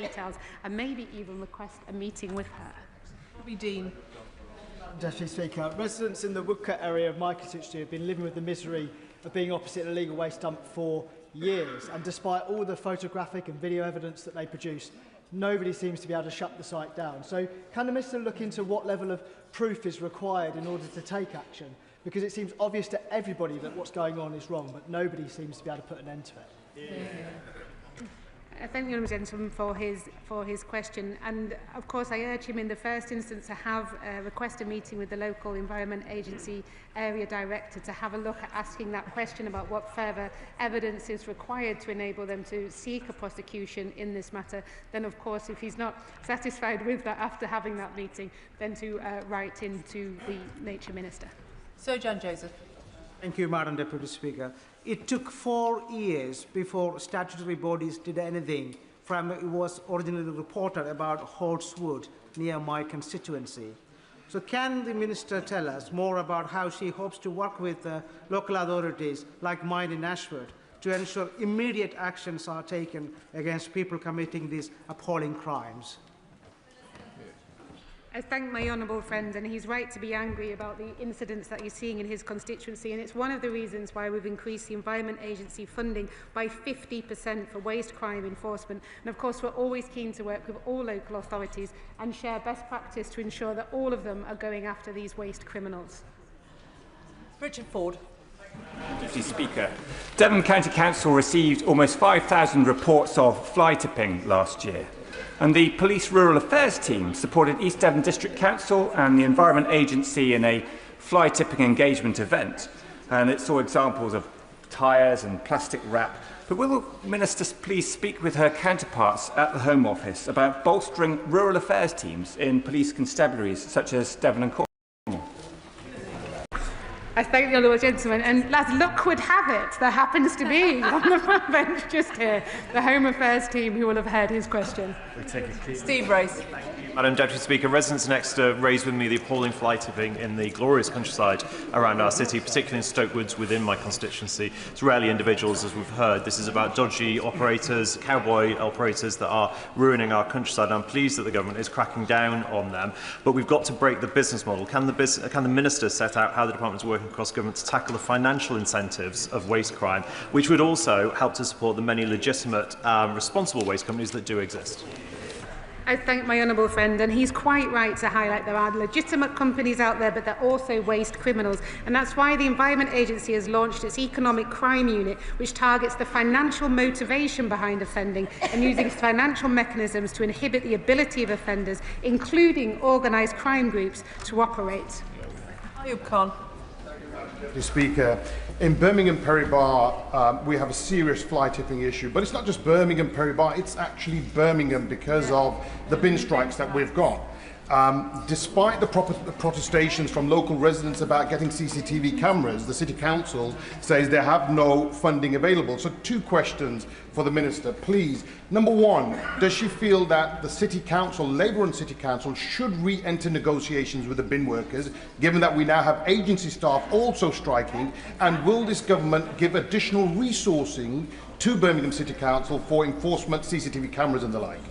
details and maybe even request a meeting with her. Robbie Dean. Deputy Speaker, residents in the Woodcote area of my constituency have been living with the misery of being opposite an illegal waste dump for years, and despite all the photographic and video evidence that they produce, nobody seems to be able to shut the site down. So can the Minister look into what level of proof is required in order to take action? Because it seems obvious to everybody that what's going on is wrong, but nobody seems to be able to put an end to it. I thank the Honourable Gentleman for his question, and of course I urge him in the first instance to request a meeting with the local Environment Agency Area Director to have a look at asking that question about what further evidence is required to enable them to seek a prosecution in this matter. Then of course, if he's not satisfied with that after having that meeting, then to write into the Nature Minister. Sir John Joseph. Thank you, Madam Deputy Speaker. It took 4 years before statutory bodies did anything from it was originally reported about Horswood near my constituency. So can the Minister tell us more about how she hopes to work with local authorities like mine in Ashford to ensure immediate actions are taken against people committing these appalling crimes? I thank my honourable friend, and he's right to be angry about the incidents that he's seeing in his constituency, and it's one of the reasons why we've increased the Environment Agency funding by 50% for waste crime enforcement. And of course we're always keen to work with all local authorities and share best practice to ensure that all of them are going after these waste criminals. Richard Ford. Deputy Speaker, Devon County Council received almost 5,000 reports of fly tipping last year. And the Police Rural Affairs team supported East Devon District Council and the Environment Agency in a fly tipping engagement event. And it saw examples of tyres and plastic wrap. But will the Minister please speak with her counterparts at the Home Office about bolstering rural affairs teams in police constabularies such as Devon and Cornwall? I thank the Honourable Gentleman, and as luck would have it, there happens to be on the front bench just here the Home Affairs team who will have heard his question. Steve Race. Madam Deputy Speaker, residents next raised with me the appalling fly tipping in the glorious countryside around our city, particularly in Stoke Woods within my constituency. It's rarely individuals, as we've heard. This is about dodgy operators, cowboy operators that are ruining our countryside. I'm pleased that the government is cracking down on them, but we've got to break the business model. Can the Minister set out how the Department is working across government to tackle the financial incentives of waste crime, which would also help to support the many legitimate, responsible waste companies that do exist? I thank my honourable friend, and he's quite right to highlight there are legitimate companies out there, but they're also waste criminals. And that's why the Environment Agency has launched its Economic Crime Unit, which targets the financial motivation behind offending and using financial mechanisms to inhibit the ability of offenders, including organised crime groups, to operate. Ayub Khan. Mr. Speaker, in Birmingham Perry-Barr, we have a serious fly tipping issue, but it's not just Birmingham Perry-Barr, it's actually Birmingham because of the bin strikes that we've got. Despite the protestations from local residents about getting CCTV cameras, the City Council says they have no funding available. So 2 questions for the Minister, please. Number 1, does she feel that the City Council, Labour-run City Council, should re-enter negotiations with the bin workers, given that we now have agency staff also striking? And will this government give additional resourcing to Birmingham City Council for enforcement, CCTV cameras and the like?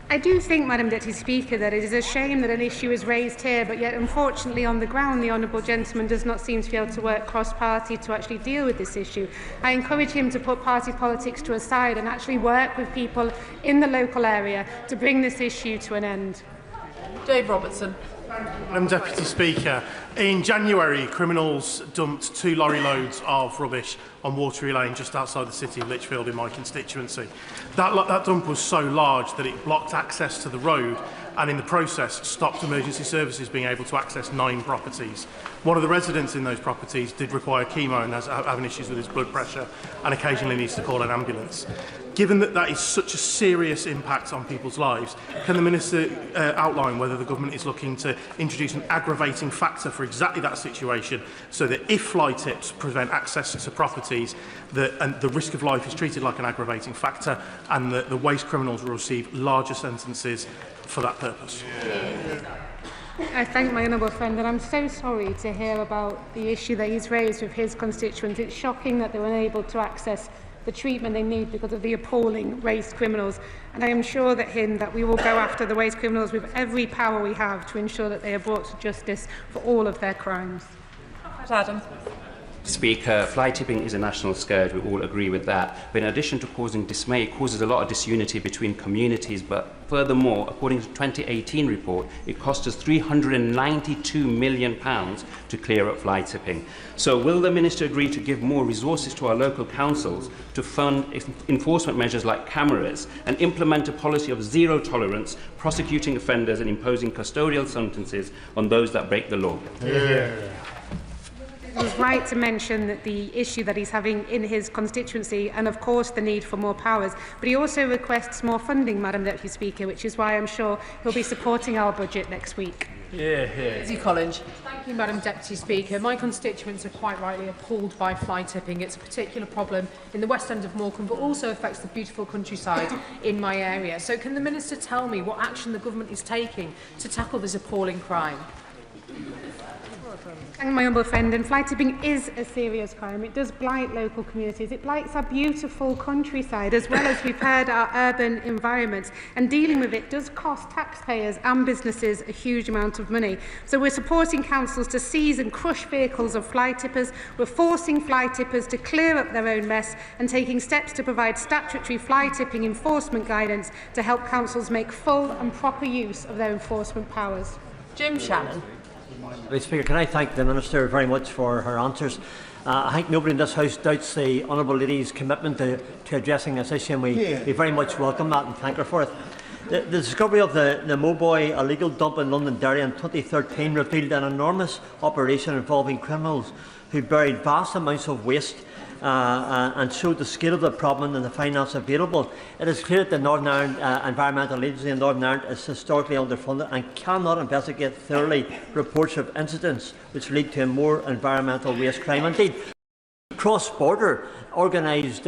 I do think, Madam Deputy Speaker, that it is a shame that an issue is raised here, but yet unfortunately on the ground the Honourable Gentleman does not seem to be able to work cross-party to actually deal with this issue. I encourage him to put party politics to a side and actually work with people in the local area to bring this issue to an end. Dave Robertson. Madam Deputy Speaker, in January, criminals dumped 2 lorry loads of rubbish on Watery Lane just outside the city of Lichfield in my constituency. That dump was so large that it blocked access to the road and in the process stopped emergency services being able to access 9 properties. One of the residents in those properties did require chemo and has having issues with his blood pressure and occasionally needs to call an ambulance. Given that that is such a serious impact on people's lives, can the Minister outline whether the government is looking to introduce an aggravating factor for exactly that situation, so that if fly tips prevent access to properties, and the risk of life is treated like an aggravating factor, and the waste criminals will receive larger sentences for that purpose? I thank my honourable friend, and I'm so sorry to hear about the issue that he's raised with his constituents. It's shocking that they were unable to access the treatment they need because of the appalling race criminals. And I am sure that we will go after the race criminals with every power we have to ensure that they are brought to justice for all of their crimes. Adam. Speaker, fly tipping is a national scourge, we all agree with that. But in addition to causing dismay, it causes a lot of disunity between communities. But furthermore, according to the 2018 report, it cost us £392 million to clear up fly tipping. So will the Minister agree to give more resources to our local councils to fund enforcement measures like cameras and implement a policy of zero tolerance, prosecuting offenders and imposing custodial sentences on those that break the law? He was right to mention that the issue that he's having in his constituency and, of course, the need for more powers. But he also requests more funding, Madam Deputy Speaker, which is why I'm sure he'll be supporting our budget next week. Lizzie Collins. Thank you, Madam Deputy Speaker. My constituents are quite rightly appalled by fly tipping. It's a particular problem in the West End of Morecambe, but also affects the beautiful countryside in my area. So can the Minister tell me what action the government is taking to tackle this appalling crime? Thank my humble friend. And fly tipping is a serious crime. It does blight local communities. It blights our beautiful countryside, as well as we've heard our urban environments. And dealing with it does cost taxpayers and businesses a huge amount of money. So we're supporting councils to seize and crush vehicles of fly tippers. We're forcing fly tippers to clear up their own mess and taking steps to provide statutory fly tipping enforcement guidance to help councils make full and proper use of their enforcement powers. Jim Shannon. Mr. Speaker, can I thank the Minister very much for her answers. I think nobody in this House doubts the Honourable Lady's commitment to addressing this issue, and we very much welcome that and thank her for it. The discovery of the Mowboy illegal dump in Londonderry in 2013 revealed an enormous operation involving criminals who buried vast amounts of waste and showed the scale of the problem and the finance available. It is clear that the Northern Ireland Environmental Agency in Northern Ireland is historically underfunded and cannot investigate thoroughly reports of incidents which lead to more environmental waste crime. Indeed, cross-border organised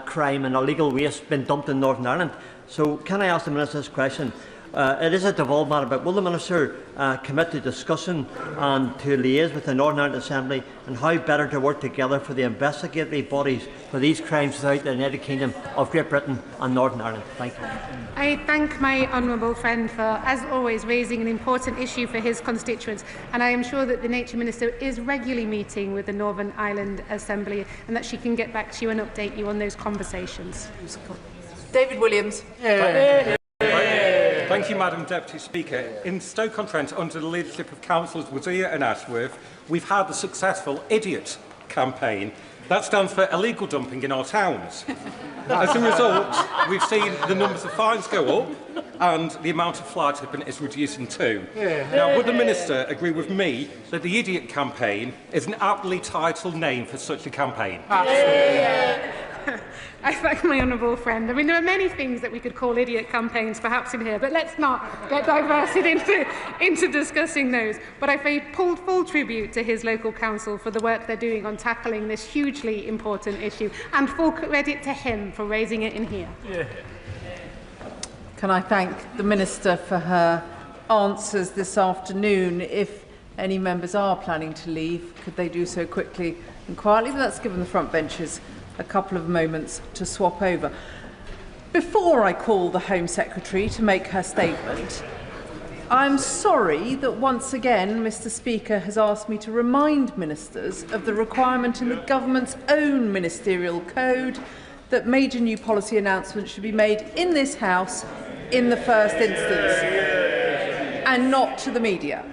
crime and illegal waste been dumped in Northern Ireland. So can I ask the Minister this question? It is a devolved matter, but will the Minister commit to discussion and to liaise with the Northern Ireland Assembly on how better to work together for the investigatory bodies for these crimes throughout the United Kingdom of Great Britain and Northern Ireland? Thank you. I thank my honourable friend for, as always, raising an important issue for his constituents, and I am sure that the Nature Minister is regularly meeting with the Northern Ireland Assembly and that she can get back to you and update you on those conversations. David Williams. Thank you, Madam Deputy Speaker. In Stoke-on-Trent, under the leadership of Councillors Wazir and Ashworth, we've had the successful IDIOT campaign. That stands for illegal dumping in our towns. As a result, we've seen the numbers of fines go up and the amount of fly tipping is reducing too. Now, would the Minister agree with me that the IDIOT campaign is an aptly titled name for such a campaign? I thank my honourable friend. I mean, there are many things that we could call idiot campaigns perhaps in here, but let's not get diverted into discussing those. But I pay full tribute to his local council for the work they're doing on tackling this hugely important issue, and full credit to him for raising it in here. Can I thank the Minister for her answers this afternoon? If any members are planning to leave, could they do so quickly and quietly? But that's given the front benches a couple of moments to swap over. Before I call the Home Secretary to make her statement, I'm sorry that once again Mr. Speaker has asked me to remind ministers of the requirement in the government's own ministerial code that major new policy announcements should be made in this House in the first instance and not to the media.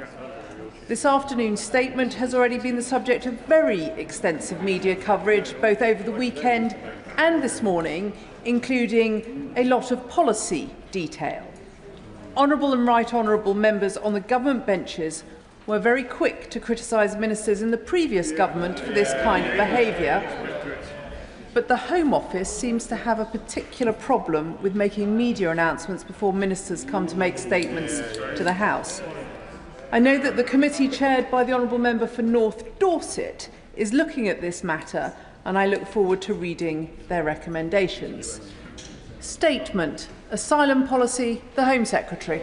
This afternoon's statement has already been the subject of very extensive media coverage, both over the weekend and this morning, including a lot of policy detail. Honourable and right honourable members on the government benches were very quick to criticise ministers in the previous government for this kind of behaviour, but the Home Office seems to have a particular problem with making media announcements before ministers come to make statements to the House. I know that the committee chaired by the Honourable Member for North Dorset is looking at this matter, and I look forward to reading their recommendations. Statement: Asylum policy, the Home Secretary.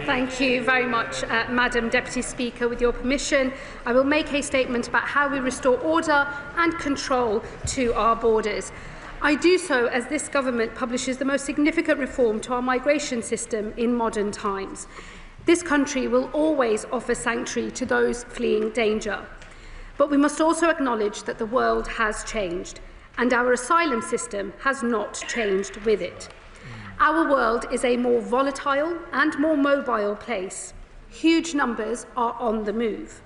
Thank Thank you very much, Madam Deputy Speaker. With your permission, I will make a statement about how we restore order and control to our borders. I do so as this government publishes the most significant reform to our migration system in modern times. This country will always offer sanctuary to those fleeing danger. But we must also acknowledge that the world has changed, and our asylum system has not changed with it. Our world is a more volatile and more mobile place. Huge numbers are on the move.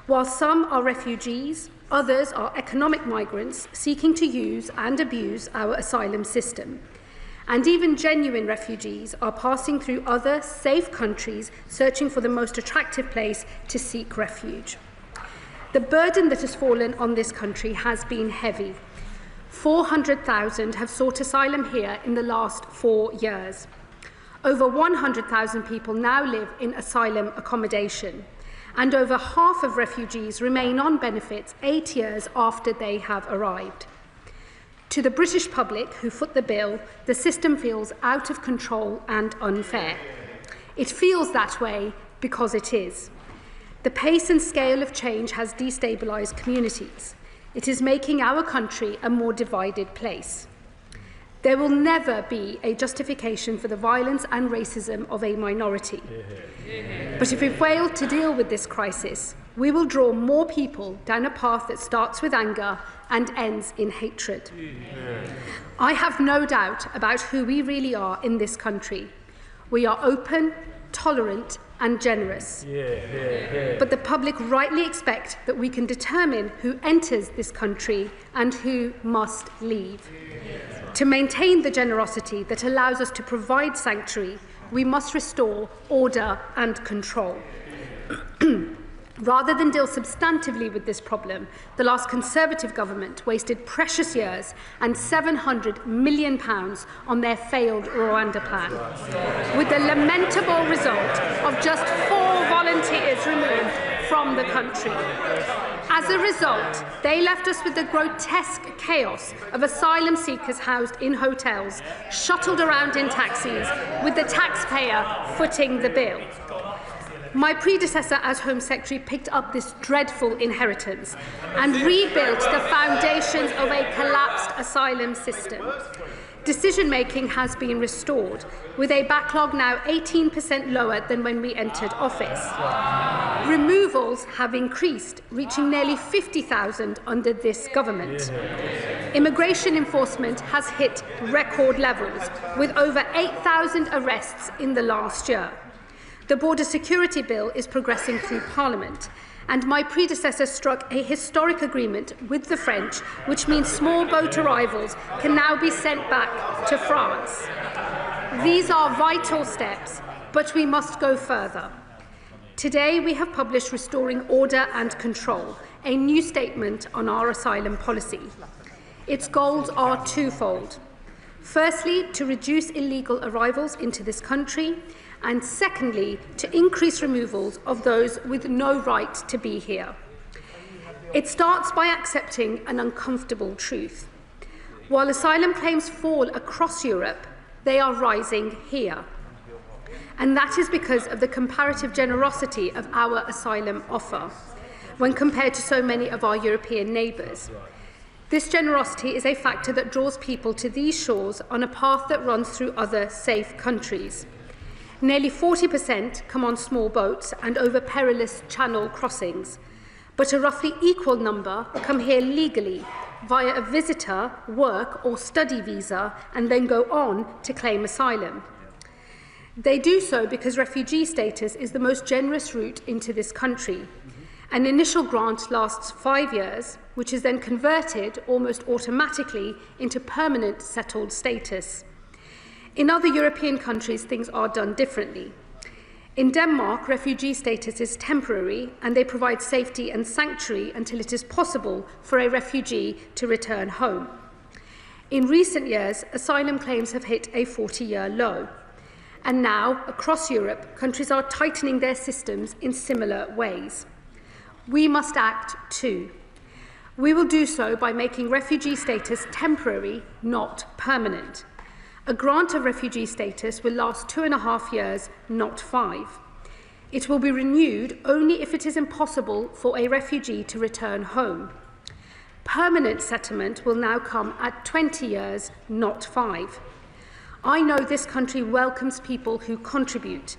While some are refugees, others are economic migrants seeking to use and abuse our asylum system. And even genuine refugees are passing through other safe countries searching for the most attractive place to seek refuge. The burden that has fallen on this country has been heavy. 400,000 have sought asylum here in the last 4 years. Over 100,000 people now live in asylum accommodation, and over half of refugees remain on benefits 8 years after they have arrived. To the British public who foot the bill, the system feels out of control and unfair. It feels that way because it is. The pace and scale of change has destabilised communities. It is making our country a more divided place. There will never be a justification for the violence and racism of a minority. But if we fail to deal with this crisis, we will draw more people down a path that starts with anger and ends in hatred. I have no doubt about who we really are in this country. We are open, tolerant, and generous. But the public rightly expect that we can determine who enters this country and who must leave. To maintain the generosity that allows us to provide sanctuary, we must restore order and control. Rather than deal substantively with this problem, the last Conservative government wasted precious years and £700 million on their failed Rwanda plan, with the lamentable result of just 4 volunteers removed from the country. As a result, they left us with the grotesque chaos of asylum seekers housed in hotels, shuttled around in taxis, with the taxpayer footing the bill. My predecessor as Home Secretary picked up this dreadful inheritance and rebuilt the foundations of a collapsed asylum system. Decision-making has been restored, with a backlog now 18% lower than when we entered office. Removals have increased, reaching nearly 50,000 under this government. Immigration enforcement has hit record levels, with over 8,000 arrests in the last year. The Border Security Bill is progressing through Parliament, and my predecessor struck a historic agreement with the French, which means small boat arrivals can now be sent back to France. These are vital steps, but we must go further. Today we have published Restoring Order and Control, a new statement on our asylum policy. Its goals are twofold. Firstly, to reduce illegal arrivals into this country, and secondly, to increase removals of those with no right to be here. It starts by accepting an uncomfortable truth. While asylum claims fall across Europe, they are rising here. And that is because of the comparative generosity of our asylum offer, when compared to so many of our European neighbours. This generosity is a factor that draws people to these shores on a path that runs through other safe countries. Nearly 40% come on small boats and over perilous channel crossings, but a roughly equal number come here legally via a visitor, work or study visa and then go on to claim asylum. They do so because refugee status is the most generous route into this country. An initial grant lasts 5 years, which is then converted almost automatically into permanent settled status. In other European countries, things are done differently. In Denmark, refugee status is temporary and they provide safety and sanctuary until it is possible for a refugee to return home. In recent years, asylum claims have hit a 40-year low. And now, across Europe, countries are tightening their systems in similar ways. We must act too. We will do so by making refugee status temporary, not permanent. A grant of refugee status will last 2.5 years, not 5. It will be renewed only if it is impossible for a refugee to return home. Permanent settlement will now come at 20 years, not 5. I know this country welcomes people who contribute,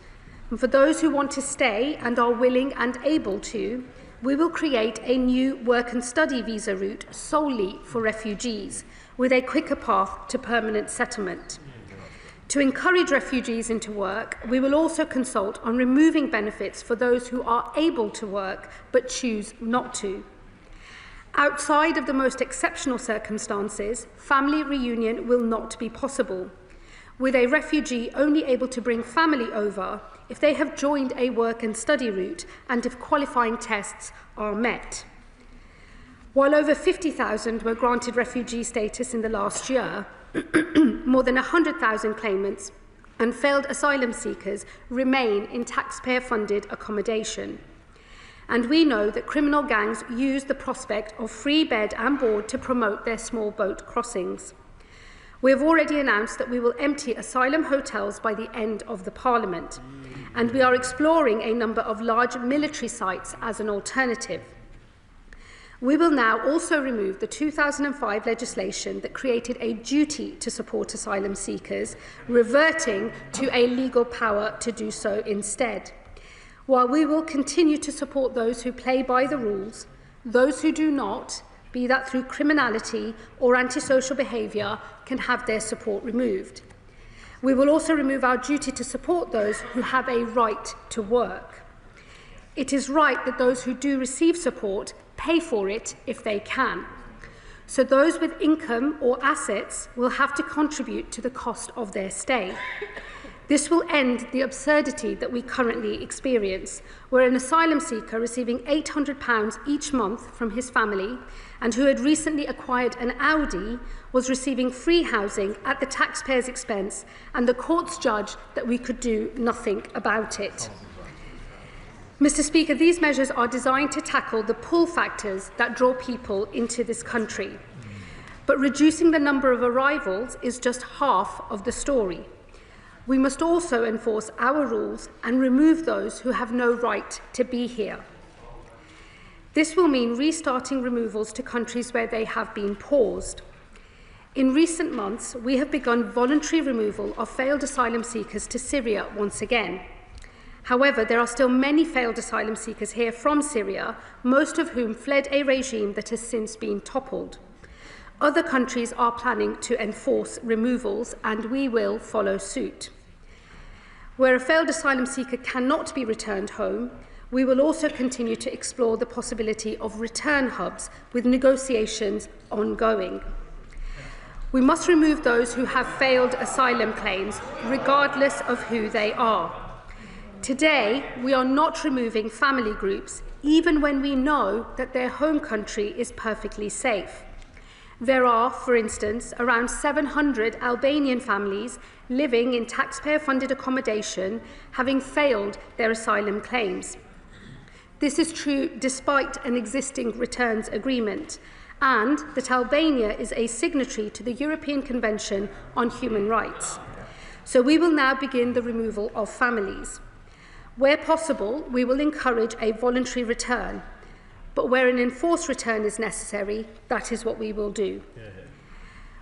and for those who want to stay and are willing and able to, we will create a new work and study visa route solely for refugees, with a quicker path to permanent settlement. To encourage refugees into work, we will also consult on removing benefits for those who are able to work but choose not to. Outside of the most exceptional circumstances, family reunion will not be possible, with a refugee only able to bring family over if they have joined a work and study route and if qualifying tests are met. While over 50,000 were granted refugee status in the last year, more than 100,000 claimants and failed asylum seekers remain in taxpayer-funded accommodation. And we know that criminal gangs use the prospect of free bed and board to promote their small boat crossings. We have already announced that we will empty asylum hotels by the end of the Parliament, and we are exploring a number of large military sites as an alternative. We will now also remove the 2005 legislation that created a duty to support asylum seekers, reverting to a legal power to do so instead. While we will continue to support those who play by the rules, those who do not, be that through criminality or antisocial behaviour, can have their support removed. We will also remove our duty to support those who have a right to work. It is right that those who do receive support pay for it if they can. So those with income or assets will have to contribute to the cost of their stay. This will end the absurdity that we currently experience, where an asylum seeker receiving £800 each month from his family and who had recently acquired an Audi was receiving free housing at the taxpayer's expense, and the courts judged that we could do nothing about it. Mr. Speaker, these measures are designed to tackle the pull factors that draw people into this country. But reducing the number of arrivals is just half of the story. We must also enforce our rules and remove those who have no right to be here. This will mean restarting removals to countries where they have been paused. In recent months, we have begun voluntary removal of failed asylum seekers to Syria once again. However, there are still many failed asylum seekers here from Syria, most of whom fled a regime that has since been toppled. Other countries are planning to enforce removals, and we will follow suit. Where a failed asylum seeker cannot be returned home, we will also continue to explore the possibility of return hubs, with negotiations ongoing. We must remove those who have failed asylum claims, regardless of who they are. Today, we are not removing family groups, even when we know that their home country is perfectly safe. There are, for instance, around 700 Albanian families living in taxpayer-funded accommodation, having failed their asylum claims. This is true despite an existing returns agreement, and that Albania is a signatory to the European Convention on Human Rights. So we will now begin the removal of families. Where possible, we will encourage a voluntary return, but where an enforced return is necessary, that is what we will do.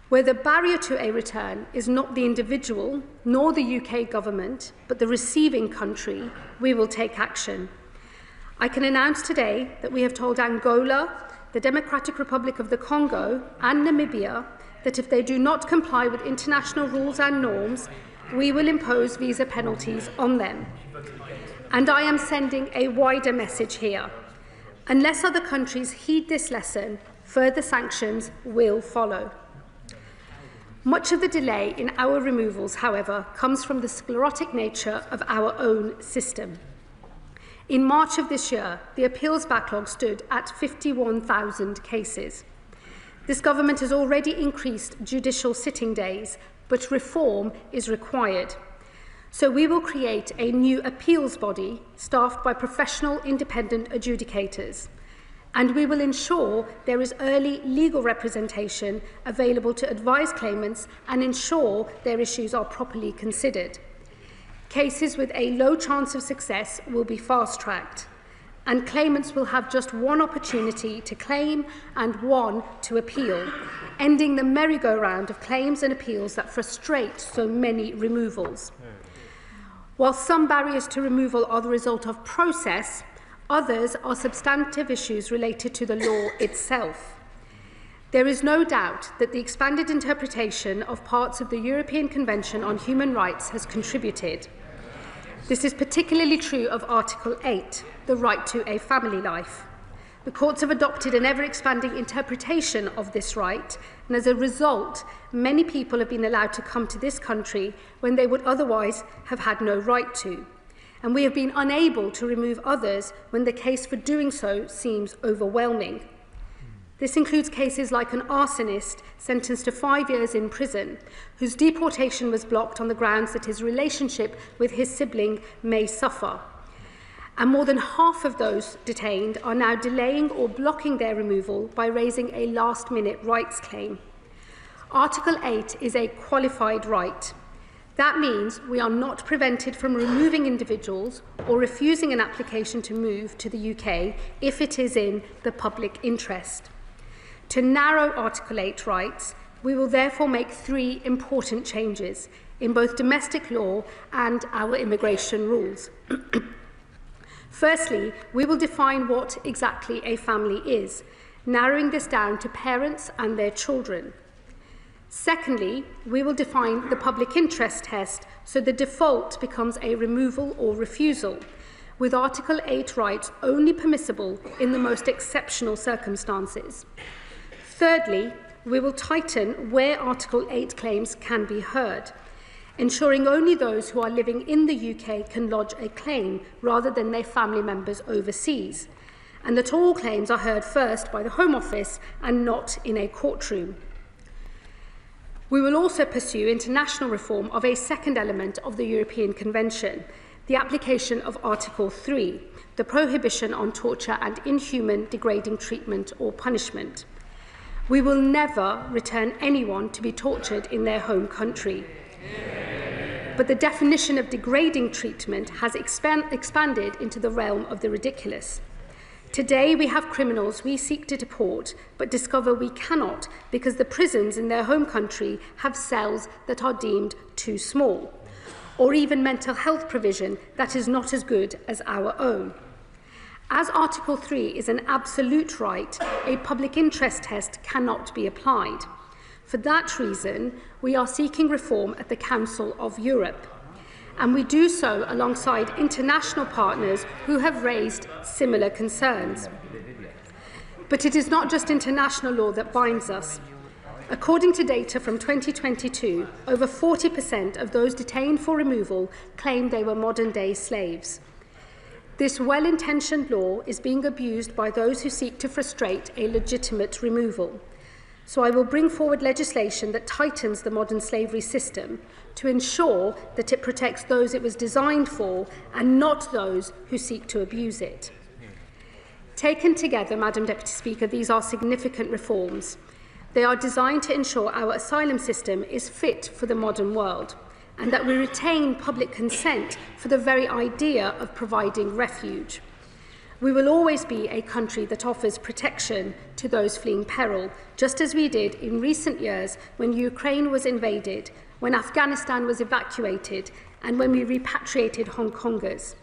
Where the barrier to a return is not the individual nor the UK government, but the receiving country, we will take action. I can announce today that we have told Angola, the Democratic Republic of the Congo, and Namibia that if they do not comply with international rules and norms, we will impose visa penalties on them. And I am sending a wider message here. Unless other countries heed this lesson, further sanctions will follow. Much of the delay in our removals, however, comes from the sclerotic nature of our own system. In March of this year, the appeals backlog stood at 51,000 cases. This government has already increased judicial sitting days, but reform is required. So we will create a new appeals body staffed by professional independent adjudicators, and we will ensure there is early legal representation available to advise claimants and ensure their issues are properly considered. Cases with a low chance of success will be fast-tracked, and claimants will have just one opportunity to claim and one to appeal, ending the merry-go-round of claims and appeals that frustrate so many removals. While some barriers to removal are the result of process, others are substantive issues related to the law itself. There is no doubt that the expanded interpretation of parts of the European Convention on Human Rights has contributed. This is particularly true of Article 8, the right to a family life. The courts have adopted an ever-expanding interpretation of this right, and as a result, many people have been allowed to come to this country when they would otherwise have had no right to. And we have been unable to remove others when the case for doing so seems overwhelming. This includes cases like an arsonist sentenced to 5 years in prison, whose deportation was blocked on the grounds that his relationship with his sibling may suffer. And more than half of those detained are now delaying or blocking their removal by raising a last-minute rights claim. Article 8 is a qualified right. That means we are not prevented from removing individuals or refusing an application to move to the UK if it is in the public interest. To narrow Article 8 rights, we will therefore make 3 important changes in both domestic law and our immigration rules. Firstly, we will define what exactly a family is, narrowing this down to parents and their children. Secondly, we will define the public interest test so the default becomes a removal or refusal, with Article 8 rights only permissible in the most exceptional circumstances. Thirdly, we will tighten where Article 8 claims can be heard, ensuring only those who are living in the UK can lodge a claim rather than their family members overseas, and that all claims are heard first by the Home Office and not in a courtroom. We will also pursue international reform of a second element of the European Convention, the application of Article 3, the prohibition on torture and inhuman, degrading treatment or punishment. We will never return anyone to be tortured in their home country. But the definition of degrading treatment has expanded into the realm of the ridiculous. Today we have criminals we seek to deport, but discover we cannot because the prisons in their home country have cells that are deemed too small, or even mental health provision that is not as good as our own. As Article 3 is an absolute right, a public interest test cannot be applied. For that reason, we are seeking reform at the Council of Europe, and we do so alongside international partners who have raised similar concerns. But it is not just international law that binds us. According to data from 2022, over 40% of those detained for removal claimed they were modern-day slaves. This well-intentioned law is being abused by those who seek to frustrate a legitimate removal. So I will bring forward legislation that tightens the modern slavery system to ensure that it protects those it was designed for and not those who seek to abuse it. Taken together, Madam Deputy Speaker, these are significant reforms. They are designed to ensure our asylum system is fit for the modern world, and that we retain public consent for the very idea of providing refuge. We will always be a country that offers protection to those fleeing peril, just as we did in recent years when Ukraine was invaded, when Afghanistan was evacuated, and when we repatriated Hong Kongers.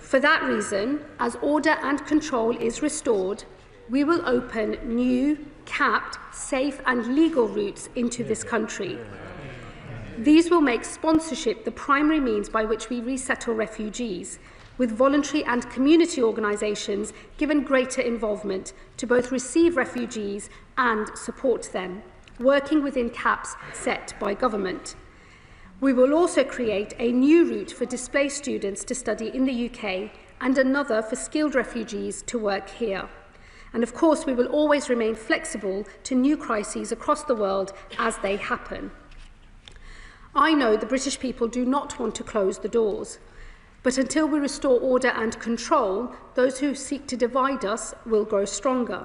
For that reason, as order and control is restored, we will open new, capped, safe and legal routes into this country. These will make sponsorship the primary means by which we resettle refugees, with voluntary and community organisations given greater involvement to both receive refugees and support them, working within caps set by government. We will also create a new route for displaced students to study in the UK and another for skilled refugees to work here. And of course, we will always remain flexible to new crises across the world as they happen. I know the British people do not want to close the doors, but until we restore order and control, those who seek to divide us will grow stronger.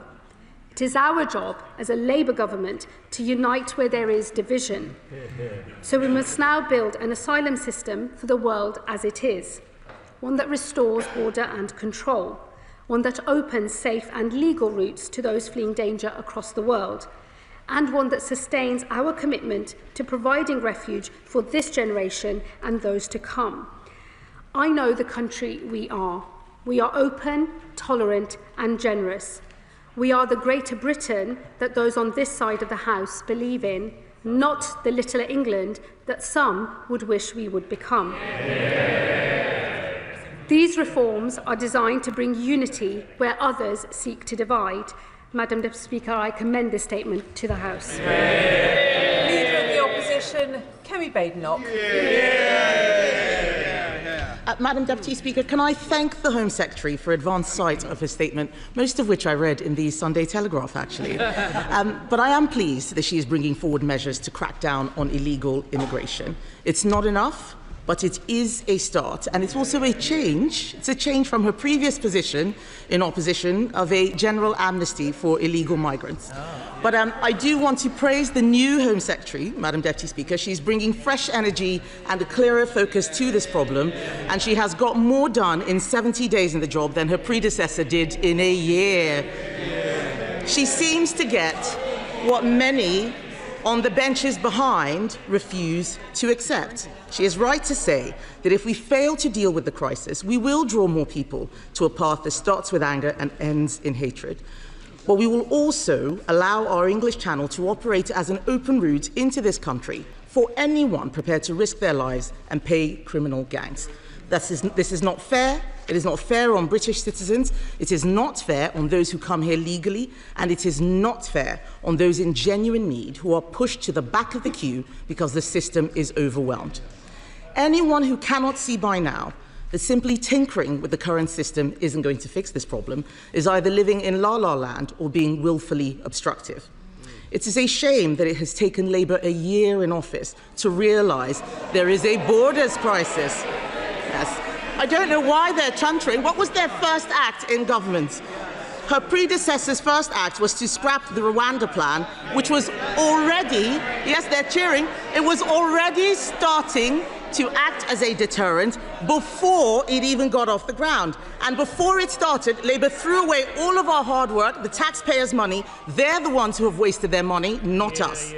It is our job as a Labour government to unite where there is division. So we must now build an asylum system for the world as it is, one that restores order and control, one that opens safe and legal routes to those fleeing danger across the world, and one that sustains our commitment to providing refuge for this generation and those to come. I know the country we are. We are open, tolerant, and generous. We are the Greater Britain that those on this side of the House believe in, not the littler England that some would wish we would become. These reforms are designed to bring unity where others seek to divide. Madam Deputy Speaker, I commend this statement to the House. Leader of the Opposition, Kemi Badenoch. Madam Deputy Speaker, can I thank the Home Secretary for advance sight of his statement, most of which I read in the Sunday Telegraph, actually. But I am pleased that she is bringing forward measures to crack down on illegal immigration. It's not enough, but it is a start, and it's also a change. It's a change from her previous position in opposition of a general amnesty for illegal migrants. But I do want to praise the new Home Secretary, Madam Deputy Speaker. She's bringing fresh energy and a clearer focus to this problem, and she has got more done in 70 days in the job than her predecessor did in a year. She seems to get what many on the benches behind refuse to accept. She is right to say that if we fail to deal with the crisis, we will draw more people to a path that starts with anger and ends in hatred. But we will also allow our English Channel to operate as an open route into this country for anyone prepared to risk their lives and pay criminal gangs. This is not fair. It is not fair on British citizens, it is not fair on those who come here legally, and it is not fair on those in genuine need who are pushed to the back of the queue because the system is overwhelmed. Anyone who cannot see by now that simply tinkering with the current system isn't going to fix this problem is either living in la-la land or being willfully obstructive. It is a shame that it has taken Labour a year in office to realise there is a borders crisis. Yes. I don't know why they're chuntering. What was their first act in government? Her predecessor's first act was to scrap the Rwanda plan, which was already, yes, they're cheering, it was already starting to act as a deterrent before it even got off the ground. And before it started, Labour threw away all of our hard work, the taxpayers' money. They're the ones who have wasted their money, not us.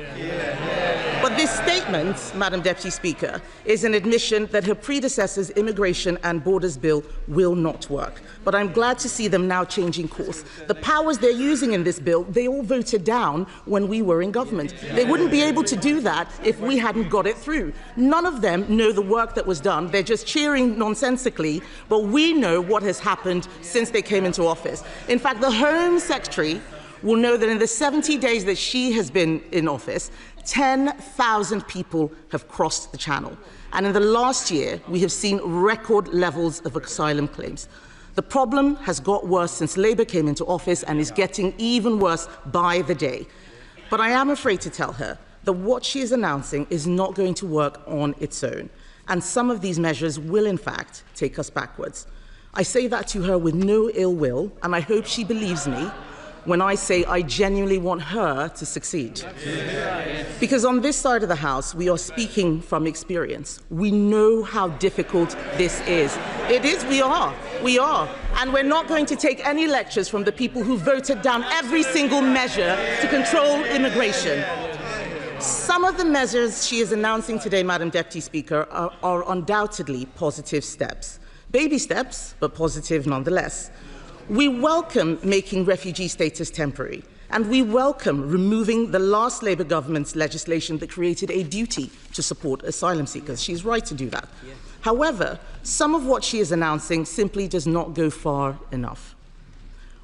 But this statement, Madam Deputy Speaker, is an admission that her predecessor's immigration and borders bill will not work. But I'm glad to see them now changing course. The powers they're using in this bill, they all voted down when we were in government. They wouldn't be able to do that if we hadn't got it through. None of them know the work that was done. They're just cheering nonsensically, but we know what has happened since they came into office. In fact, the Home Secretary will know that in the 70 days that she has been in office, 10,000 people have crossed the Channel. And in the last year, we have seen record levels of asylum claims. The problem has got worse since Labour came into office and is getting even worse by the day. But I am afraid to tell her that what she is announcing is not going to work on its own. And some of these measures will, in fact, take us backwards. I say that to her with no ill will, and I hope she believes me when I say I genuinely want her to succeed. Because on this side of the House, we are speaking from experience. We know how difficult this is. It is, we are. And we're not going to take any lectures from the people who voted down every single measure to control immigration. Some of the measures she is announcing today, Madam Deputy Speaker, are undoubtedly positive steps. Baby steps, but positive nonetheless. We welcome making refugee status temporary, and we welcome removing the last Labour government's legislation that created a duty to support asylum seekers. She's right to do that. Yeah. However, some of what she is announcing simply does not go far enough.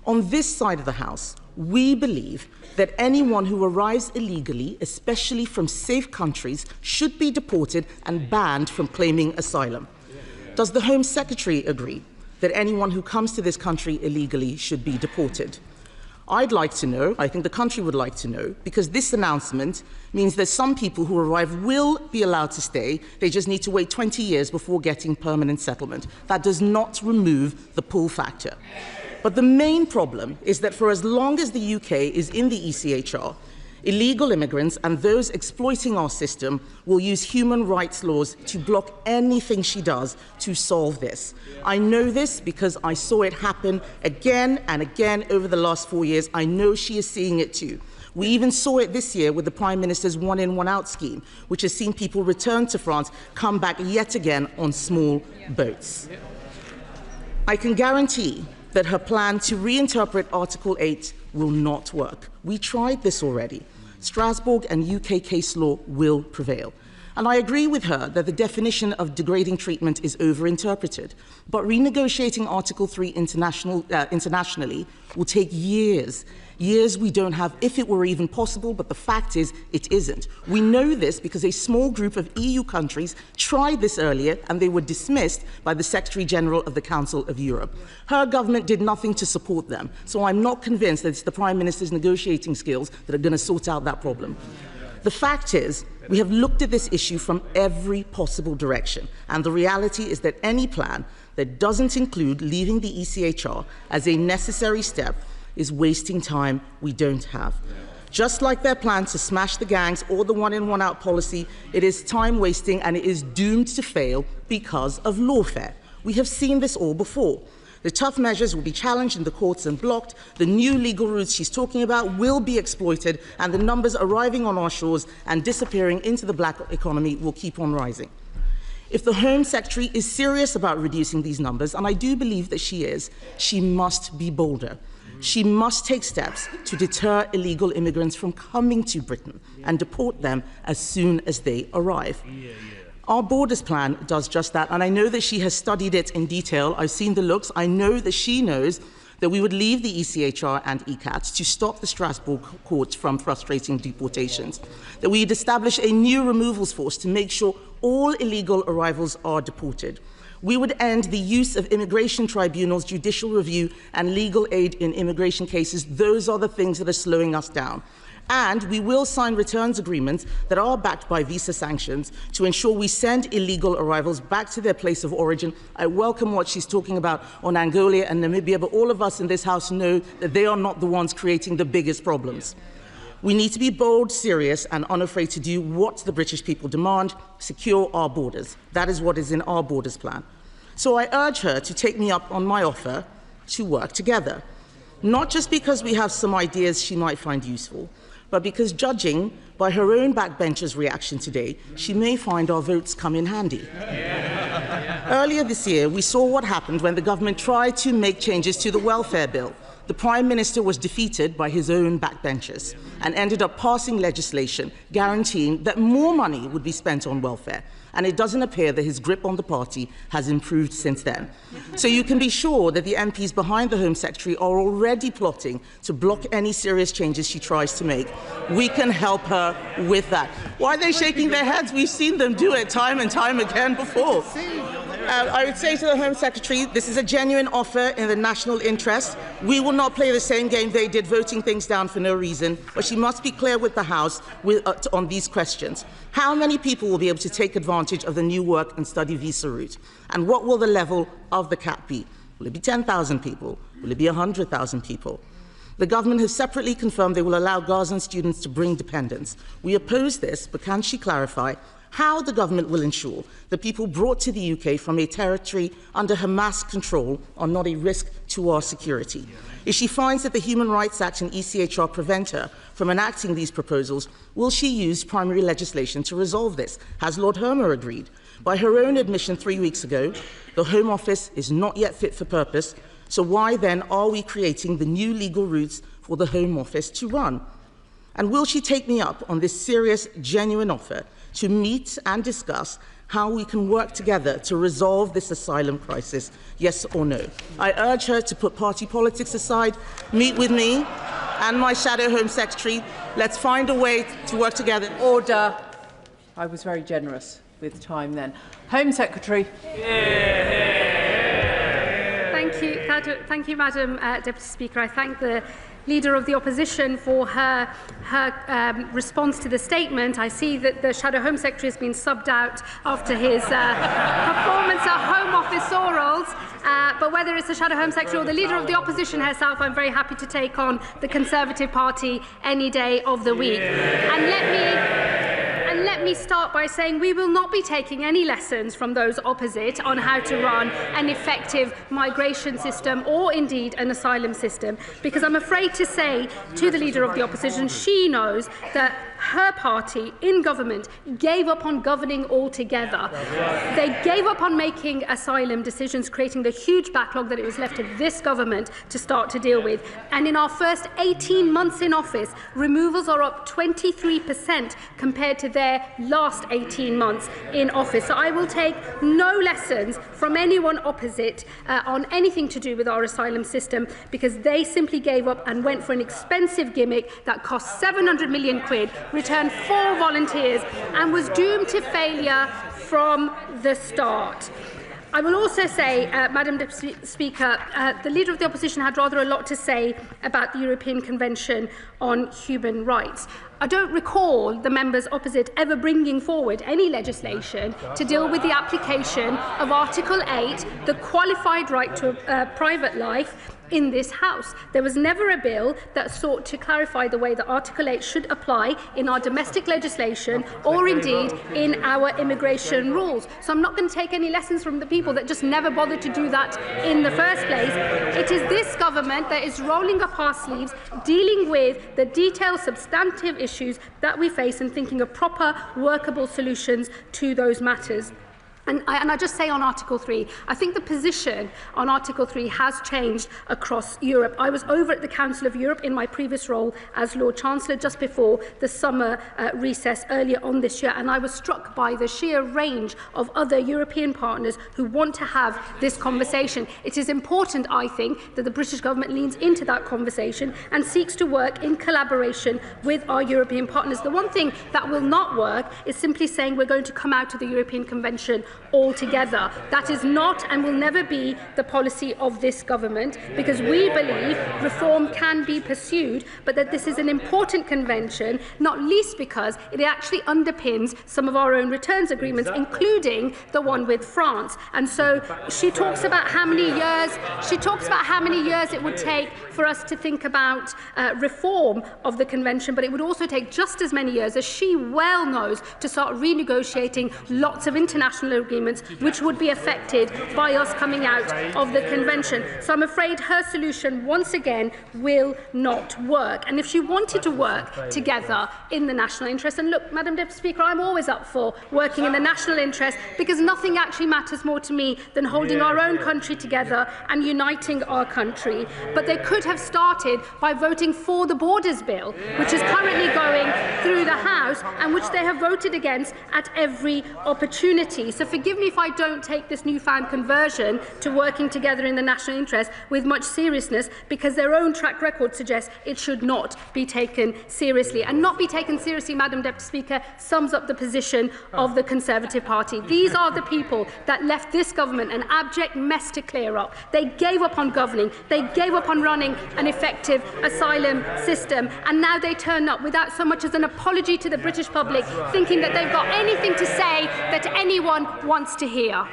On this side of the House, we believe that anyone who arrives illegally, especially from safe countries, should be deported and banned from claiming asylum. Does the Home Secretary agree that anyone who comes to this country illegally should be deported? I'd like to know, I think the country would like to know, because this announcement means that some people who arrive will be allowed to stay. They just need to wait 20 years before getting permanent settlement. That does not remove the pull factor. But the main problem is that for as long as the UK is in the ECHR, illegal immigrants and those exploiting our system will use human rights laws to block anything she does to solve this. I know this because I saw it happen again and again over the last 4 years. I know she is seeing it too. We even saw it this year with the Prime Minister's one-in, one-out scheme, which has seen people return to France come back yet again on small boats. I can guarantee that her plan to reinterpret Article 8 will not work. We tried this already. Strasbourg and UK case law will prevail. And I agree with her that the definition of degrading treatment is overinterpreted. But renegotiating Article 3 internationally will take years. Years we don't have, if it were even possible, but the fact is, it isn't. We know this because a small group of EU countries tried this earlier and they were dismissed by the Secretary-General of the Council of Europe. Her government did nothing to support them, so I'm not convinced that it's the Prime Minister's negotiating skills that are going to sort out that problem. The fact is, we have looked at this issue from every possible direction, and the reality is that any plan that doesn't include leaving the ECHR as a necessary step is wasting time we don't have. Just like their plan to smash the gangs or the one-in, one-out policy, it is time-wasting and it is doomed to fail because of lawfare. We have seen this all before. The tough measures will be challenged in the courts and blocked, the new legal routes she's talking about will be exploited, and the numbers arriving on our shores and disappearing into the black economy will keep on rising. If the Home Secretary is serious about reducing these numbers, and I do believe that she is, she must be bolder. She must take steps to deter illegal immigrants from coming to Britain and deport them as soon as they arrive. Our borders plan does just that, and I know that she has studied it in detail. I've seen the looks. I know that she knows that we would leave the ECHR and ECAT to stop the Strasbourg courts from frustrating deportations, that we'd establish a new removals force to make sure all illegal arrivals are deported. We would end the use of immigration tribunals, judicial review, and legal aid in immigration cases. Those are the things that are slowing us down. And we will sign returns agreements that are backed by visa sanctions to ensure we send illegal arrivals back to their place of origin. I welcome what she's talking about on Angola and Namibia, but all of us in this House know that they are not the ones creating the biggest problems. We need to be bold, serious, and unafraid to do what the British people demand: secure our borders. That is what is in our borders plan. So I urge her to take me up on my offer to work together, not just because we have some ideas she might find useful, but because, judging by her own backbenchers' reaction today, she may find our votes come in handy. Earlier this year, we saw what happened when the government tried to make changes to the welfare bill. The Prime Minister was defeated by his own backbenchers and ended up passing legislation guaranteeing that more money would be spent on welfare. And it doesn't appear that his grip on the party has improved since then. So you can be sure that the MPs behind the Home Secretary are already plotting to block any serious changes she tries to make. We can help her with that. Why are they shaking their heads? We've seen them do it time and time again before. I would say to the Home Secretary, this is a genuine offer in the national interest. We will not play the same game they did, voting things down for no reason, but she must be clear with the House on these questions. How many people will be able to take advantage of the new work and study visa route? And what will the level of the cap be? Will it be 10,000 people? Will it be 100,000 people? The government has separately confirmed they will allow Gazan students to bring dependents. We oppose this, but can she clarify how the government will ensure that people brought to the UK from a territory under Hamas control are not a risk to our security? If she finds that the Human Rights Act and ECHR prevent her from enacting these proposals, will she use primary legislation to resolve this? Has Lord Hermer agreed? By her own admission 3 weeks ago, the Home Office is not yet fit for purpose, so why then are we creating the new legal routes for the Home Office to run? And will she take me up on this serious, genuine offer to meet and discuss how we can work together to resolve this asylum crisis, yes or no? I urge her to put party politics aside, meet with me and my shadow Home Secretary. Let's find a way to work together. Order. I was very generous with time then. Home Secretary. Thank you, Madam Deputy Speaker. I thank the Leader of the Opposition for her response to the statement. I see that the Shadow Home Secretary has been subbed out after his performance at Home Office orals. But whether it's the Shadow Home Secretary or the Leader of the Opposition herself, I'm very happy to take on the Conservative Party any day of the week. And let me start by saying we will not be taking any lessons from those opposite on how to run an effective migration system or indeed an asylum system, because I'm afraid to say to the Leader of the Opposition, she knows that her party in government gave up on governing altogether. They gave up on making asylum decisions, creating the huge backlog that it was left to this government to start to deal with. And in our first 18 months in office, removals are up 23% compared to their last 18 months in office. So I will take no lessons from anyone opposite on anything to do with our asylum system, because they simply gave up and went for an expensive gimmick that cost 700 million quid, returned 4 volunteers and was doomed to failure from the start. I will also say, Madam Deputy Speaker, the Leader of the Opposition had rather a lot to say about the European Convention on Human Rights. I don't recall the members opposite ever bringing forward any legislation to deal with the application of Article 8, the qualified right to private life, in this House. There was never a bill that sought to clarify the way that Article 8 should apply in our domestic legislation or indeed in our immigration rules. So I'm not going to take any lessons from the people that just never bothered to do that in the first place. It is this government that is rolling up our sleeves, dealing with the detailed, substantive issues that we face and thinking of proper, workable solutions to those matters. And I just say on Article 3, I think the position on Article 3 has changed across Europe. I was over at the Council of Europe in my previous role as Lord Chancellor just before the summer recess earlier on this year, and I was struck by the sheer range of other European partners who want to have this conversation. It is important, I think, that the British government leans into that conversation and seeks to work in collaboration with our European partners. The one thing that will not work is simply saying we're going to come out of the European Convention altogether. That is not and will never be the policy of this government, because we believe reform can be pursued, but that this is an important convention, not least because it actually underpins some of our own returns agreements, including the one with France. And so she talks about how many years it would take for us to think about reform of the convention, but it would also take just as many years, as she well knows, to start renegotiating lots of international agreements which would be affected by us coming out of the convention. So I'm afraid her solution once again will not work. And if she wanted to work together in the national interest, and look, Madam Deputy Speaker, I'm always up for working in the national interest, because nothing actually matters more to me than holding our own country together and uniting our country. But they could have started by voting for the Borders Bill, which is currently going through the House and which they have voted against at every opportunity. So forgive me if I don't take this newfound conversion to working together in the national interest with much seriousness, because their own track record suggests it should not be taken seriously. And not be taken seriously, Madam Deputy Speaker, sums up the position of the Conservative Party. These are the people that left this government an abject mess to clear up. They gave up on governing, they gave up on running an effective asylum system, and now they turn up without so much as an apology to the British public, thinking that they've got anything to say that anyone wants to hear.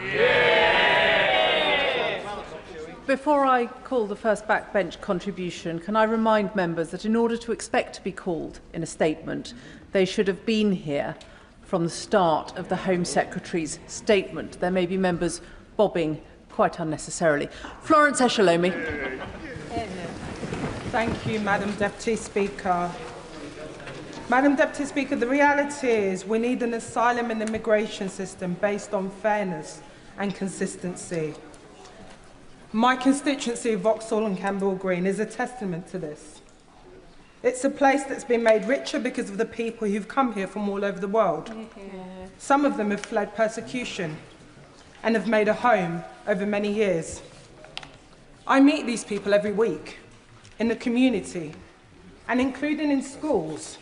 Before I call the first backbench contribution, can I remind members that in order to expect to be called in a statement, they should have been here from the start of the Home Secretary's statement. There may be members bobbing quite unnecessarily. Florence Eshalomi. Thank you, Madam Deputy Speaker. Madam Deputy Speaker, the reality is we need an asylum and immigration system based on fairness and consistency. My constituency of Vauxhall and Campbell Green is a testament to this. It's a place that's been made richer because of the people who've come here from all over the world. Some of them have fled persecution and have made a home over many years. I meet these people every week in the community and including in schools,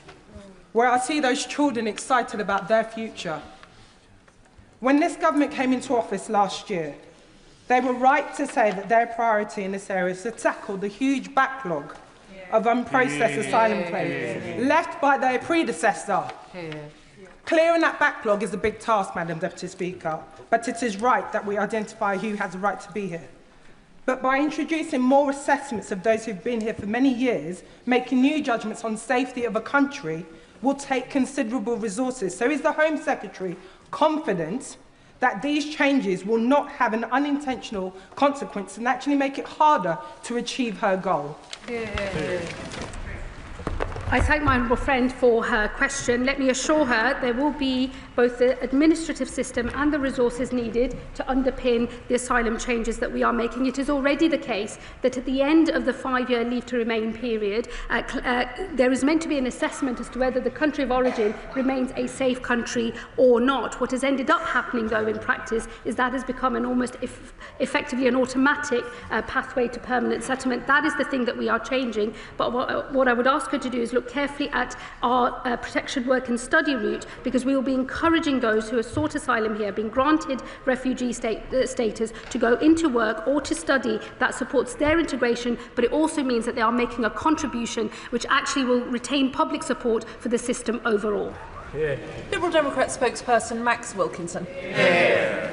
where I see those children excited about their future. When this government came into office last year, they were right to say that their priority in this area is to tackle the huge backlog of unprocessed asylum claims left by their predecessor. Clearing that backlog is a big task, Madam Deputy Speaker, but it is right that we identify who has a right to be here. But by introducing more assessments of those who've been here for many years, making new judgments on safety of a country will take considerable resources. So is the Home Secretary confident that these changes will not have an unintentional consequence and actually make it harder to achieve her goal? I thank my honourable friend for her question. Let me assure her there will be both the administrative system and the resources needed to underpin the asylum changes that we are making. It is already the case that at the end of the 5-year leave to remain period, there is meant to be an assessment as to whether the country of origin remains a safe country or not. What has ended up happening, though, in practice is that has become an almost effectively an automatic pathway to permanent settlement. That is the thing that we are changing. But what I would ask her to do is look carefully at our protection work and study route, because we will be encouraging those who have sought asylum here, been granted refugee status, to go into work or to study that supports their integration, but it also means that they are making a contribution which actually will retain public support for the system overall. Liberal Democrat spokesperson Max Wilkinson.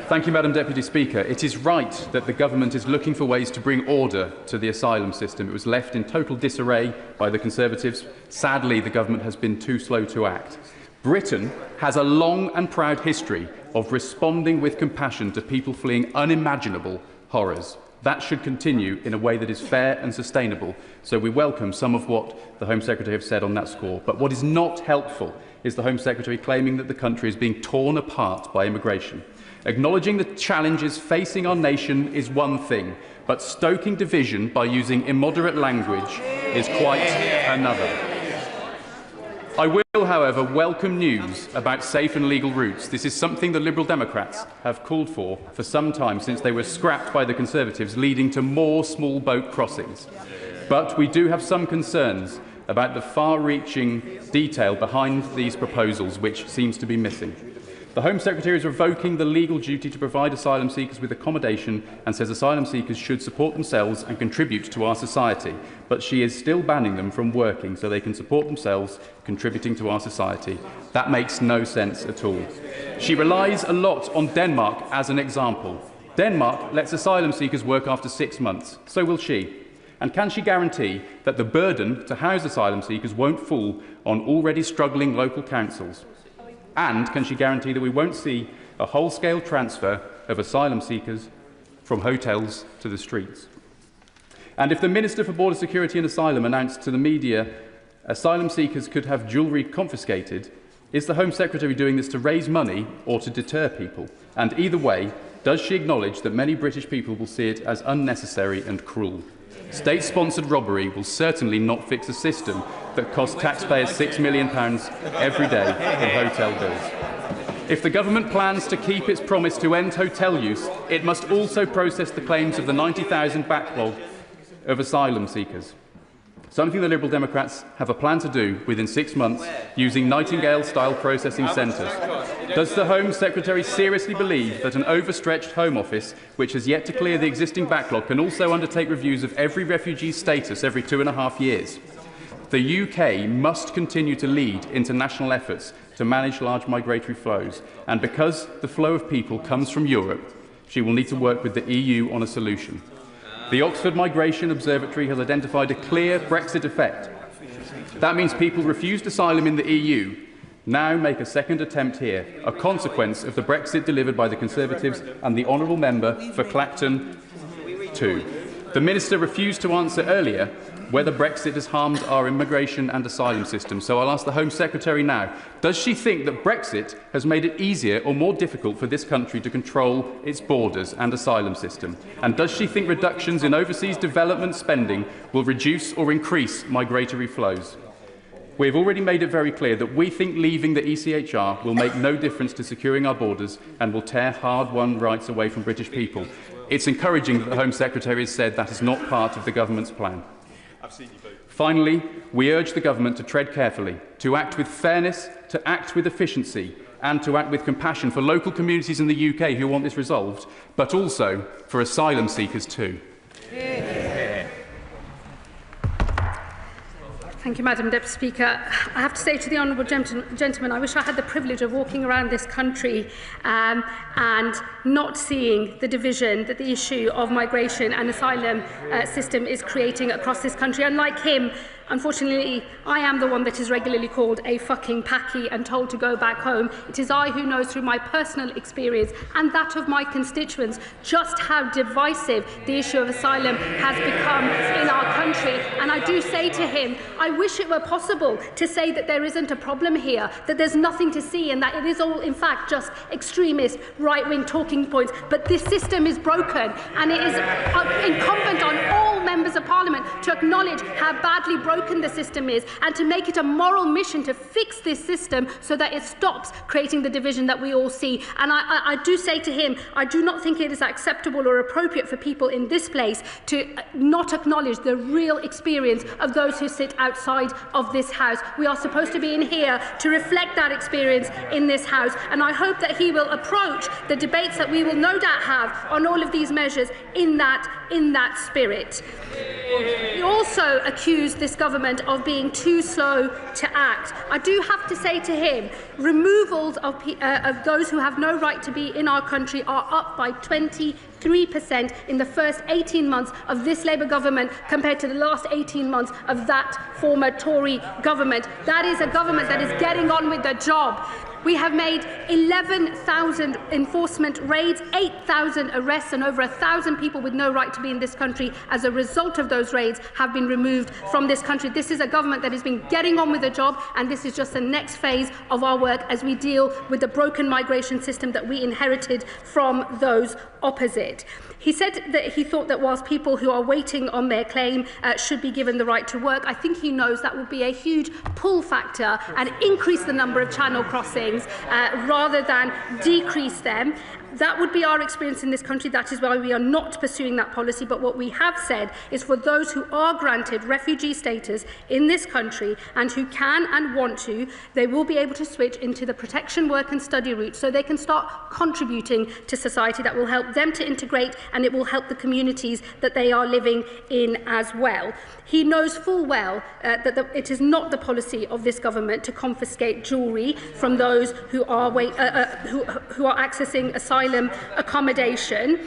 Thank you, Madam Deputy Speaker. It is right that the government is looking for ways to bring order to the asylum system. It was left in total disarray by the Conservatives. Sadly, the government has been too slow to act. Britain has a long and proud history of responding with compassion to people fleeing unimaginable horrors. That should continue in a way that is fair and sustainable. So we welcome some of what the Home Secretary has said on that score. But what is not helpful is the Home Secretary claiming that the country is being torn apart by immigration. Acknowledging the challenges facing our nation is one thing, but stoking division by using immoderate language is quite another. I will, however, welcome news about safe and legal routes. This is something the Liberal Democrats have called for some time, since they were scrapped by the Conservatives, leading to more small boat crossings. But we do have some concerns about the far-reaching detail behind these proposals, which seems to be missing. The Home Secretary is revoking the legal duty to provide asylum seekers with accommodation and says asylum seekers should support themselves and contribute to our society. But she is still banning them from working so they can support themselves, contributing to our society. That makes no sense at all. She relies a lot on Denmark as an example. Denmark lets asylum seekers work after 6 months. So will she. And can she guarantee that the burden to house asylum seekers won't fall on already struggling local councils? And can she guarantee that we won't see a whole-scale transfer of asylum seekers from hotels to the streets? And if the Minister for Border Security and Asylum announced to the media asylum seekers could have jewellery confiscated, is the Home Secretary doing this to raise money or to deter people? And either way, does she acknowledge that many British people will see it as unnecessary and cruel? State-sponsored robbery will certainly not fix a system that costs taxpayers £6 million every day in hotel bills. If the government plans to keep its promise to end hotel use, it must also process the claims of the 90,000 backlog of asylum seekers. Something the Liberal Democrats have a plan to do within 6 months using Nightingale-style processing centres. Does the Home Secretary seriously believe that an overstretched Home Office, which has yet to clear the existing backlog, can also undertake reviews of every refugee's status every 2.5 years? The UK must continue to lead international efforts to manage large migratory flows, and because the flow of people comes from Europe, she will need to work with the EU on a solution. The Oxford Migration Observatory has identified a clear Brexit effect. That means people refused asylum in the EU now make a second attempt here, a consequence of the Brexit delivered by the Conservatives and the honourable member for Clacton 2. The Minister refused to answer earlier whether Brexit has harmed our immigration and asylum system. So I'll ask the Home Secretary now, does she think that Brexit has made it easier or more difficult for this country to control its borders and asylum system? And does she think reductions in overseas development spending will reduce or increase migratory flows? We have already made it very clear that we think leaving the ECHR will make no difference to securing our borders and will tear hard-won rights away from British people. It's encouraging that the Home Secretary has said that is not part of the government's plan. Finally, we urge the government to tread carefully, to act with fairness, to act with efficiency, and to act with compassion for local communities in the UK who want this resolved, but also for asylum seekers too. Thank you, Madam Deputy Speaker. I have to say to the honourable gentleman, I wish I had the privilege of walking around this country and not seeing the division that the issue of migration and asylum system is creating across this country. Unlike him, unfortunately, I am the one that is regularly called a fucking packy and told to go back home. It is I who knows through my personal experience and that of my constituents just how divisive the issue of asylum has become in our country. And I do say to him, I wish it were possible to say that there isn't a problem here, that there's nothing to see and that it is all, in fact, just extremist right-wing talking points. But this system is broken and it is incumbent on all members of Parliament to acknowledge how badly broken the system is and to make it a moral mission to fix this system so that it stops creating the division that we all see. And I do say to him, I do not think it is acceptable or appropriate for people in this place to not acknowledge the real experience of those who sit outside of this House. We are supposed to be in here to reflect that experience in this House, and I hope that he will approach the debates that we will no doubt have on all of these measures in that spirit. He also accused this government of being too slow to act. I do have to say to him, removals of those who have no right to be in our country are up by 23% in the first 18 months of this Labour government compared to the last 18 months of that former Tory government. That is a government that is getting on with the job. We have made 11,000 enforcement raids, 8,000 arrests, and over 1,000 people with no right to be in this country as a result of those raids have been removed from this country. This is a government that has been getting on with the job, and this is just the next phase of our work as we deal with the broken migration system that we inherited from those opposite. He said that he thought that whilst people who are waiting on their claim should be given the right to work, I think he knows that would be a huge pull factor and increase the number of channel crossings rather than decrease them. That would be our experience in this country. That is why we are not pursuing that policy. But what we have said is for those who are granted refugee status in this country and who can and want to, they will be able to switch into the protection, work and study route so they can start contributing to society. That will help them to integrate and it will help the communities that they are living in as well. He knows full well that it is not the policy of this government to confiscate jewellery from those who are accessing asylum accommodation.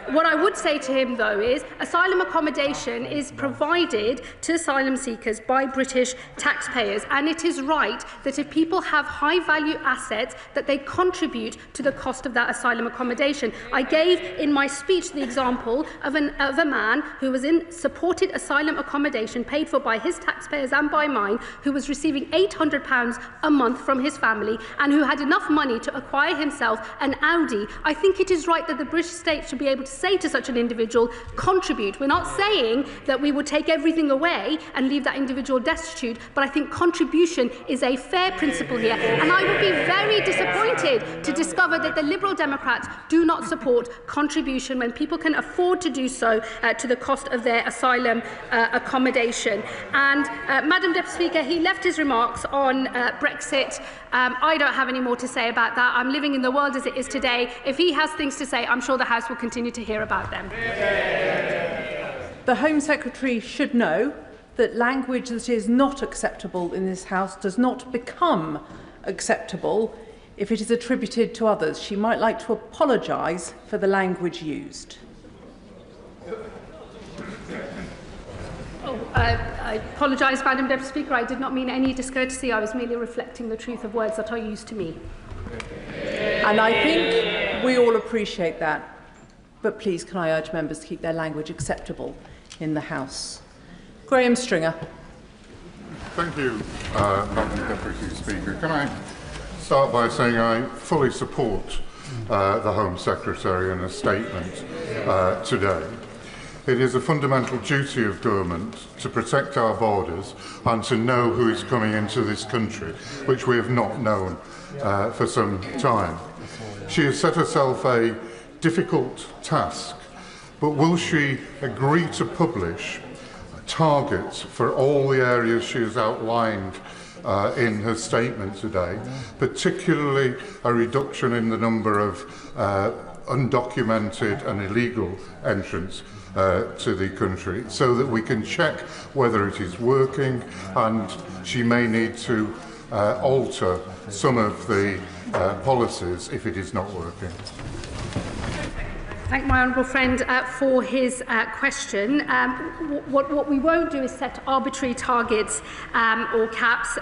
What I would say to him, though, is asylum accommodation is provided to asylum seekers by British taxpayers, and it is right that if people have high-value assets, that they contribute to the cost of that asylum accommodation. I gave in my speech the example of a man who was in supported asylum accommodation paid for by his taxpayers and by mine, who was receiving £800 a month from his family and who had enough money to acquire himself an Audi. I think it is right that the British state should be able to say to such an individual, contribute. We're not saying that we would take everything away and leave that individual destitute, but I think contribution is a fair principle here. And I would be very disappointed to discover that the Liberal Democrats do not support contribution when people can afford to do so to the cost of their asylum accommodation. And Madam Deputy Speaker, he left his remarks on Brexit. I don't have any more to say about that. I'm living in the world as it is today. If he has things to say, I'm sure the House will continue to hear about them. The Home Secretary should know that language that is not acceptable in this House does not become acceptable if it is attributed to others. She might like to apologise for the language used. I apologise, Madam Deputy Speaker. I did not mean any discourtesy. I was merely reflecting the truth of words that are used to me. And I think we all appreciate that. But please, can I urge members to keep their language acceptable in the House? Graham Stringer. Thank you, Madam Deputy Speaker. Can I start by saying I fully support the Home Secretary in a statement today. It is a fundamental duty of government to protect our borders and to know who is coming into this country, which we have not known for some time. She has set herself a difficult task, but will she agree to publish targets for all the areas she has outlined in her statement today, particularly a reduction in the number of undocumented and illegal entrants to the country, so that we can check whether it is working, and she may need to alter some of the policies if it is not working. Thank my honourable friend for his question. What we won't do is set arbitrary targets or caps.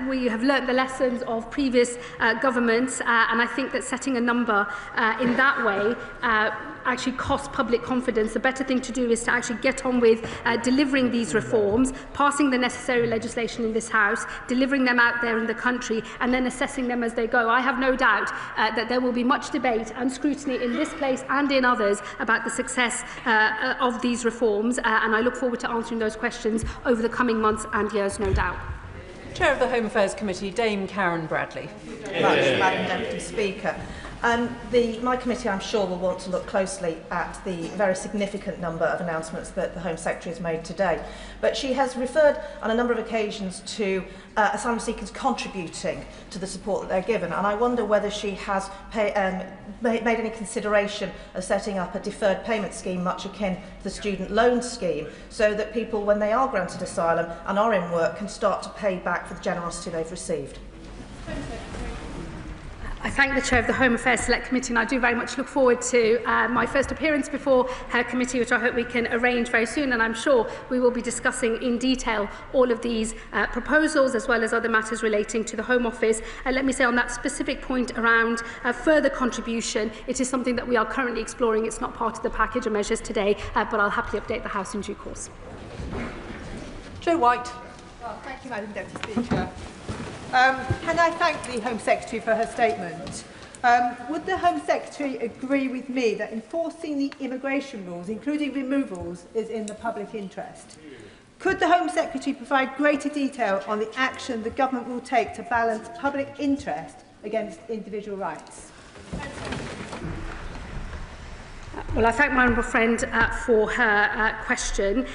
We have learnt the lessons of previous governments, and I think that setting a number in that way actually costs public confidence. The better thing to do is to actually get on with delivering these reforms, passing the necessary legislation in this House, delivering them out there in the country, and then assessing them as they go. I have no doubt that there will be much debate and scrutiny in this place and in others about the success of these reforms, and I look forward to answering those questions over the coming months and years, no doubt. Chair of the Home Affairs Committee, Dame Karen Bradley. Madam Deputy Speaker. My committee, I'm sure, will want to look closely at the very significant number of announcements that the Home Secretary has made today. But she has referred on a number of occasions to asylum seekers contributing to the support that they're given. And I wonder whether she has made any consideration of setting up a deferred payment scheme much akin to the student loan scheme, so that people, when they are granted asylum and are in work, can start to pay back for the generosity they've received. I thank the Chair of the Home Affairs Select Committee, and I do very much look forward to my first appearance before her committee, which I hope we can arrange very soon, and I'm sure we will be discussing in detail all of these proposals as well as other matters relating to the Home Office. Let me say on that specific point around further contribution, it is something that we are currently exploring. It's not part of the package of measures today, but I'll happily update the House in due course. Joe White. Well, thank you, Madam Deputy Speaker. Can I thank the Home Secretary for her statement? Would the Home Secretary agree with me that enforcing the immigration rules, including removals, is in the public interest? Could the Home Secretary provide greater detail on the action the government will take to balance public interest against individual rights? Well, I thank my honourable friend for her question.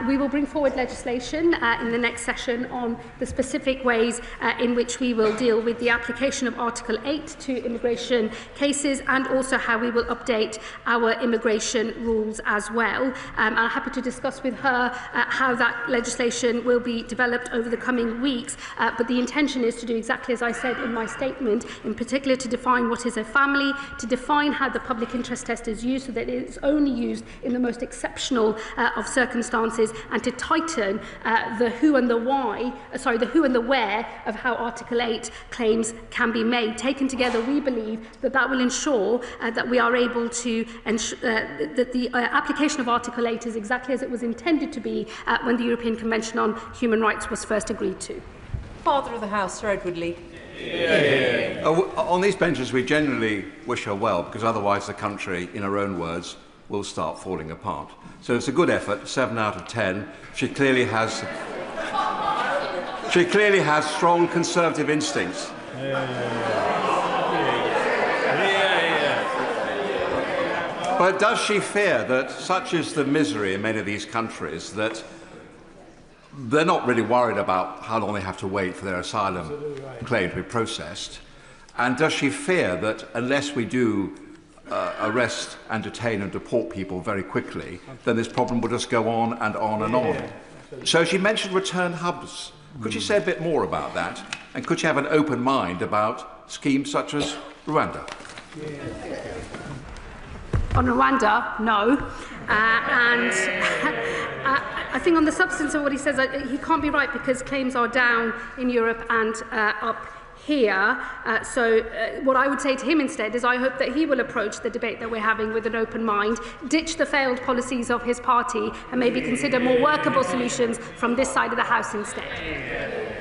We will bring forward legislation in the next session on the specific ways in which we will deal with the application of Article 8 to immigration cases, and also how we will update our immigration rules as well. I'm happy to discuss with her how that legislation will be developed over the coming weeks, but the intention is to do exactly as I said in my statement, in particular to define what is a family, to define how the public interest test is used so that it is only used in the most exceptional of circumstances, and to tighten the who and the where of how Article 8 claims can be made. Taken together, we believe that that will ensure that we are able to ensure that the application of Article 8 is exactly as it was intended to be when the European Convention on Human Rights was first agreed to. Father of the House, Sir Edward Lee. On these benches, we generally wish her well, because otherwise the country, in her own words, will start falling apart. So it's a good effort, 7 out of 10. She clearly has strong conservative instincts. But does she fear that such is the misery in many of these countries that they're not really worried about how long they have to wait for their asylum claim to be processed? And does she fear that unless we do arrest and detain and deport people very quickly, then this problem will just go on and on and on? So she mentioned return hubs. Could you say a bit more about that? And could you have an open mind about schemes such as Rwanda? On Rwanda, no. I think on the substance of what he says, he can't be right, because claims are down in Europe and up here. So what I would say to him instead is I hope that he will approach the debate that we're having with an open mind, ditch the failed policies of his party, and maybe consider more workable solutions from this side of the House instead.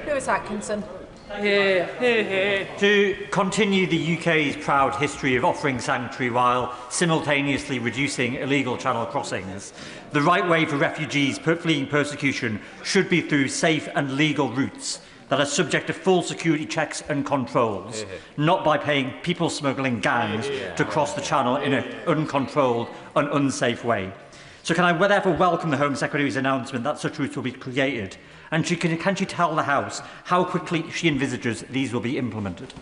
Lewis Atkinson. To continue the UK's proud history of offering sanctuary while simultaneously reducing illegal channel crossings, the right way for refugees fleeing persecution should be through safe and legal routes that are subject to full security checks and controls, not by paying people smuggling gangs to cross the channel in an uncontrolled and unsafe way. So can I therefore welcome the Home Secretary's announcement that such routes will be created? And can she tell the House how quickly she envisages these will be implemented?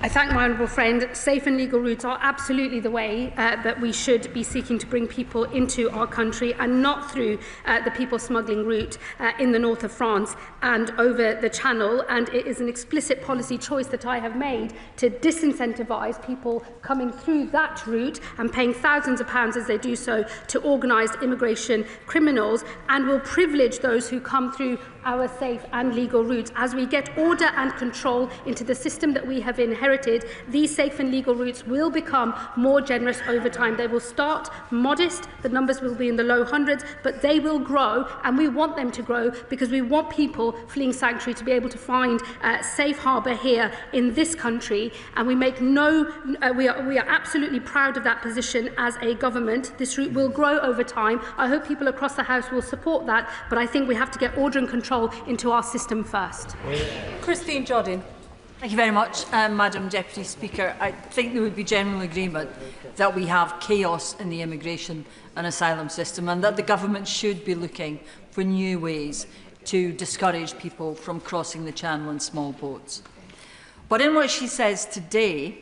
I thank my honourable friend. Safe and legal routes are absolutely the way that we should be seeking to bring people into our country, and not through the people smuggling route in the north of France and over the Channel. And it is an explicit policy choice that I have made to disincentivise people coming through that route and paying thousands of pounds as they do so to organised immigration criminals, and will privilege those who come through our safe and legal routes. As we get order and control into the system that we have inherited, these safe and legal routes will become more generous over time. They will start modest, the numbers will be in the low hundreds, but they will grow, and we want them to grow because we want people fleeing sanctuary to be able to find safe harbour here in this country. And we make we are absolutely proud of that position as a government. This route will grow over time. I hope people across the House will support that, but I think we have to get order and control into our system first. Christine Jodin. Thank you very much, Madam Deputy Speaker. I think there would be general agreement that we have chaos in the immigration and asylum system, and that the government should be looking for new ways to discourage people from crossing the Channel in small boats. But in what she says today,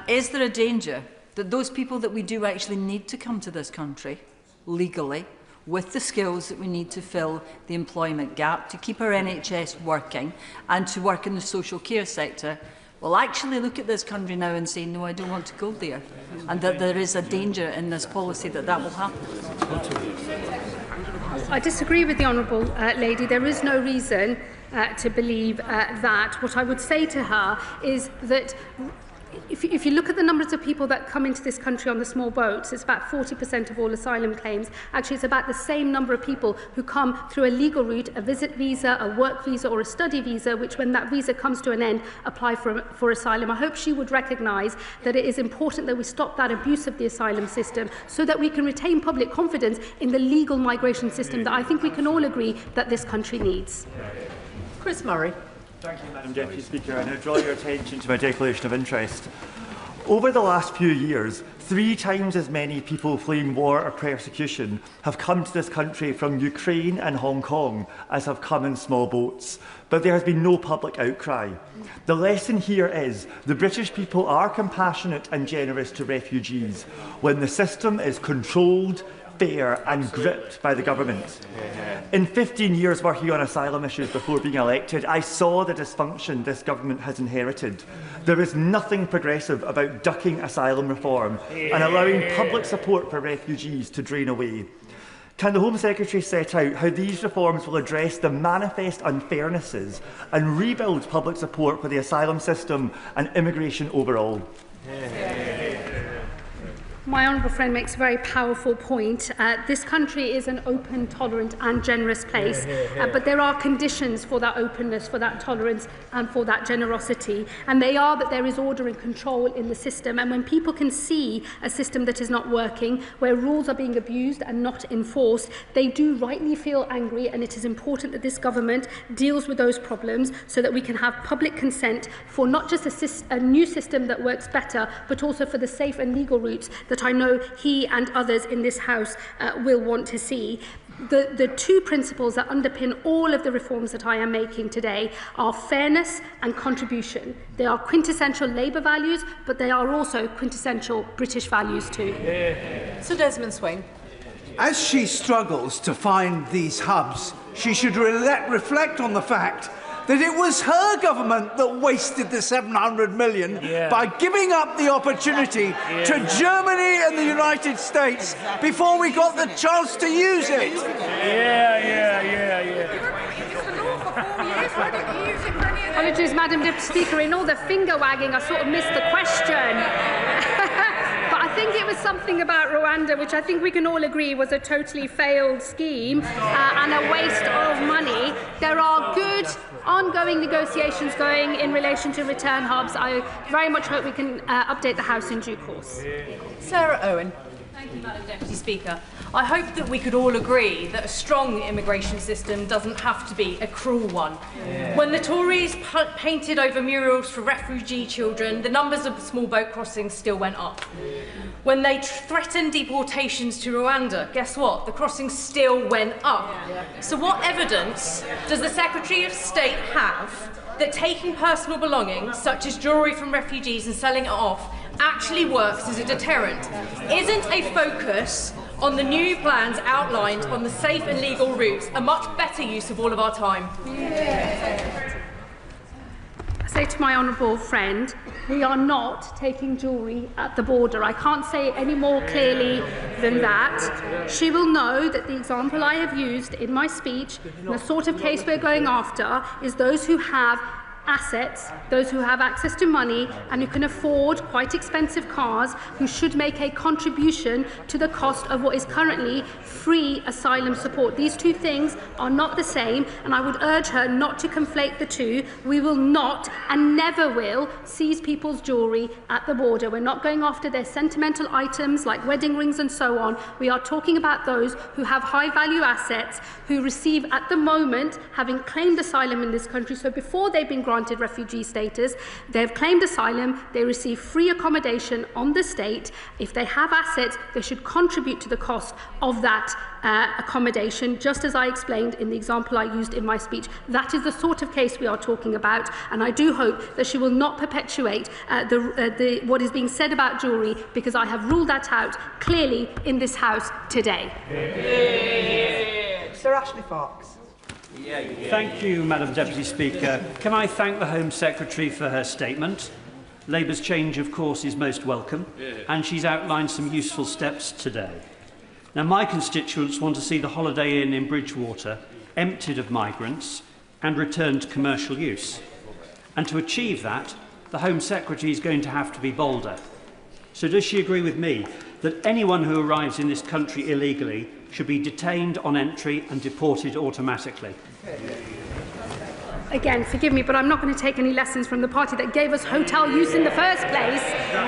is there a danger that those people that we do actually need to come to this country legally, with the skills that we need to fill the employment gap, to keep our NHS working and to work in the social care sector, will actually look at this country now and say, no, I don't want to go there, and that there is a danger in this policy that will happen? I disagree with the honourable lady. There is no reason to believe that. What I would say to her is that if you look at the numbers of people that come into this country on the small boats, it's about 40% of all asylum claims. Actually, it's about the same number of people who come through a legal route, a visit visa, a work visa or a study visa, which when that visa comes to an end, apply for asylum. I hope she would recognise that it is important that we stop that abuse of the asylum system so that we can retain public confidence in the legal migration system that I think we can all agree that this country needs. Chris Murray. Thank you, Madam Deputy Speaker. I now draw your attention to my declaration of interest. Over the last few years, 3 times as many people fleeing war or persecution have come to this country from Ukraine and Hong Kong as have come in small boats. But there has been no public outcry. The lesson here is the British people are compassionate and generous to refugees when the system is controlled, fair and gripped by the government. In 15 years working on asylum issues before being elected, I saw the dysfunction this government has inherited. There is nothing progressive about ducking asylum reform and allowing public support for refugees to drain away. Can the Home Secretary set out how these reforms will address the manifest unfairnesses and rebuild public support for the asylum system and immigration overall? My honourable friend makes a very powerful point. This country is an open, tolerant and generous place, but there are conditions for that openness, for that tolerance and for that generosity, and they are that there is order and control in the system. And when people can see a system that is not working, where rules are being abused and not enforced, they do rightly feel angry, and it is important that this government deals with those problems so that we can have public consent for not just a new system that works better, but also for the safe and legal routes that I know he and others in this House will want to see. The 2 principles that underpin all of the reforms that I am making today are fairness and contribution. They are quintessential Labour values, but they are also quintessential British values too. Sir Desmond Swing. As she struggles to find these hubs, she should reflect on the fact that it was her government that wasted the 700 million by giving up the opportunity to Germany and the United States before we got the chance to use it. Apologies, Madam Deputy Speaker. In all the finger wagging, I sort of missed the question. But I think it was something about Rwanda, which I think we can all agree was a totally failed scheme and a waste of money. There are good ongoing negotiations going in relation to return hubs. I very much hope we can update the House in due course. Sarah Owen. Thank you, Madam Deputy Speaker. I hope that we could all agree that a strong immigration system doesn't have to be a cruel one. Yeah. When the Tories painted over murals for refugee children, the numbers of small boat crossings still went up. When they threatened deportations to Rwanda, guess what? The crossings still went up. So what evidence does the Secretary of State have that taking personal belongings, such as jewellery from refugees, and selling it off actually works as a deterrent? Isn't a focus on the new plans outlined on the safe and legal routes a much better use of all of our time? I say to my honourable friend, we are not taking jewellery at the border. I can't say it any more clearly than that. She will know that the example I have used in my speech, and the sort of case we're going after, is those who have assets, those who have access to money and who can afford quite expensive cars, who should make a contribution to the cost of what is currently free asylum support. These two things are not the same, and I would urge her not to conflate the two. We will not and never will seize people's jewellery at the border. We're not going after their sentimental items like wedding rings and so on. We are talking about those who have high value assets, who receive at the moment, having claimed asylum in this country, so before they've been granted refugee status, they've claimed asylum, they receive free accommodation on the state. If they have assets, they should contribute to the cost of that accommodation, just as I explained in the example I used in my speech. That is the sort of case we are talking about, and I do hope that she will not perpetuate what is being said about jewellery, because I have ruled that out clearly in this House today. Sir Ashley Fox. Thank you, Madam Deputy Speaker. Can I thank the Home Secretary for her statement? Labour's change, of course, is most welcome, and she's outlined some useful steps today. Now, my constituents want to see the Holiday Inn in Bridgewater emptied of migrants and returned to commercial use. And to achieve that, the Home Secretary is going to have to be bolder. So does she agree with me that anyone who arrives in this country illegally should be detained on entry and deported automatically? Again, forgive me, but I'm not going to take any lessons from the party that gave us hotel use in the first place,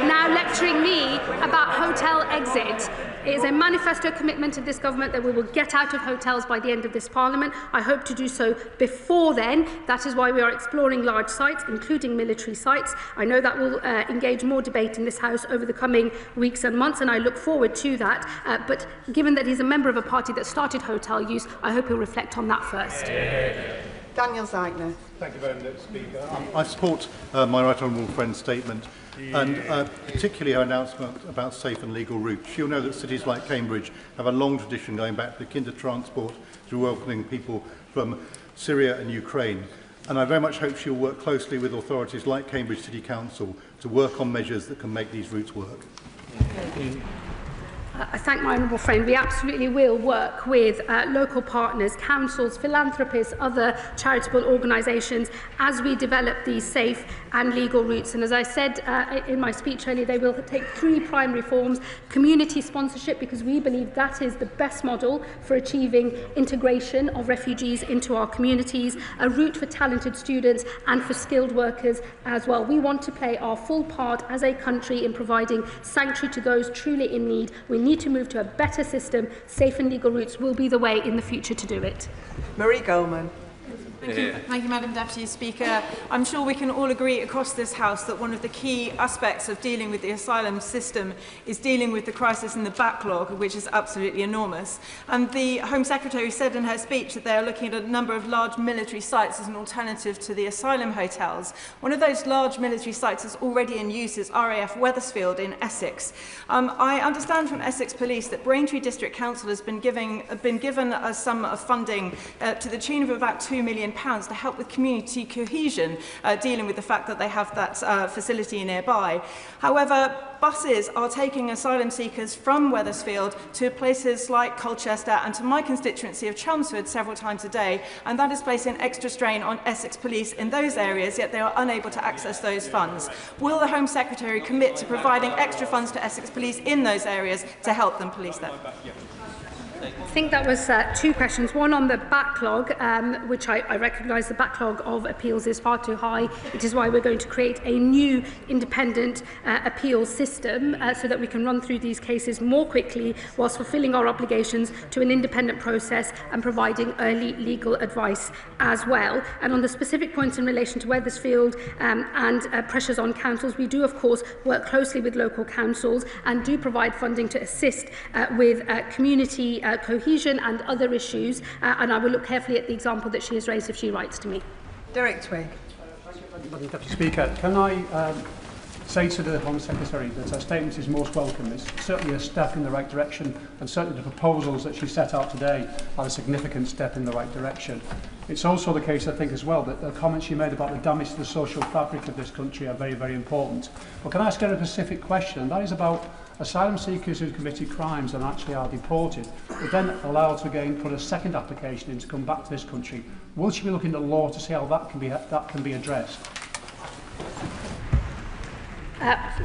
now lecturing me about hotel exit. It is a manifesto commitment of this government that we will get out of hotels by the end of this Parliament. I hope to do so before then. That is why we are exploring large sites, including military sites. I know that will engage more debate in this House over the coming weeks and months, and I look forward to that. But given that he's a member of a party that started hotel use, I hope he'll reflect on that first. Daniel Zeigner. Thank you very much, Speaker. I support my right honourable friend's statement, and particularly her announcement about safe and legal routes. She'll know that cities like Cambridge have a long tradition going back to kinder transport, to welcoming people from Syria and Ukraine. And I very much hope she'll work closely with authorities like Cambridge City Council to work on measures that can make these routes work. I thank my honourable friend. We absolutely will work with local partners, councils, philanthropists, other charitable organisations as we develop these safe and legal routes. And as I said in my speech earlier, they will take three primary forms: community sponsorship, because we believe that is the best model for achieving integration of refugees into our communities, a route for talented students and for skilled workers as well. We want to play our full part as a country in providing sanctuary to those truly in need. We need to move to a better system. Safe and legal routes will be the way in the future to do it. Marie Goldman. Thank you, Madam Deputy Speaker. I'm sure we can all agree across this House that one of the key aspects of dealing with the asylum system is dealing with the crisis and the backlog, which is absolutely enormous. And the Home Secretary said in her speech that they are looking at a number of large military sites as an alternative to the asylum hotels. One of those large military sites that's already in use is RAF Wethersfield in Essex. I understand from Essex Police that Braintree District Council has been given a sum of funding to the tune of about £2 million to help with community cohesion, dealing with the fact that they have that facility nearby. However, buses are taking asylum seekers from Wethersfield to places like Colchester and to my constituency of Chelmsford several times a day, and that is placing extra strain on Essex Police in those areas, yet they are unable to access those funds. Will the Home Secretary commit to providing extra funds to Essex Police in those areas to help them police them? I think that was two questions. One on the backlog, which I recognise the backlog of appeals is far too high. It is why we're going to create a new independent appeals system so that we can run through these cases more quickly whilst fulfilling our obligations to an independent process and providing early legal advice as well. And on the specific points in relation to Wethersfield and pressures on councils, we do of course work closely with local councils and do provide funding to assist with community cohesion and other issues, and I will look carefully at the example that she has raised if she writes to me. Derek Twigg. Madam Deputy Speaker, can I say to the Home Secretary that her statement is most welcome. It's certainly a step in the right direction, and certainly the proposals that she set out today are a significant step in the right direction. It's also the case, I think, as well, that the comments she made about the damage to the social fabric of this country are very, very important. But can I ask her a specific question, and that is about asylum seekers who committed crimes and actually are deported, but then allowed to again put a second application in to come back to this country. Will she be looking at law to see how that can be addressed?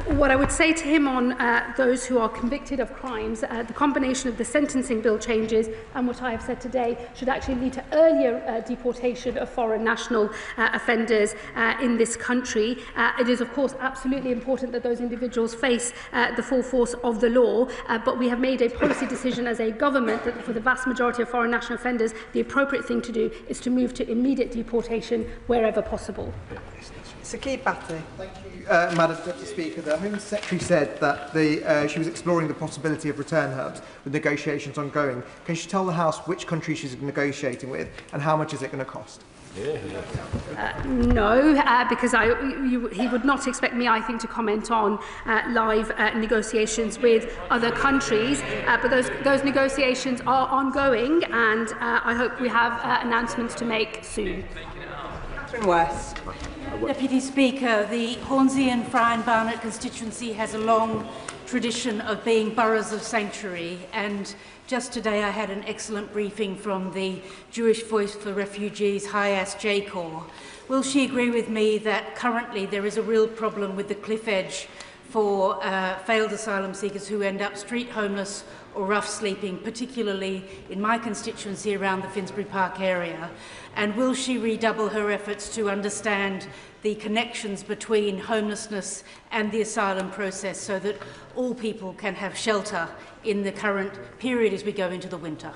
What I would say to him on those who are convicted of crimes, the combination of the sentencing bill changes and what I have said today should actually lead to earlier deportation of foreign national offenders in this country. It is of course absolutely important that those individuals face the full force of the law, but we have made a policy decision as a government that for the vast majority of foreign national offenders, the appropriate thing to do is to move to immediate deportation wherever possible. Sakib Bhatti. Thank you, Madam Deputy Speaker. The Home Secretary said that she was exploring the possibility of return hubs with negotiations ongoing. Can she tell the House which country she's negotiating with and how much is it going to cost? No, because he would not expect me, I think, to comment on live negotiations with other countries. But those negotiations are ongoing, and I hope we have announcements to make soon. Catherine West. Deputy Speaker, the Hornsey and Friern Barnet constituency has a long tradition of being boroughs of sanctuary, and just today I had an excellent briefing from the Jewish Voice for Refugees Hayas J-Corps. Will she agree with me that currently there is a real problem with the cliff edge for failed asylum seekers who end up street homeless or rough sleeping, particularly in my constituency around the Finsbury Park area? And will she redouble her efforts to understand the connections between homelessness and the asylum process so that all people can have shelter in the current period as we go into the winter?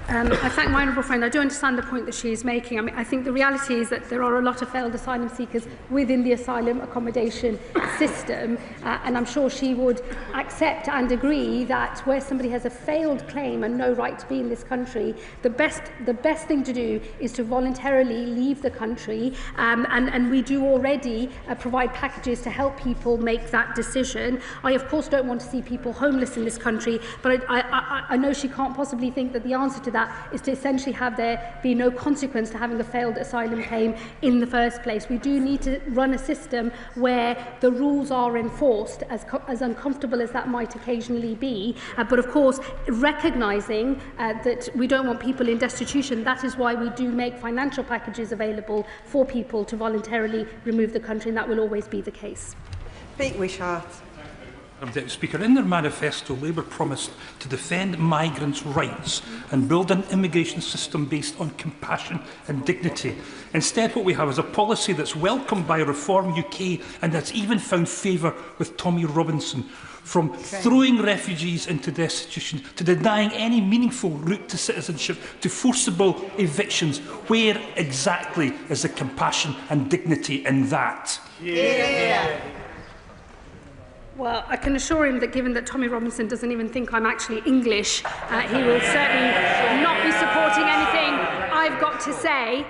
I thank my honourable friend. I do understand the point that she is making. I mean, I think the reality is that there are a lot of failed asylum seekers within the asylum accommodation system, and I'm sure she would accept and agree that where somebody has a failed claim and no right to be in this country, the best thing to do is to voluntarily leave the country, and we do already provide packages to help people make that decision. I of course don't want to see people homeless in this country, but I know she can't possibly think that the answer to that is to essentially have there be no consequence to having a failed asylum claim in the first place. We do need to run a system where the rules are enforced, as uncomfortable as that might occasionally be, but of course recognising that we don't want people in destitution. That is why we do make financial packages available for people to voluntarily remove the country, and that will always be the case. Pete Wishart. Madam Deputy Speaker, in their manifesto, Labour promised to defend migrants' rights and build an immigration system based on compassion and dignity. Instead, what we have is a policy that's welcomed by Reform UK and that's even found favour with Tommy Robinson, from throwing refugees into destitution to denying any meaningful route to citizenship to forcible evictions. Where exactly is the compassion and dignity in that? Yeah. Well, I can assure him that given that Tommy Robinson doesn't even think I'm actually English, he will certainly not be supporting anything I've got to say.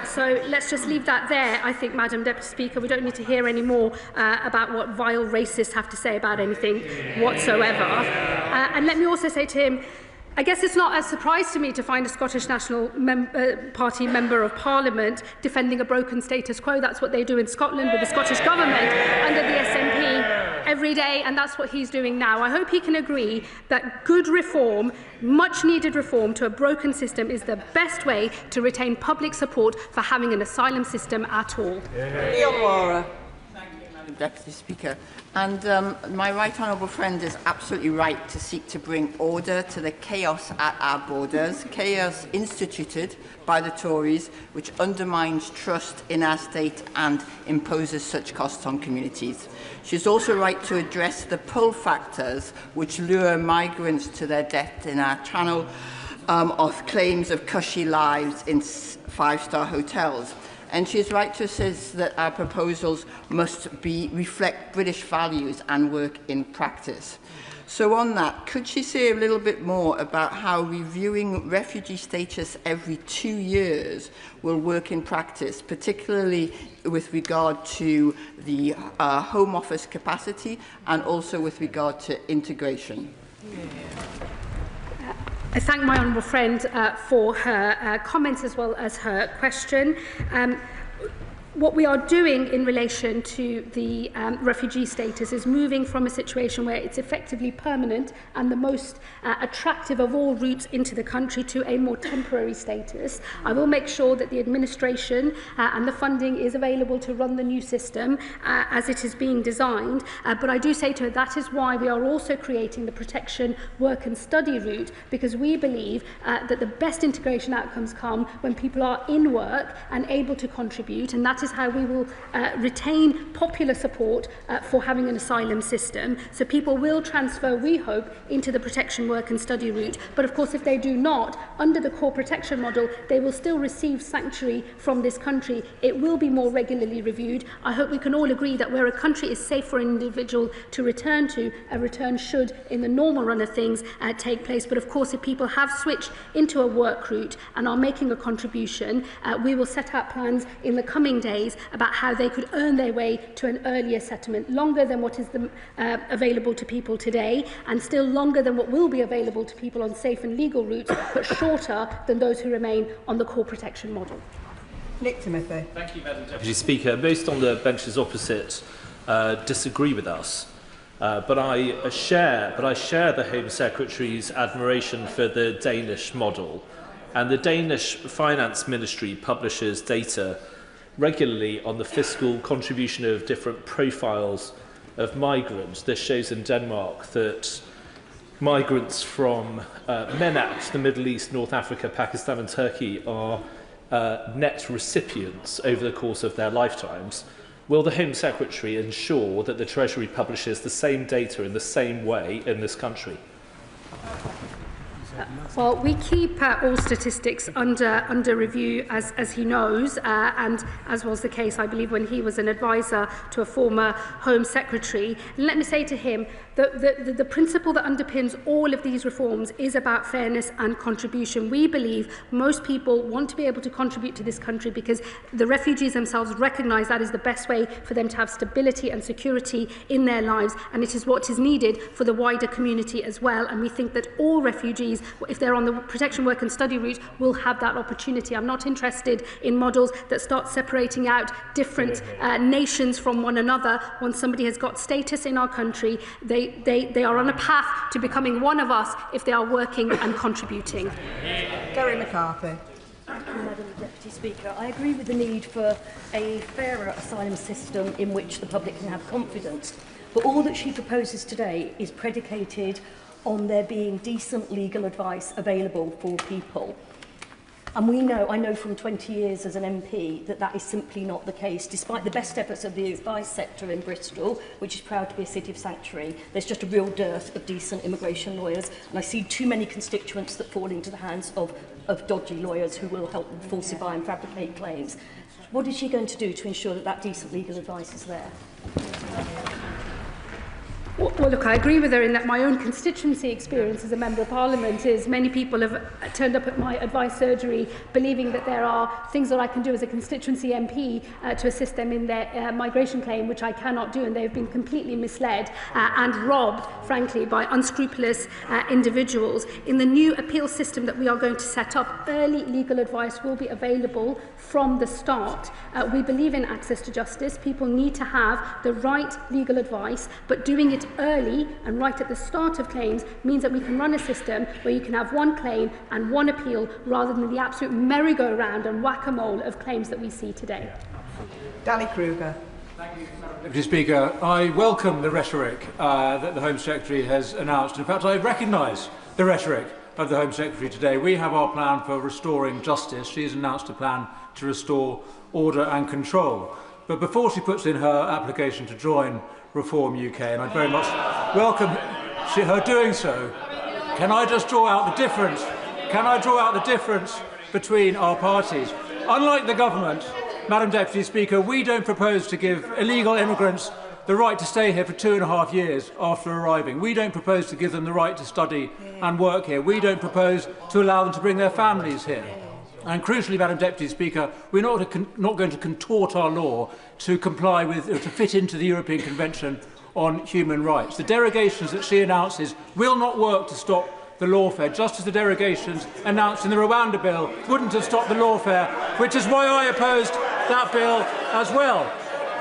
So let's just leave that there, I think, Madam Deputy Speaker. We don't need to hear any more about what vile racists have to say about anything whatsoever. And let me also say to him, I guess it's not a surprise to me to find a Scottish National Party Member of Parliament defending a broken status quo. That's what they do in Scotland with the Scottish Government under the SNP every day, and that's what he's doing now. I hope he can agree that good reform, much needed reform to a broken system is the best way to retain public support for having an asylum system at all. Leon Wara. Madam Deputy Speaker. And my right honourable friend is absolutely right to seek to bring order to the chaos at our borders, chaos instituted by the Tories, which undermines trust in our state and imposes such costs on communities. She is also right to address the pull factors which lure migrants to their death in our channel of claims of cushy lives in five-star hotels. And she is right to insist that our proposals must reflect British values and work in practice. So on that, could she say a little bit more about how reviewing refugee status every 2 years will work in practice, particularly with regard to the Home Office capacity and also with regard to integration? I thank my honourable friend for her comments as well as her question. What we are doing in relation to the refugee status is moving from a situation where it's effectively permanent and the most attractive of all routes into the country to a more temporary status. I will make sure that the administration and the funding is available to run the new system as it is being designed. But I do say to her that is why we are also creating the protection, work and study route, because we believe that the best integration outcomes come when people are in work and able to contribute, and that is how we will retain popular support for having an asylum system. So people will transfer, we hope, into the protection, work and study route. But of course, if they do not, under the core protection model, they will still receive sanctuary from this country. It will be more regularly reviewed. I hope we can all agree that where a country is safe for an individual to return to, a return should, in the normal run of things, take place. But of course, if people have switched into a work route and are making a contribution, we will set out plans in the coming days about how they could earn their way to an earlier settlement, longer than what is available to people today, and still longer than what will be available to people on safe and legal routes, but shorter than those who remain on the core protection model. Nick Timothy. Thank you, Madam Deputy Speaker. Most on the benches opposite disagree with us. But I share the Home Secretary's admiration for the Danish model. And the Danish Finance Ministry publishes data regularly on the fiscal contribution of different profiles of migrants. This shows in Denmark that migrants from MENAT, the Middle East, North Africa, Pakistan and Turkey are net recipients over the course of their lifetimes. Will the Home Secretary ensure that the Treasury publishes the same data in the same way in this country? Well, we keep all statistics under review, as he knows, and as was the case, I believe, when he was an advisor to a former Home Secretary. And let me say to him that the principle that underpins all of these reforms is about fairness and contribution. We believe most people want to be able to contribute to this country because the refugees themselves recognise that is the best way for them to have stability and security in their lives, and it is what is needed for the wider community as well. And we think that all refugees, if they're on the protection, work and study route, will have that opportunity. I'm not interested in models that start separating out different nations from one another. Once somebody has got status in our country, they are on a path to becoming one of us if they are working and contributing. Gary McCarthy. Thank you, Madam Deputy Speaker. I agree with the need for a fairer asylum system in which the public can have confidence. But all that she proposes today is predicated on there being decent legal advice available for people. And I know from 20 years as an MP that is simply not the case. Despite the best efforts of the advice sector in Bristol, which is proud to be a city of sanctuary, there's just a real dearth of decent immigration lawyers. And I see too many constituents that fall into the hands of dodgy lawyers who will help them falsify and fabricate claims. What is she going to do to ensure that decent legal advice is there? Well, look, I agree with her in that my own constituency experience as a Member of Parliament is many people have turned up at my advice surgery believing that there are things that I can do as a constituency MP to assist them in their migration claim, which I cannot do, and they have been completely misled and robbed, frankly, by unscrupulous individuals. In the new appeal system that we are going to set up, early legal advice will be available from the start. We believe in access to justice. People need to have the right legal advice, but doing it early and right at the start of claims means that we can run a system where you can have one claim and one appeal rather than the absolute merry-go-round and whack-a-mole of claims that we see today. Danny Kruger. Thank you, Madam Deputy Speaker, I welcome the rhetoric that the Home Secretary has announced. In fact, I recognise the rhetoric of the Home Secretary today. We have our plan for restoring justice. She has announced a plan to restore order and control. But before she puts in her application to join Reform UK, and I'd very much welcome her doing so, can I just draw out the difference? Can I draw out the difference between our parties? Unlike the government, Madam Deputy Speaker, we don't propose to give illegal immigrants the right to stay here for 2.5 years after arriving. We don't propose to give them the right to study and work here. We don't propose to allow them to bring their families here. And crucially, Madam Deputy Speaker, we're not going to contort our law to comply with, or to fit into the European Convention on Human Rights. The derogations that she announces will not work to stop the lawfare, just as the derogations announced in the Rwanda bill wouldn't have stopped the lawfare, which is why I opposed that bill as well.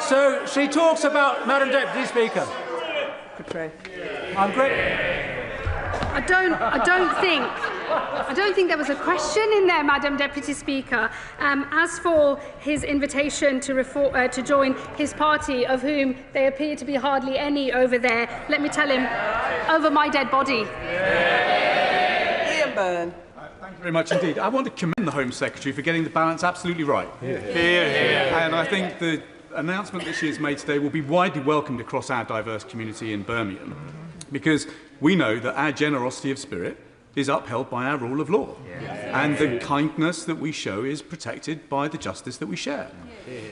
So she talks about, Madam Deputy Speaker, I'm great. I don't think there was a question in there, Madam Deputy Speaker. As for his invitation to join his party, of whom there appear to be hardly any over there, let me tell him, over my dead body. Thank you very much indeed. I want to commend the Home Secretary for getting the balance absolutely right. And I think the announcement that she has made today will be widely welcomed across our diverse community in Birmingham, because we know that our generosity of spirit is upheld by our rule of law, and the kindness that we show is protected by the justice that we share.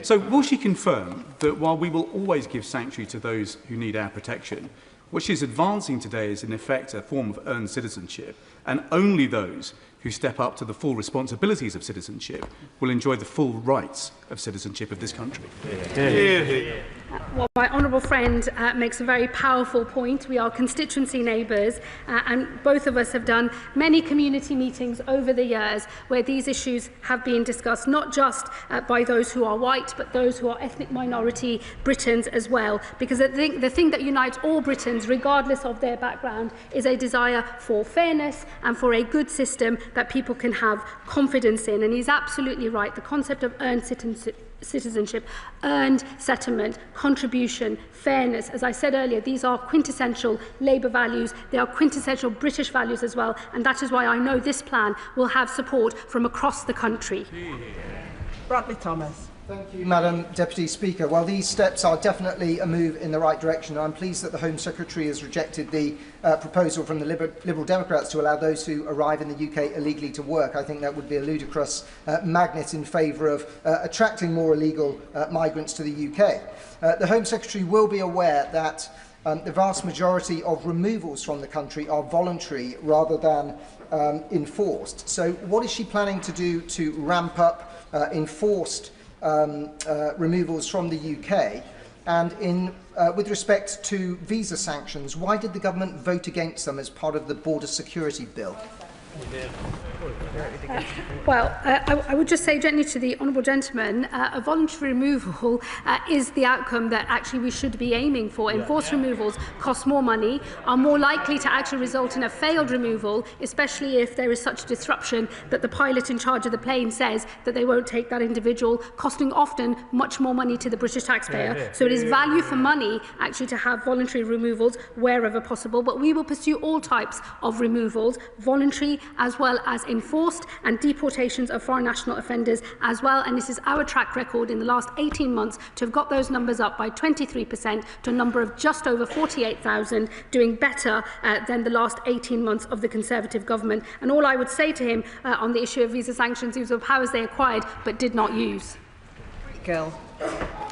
So will she confirm that while we will always give sanctuary to those who need our protection, what she's advancing today is in effect a form of earned citizenship, and only those who step up to the full responsibilities of citizenship will enjoy the full rights of citizenship of this country? Well, my honourable friend makes a very powerful point. We are constituency neighbours, and both of us have done many community meetings over the years where these issues have been discussed, not just by those who are white, but those who are ethnic minority Britons as well. Because the thing that unites all Britons, regardless of their background, is a desire for fairness and for a good system that people can have confidence in. And he's absolutely right. The concept of earned citizenship, earned settlement, contribution, fairness. As I said earlier, these are quintessential Labour values. They are quintessential British values as well. And that is why I know this plan will have support from across the country. Bradley Thomas. Thank you, Madam Deputy Speaker. Well, these steps are definitely a move in the right direction. I'm pleased that the Home Secretary has rejected the proposal from the Liberal Democrats to allow those who arrive in the UK illegally to work. I think that would be a ludicrous magnet in favour of attracting more illegal migrants to the UK. The Home Secretary will be aware that the vast majority of removals from the country are voluntary rather than enforced. So what is she planning to do to ramp up enforced removals from the UK? And with respect to visa sanctions, why did the government vote against them as part of the border security bill? I would just say gently to the honourable gentleman, a voluntary removal is the outcome that actually we should be aiming for. Enforced removals cost more money, are more likely to actually result in a failed removal, especially if there is such disruption that the pilot in charge of the plane says that they won't take that individual, costing often much more money to the British taxpayer. So it is value for money actually to have voluntary removals wherever possible, but we will pursue all types of removals, voluntary as well as enforced, and deportations of foreign national offenders as well. And this is our track record in the last 18 months to have got those numbers up by 23% to a number of just over 48,000, doing better than the last 18 months of the Conservative government. And all I would say to him on the issue of visa sanctions, these were powers they acquired but did not use. Gill.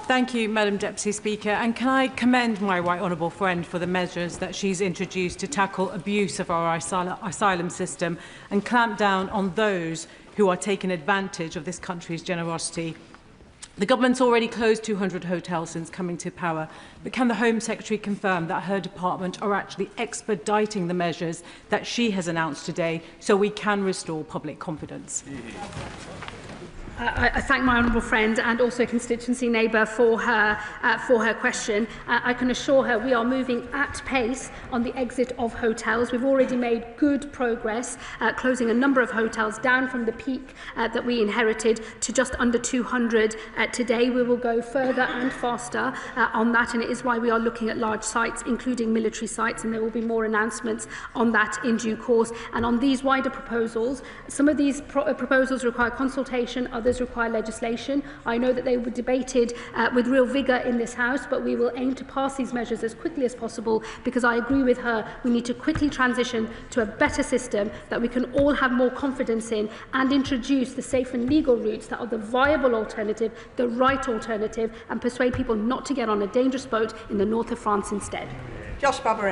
Thank you, Madam Deputy Speaker. And can I commend my right honourable friend for the measures that she's introduced to tackle abuse of our asylum system and clamp down on those who are taking advantage of this country's generosity. The government's already closed 200 hotels since coming to power, but can the Home Secretary confirm that her department are actually expediting the measures that she has announced today so we can restore public confidence? I thank my honourable friend and also constituency neighbour for her question. I can assure her we are moving at pace on the exit of hotels. We've already made good progress, closing a number of hotels down from the peak that we inherited to just under 200 today. We will go further and faster on that, and it is why we are looking at large sites, including military sites, and there will be more announcements on that in due course. And on these wider proposals, some of these proposals require consultation, others require legislation. I know that they were debated with real vigour in this House, but we will aim to pass these measures as quickly as possible, because I agree with her, we need to quickly transition to a better system that we can all have more confidence in, and introduce the safe and legal routes that are the viable alternative, the right alternative, and persuade people not to get on a dangerous boat in the north of France instead. Josh Babber.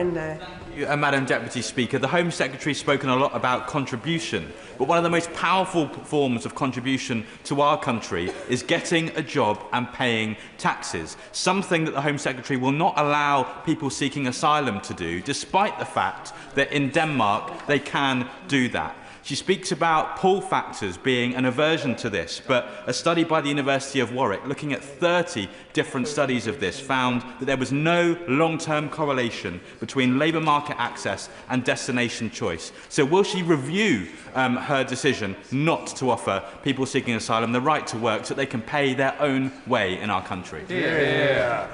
Madam Deputy Speaker, the Home Secretary has spoken a lot about contribution, but one of the most powerful forms of contribution to our country is getting a job and paying taxes, something that the Home Secretary will not allow people seeking asylum to do, despite the fact that in Denmark they can do that. She speaks about pull factors being an aversion to this, but a study by the University of Warwick, looking at 30 different studies of this, found that there was no long-term correlation between labour market access and destination choice. So will she review her decision not to offer people seeking asylum the right to work so that they can pay their own way in our country? Yeah.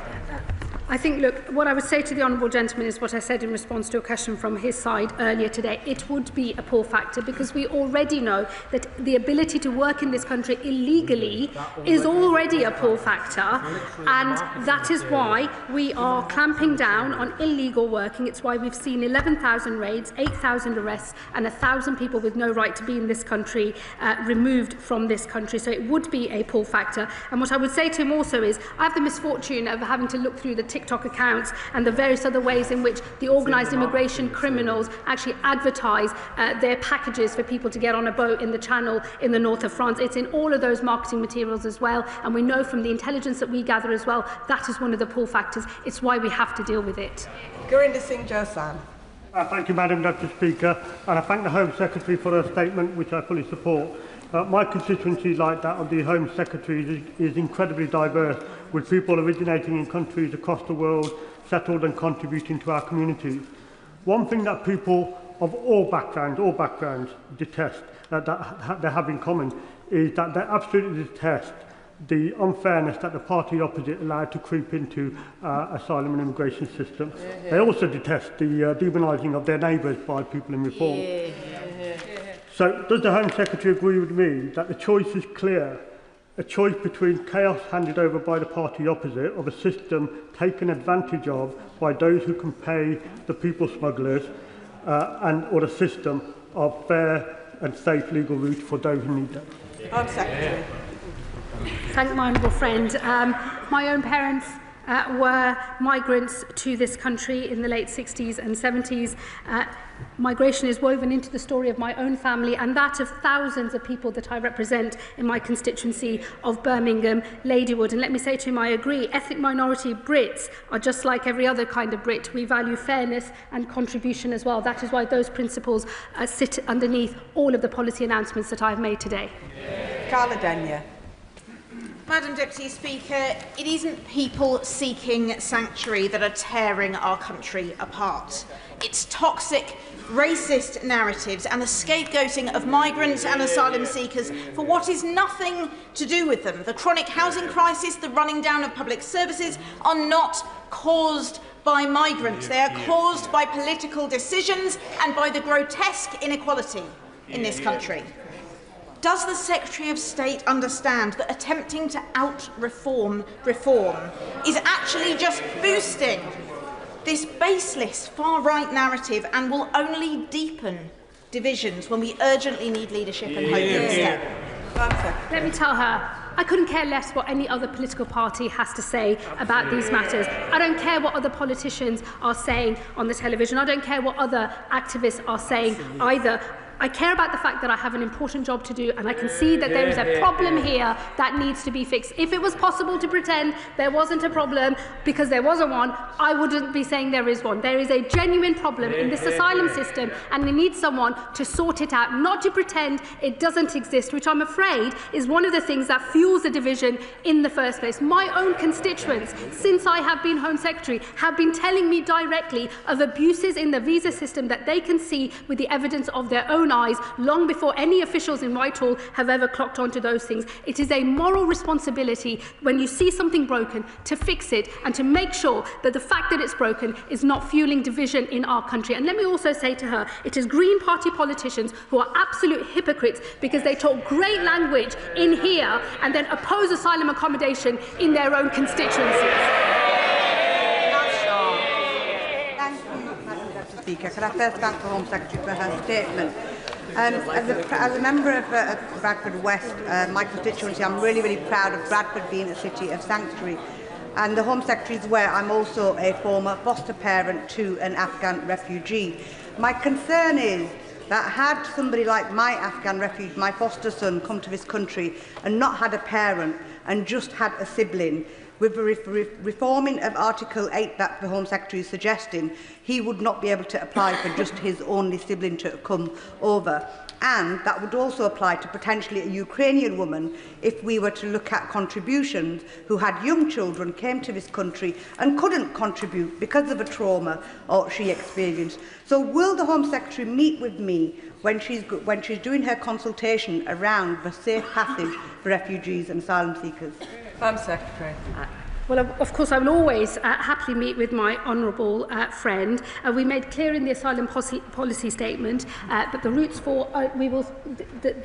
I think, look, what I would say to the honourable gentleman is what I said in response to a question from his side earlier today. It would be a pull factor, because we already know that the ability to work in this country illegally is already a pull factor, and that is why we are clamping down on illegal working. It's why we've seen 11,000 raids, 8,000 arrests, and 1,000 people with no right to be in this country removed from this country. So it would be a pull factor. And what I would say to him also is, I have the misfortune of having to look through the TikTok accounts and the various other ways in which the organised immigration criminals actually advertise their packages for people to get on a boat in the Channel in the north of France. It's in all of those marketing materials as well, and we know from the intelligence that we gather as well, that is one of the pull factors. It's why we have to deal with it. Gurinder Singh Josan. Thank you, Madam Deputy Speaker, and I thank the Home Secretary for her statement, which I fully support. My constituency, like that of the Home Secretary, is incredibly diverse, with people originating in countries across the world, settled and contributing to our communities. One thing that people of all backgrounds detest, that they have in common, is that they absolutely detest the unfairness that the party opposite allowed to creep into asylum and immigration system. They also detest the demonising of their neighbours by people in reform. So does the Home Secretary agree with me that the choice is clear? A choice between chaos handed over by the party opposite of a system taken advantage of by those who can pay the people smugglers, or a system of fair and safe legal routes for those who need them? Home Secretary. Thank my honourable friend. My own parents were migrants to this country in the late 60s and 70s. Migration is woven into the story of my own family and that of thousands of people that I represent in my constituency of Birmingham, Ladywood. And let me say to him, I agree, ethnic minority Brits are just like every other kind of Brit. We value fairness and contribution as well. That is why those principles sit underneath all of the policy announcements that I've made today. Carla Denyer. Madam Deputy Speaker, it isn't people seeking sanctuary that are tearing our country apart. It's toxic, racist narratives and the scapegoating of migrants and asylum seekers for what is nothing to do with them. The chronic housing crisis, the running down of public services are not caused by migrants. They are caused by political decisions and by the grotesque inequality in this country. Does the Secretary of State understand that attempting to out-reform reform is actually just boosting this baseless far-right narrative and will only deepen divisions when we urgently need leadership and hope instead? Let me tell her, I couldn't care less what any other political party has to say about these matters. I don't care what other politicians are saying on the television. I don't care what other activists are saying either. I care about the fact that I have an important job to do, and I can see that there is a problem here that needs to be fixed. If it was possible to pretend there wasn't a problem because there wasn't one, I wouldn't be saying there is one. There is a genuine problem in this asylum system, and we need someone to sort it out, not to pretend it doesn't exist, which I'm afraid is one of the things that fuels the division in the first place. My own constituents, since I have been Home Secretary, have been telling me directly of abuses in the visa system that they can see with the evidence of their own eyes long before any officials in Whitehall have ever clocked onto those things. It is a moral responsibility when you see something broken to fix it and to make sure that the fact that it's broken is not fueling division in our country. And let me also say to her, it is Green Party politicians who are absolute hypocrites because they talk great language in here and then oppose asylum accommodation in their own constituencies. Speaker, could I first thank the Home Secretary for her statement? As a member of Bradford West, my constituency, I'm really proud of Bradford being a city of sanctuary. And the Home Secretary is aware I'm also a former foster parent to an Afghan refugee. My concern is that had somebody like my Afghan refugee, my foster son, come to this country and not had a parent and just had a sibling, with the reforming of Article 8 that the Home Secretary is suggesting, he would not be able to apply for just his only sibling to come over. And that would also apply to potentially a Ukrainian woman if we were to look at contributions who had young children, came to this country and couldn't contribute because of a trauma or she experienced. So will the Home Secretary meet with me when she's doing her consultation around the safe passage for refugees and asylum seekers? Home Secretary. Well, of course, I will always happily meet with my honourable friend. We made clear in the asylum policy statement that the routes for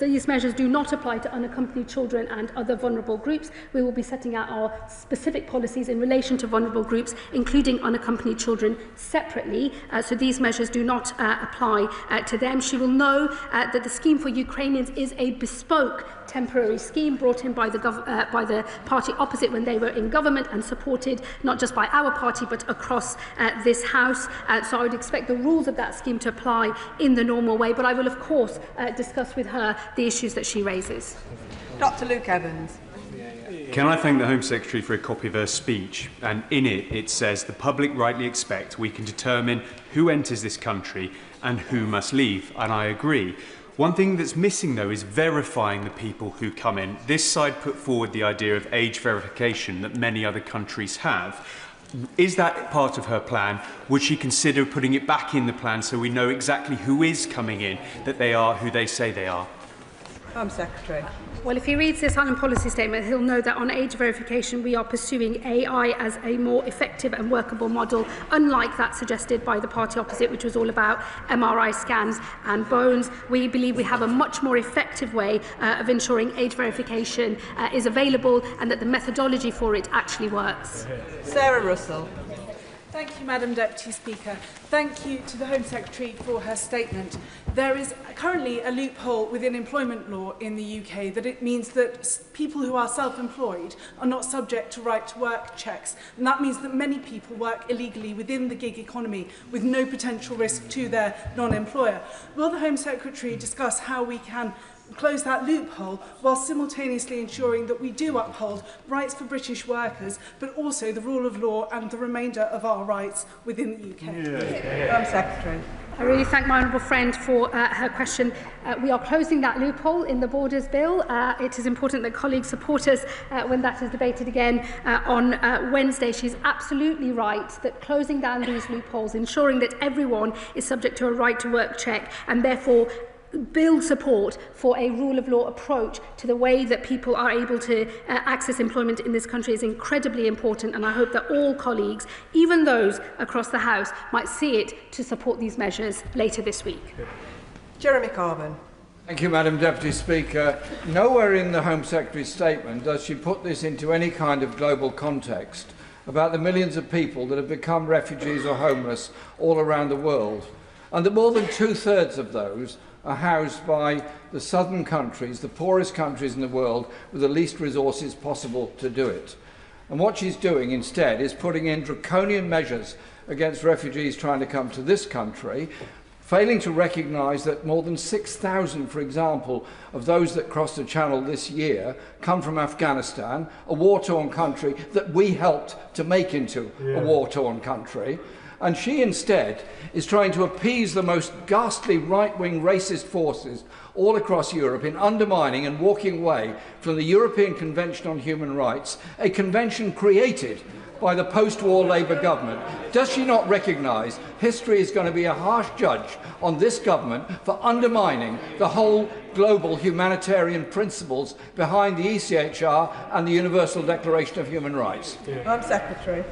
these measures do not apply to unaccompanied children and other vulnerable groups. We will be setting out our specific policies in relation to vulnerable groups, including unaccompanied children, separately. So these measures do not apply to them. She will know that the scheme for Ukrainians is a bespoke temporary scheme brought in by the party opposite when they were in government and supported not just by our party but across this House. So I would expect the rules of that scheme to apply in the normal way, but I will of course discuss with her the issues that she raises. Dr. Luke Evans. Can I thank the Home Secretary for a copy of her speech? And in it, it says, the public rightly expect we can determine who enters this country and who must leave. And I agree. One thing that's missing, though, is verifying the people who come in. This side put forward the idea of age verification that many other countries have. Is that part of her plan? Would she consider putting it back in the plan so we know exactly who is coming in, that they are who they say they are? Home Secretary. Well, if he reads the asylum policy statement, he'll know that on age verification, we are pursuing AI as a more effective and workable model, unlike that suggested by the party opposite, which was all about MRI scans and bones. We believe we have a much more effective way of ensuring age verification is available and that the methodology for it actually works. Sarah Russell. Thank you, Madam Deputy Speaker. Thank you to the Home Secretary for her statement. There is currently a loophole within employment law in the UK that it means that people who are self-employed are not subject to right-to-work checks. And that means that many people work illegally within the gig economy with no potential risk to their non-employer. Will the Home Secretary discuss how we can close that loophole while simultaneously ensuring that we do uphold rights for British workers, but also the rule of law and the remainder of our rights within the UK? Home Secretary. I really thank my honourable friend for her question. We are closing that loophole in the Borders Bill. It is important that colleagues support us when that is debated again on Wednesday. She's absolutely right that closing down these loopholes, ensuring that everyone is subject to a right to work check and therefore build support for a rule of law approach to the way that people are able to access employment in this country is incredibly important, and I hope that all colleagues, even those across the House, might see it to support these measures later this week. Jeremy Corbyn. Thank you, Madam Deputy Speaker. Nowhere in the Home Secretary's statement does she put this into any kind of global context about the millions of people that have become refugees or homeless all around the world, and that more than two-thirds of those are housed by the southern countries, the poorest countries in the world, with the least resources possible to do it. And what she's doing instead is putting in draconian measures against refugees trying to come to this country, failing to recognise that more than 6,000, for example, of those that crossed the Channel this year come from Afghanistan, a war-torn country that we helped to make into a war-torn country. And she instead is trying to appease the most ghastly right-wing racist forces all across Europe in undermining and walking away from the European Convention on Human Rights, a convention created by the post-war Labour government. Does she not recognise history is going to be a harsh judge on this government for undermining the whole global humanitarian principles behind the ECHR and the Universal Declaration of Human Rights? Home Secretary.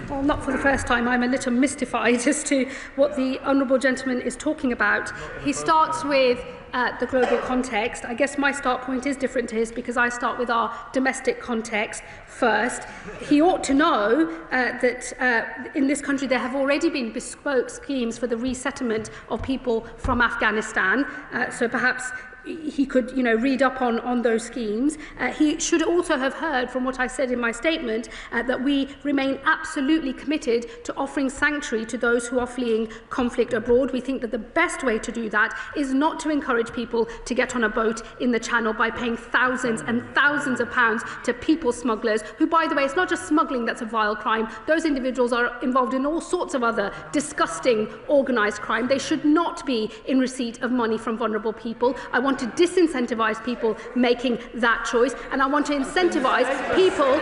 Well, not for the first time. I'm a little mystified as to what the honourable gentleman is talking about. He starts with the global context. I guess my start point is different to his because I start with our domestic context first. He ought to know that in this country there have already been bespoke schemes for the resettlement of people from Afghanistan. So perhaps he could, read up on those schemes. He should also have heard from what I said in my statement that we remain absolutely committed to offering sanctuary to those who are fleeing conflict abroad. We think that the best way to do that is not to encourage people to get on a boat in the Channel by paying thousands and thousands of pounds to people smugglers, who, by the way, it's not just smuggling that's a vile crime. Those individuals are involved in all sorts of other disgusting organised crime. They should not be in receipt of money from vulnerable people. I want to disincentivise people making that choice, and I want to incentivise people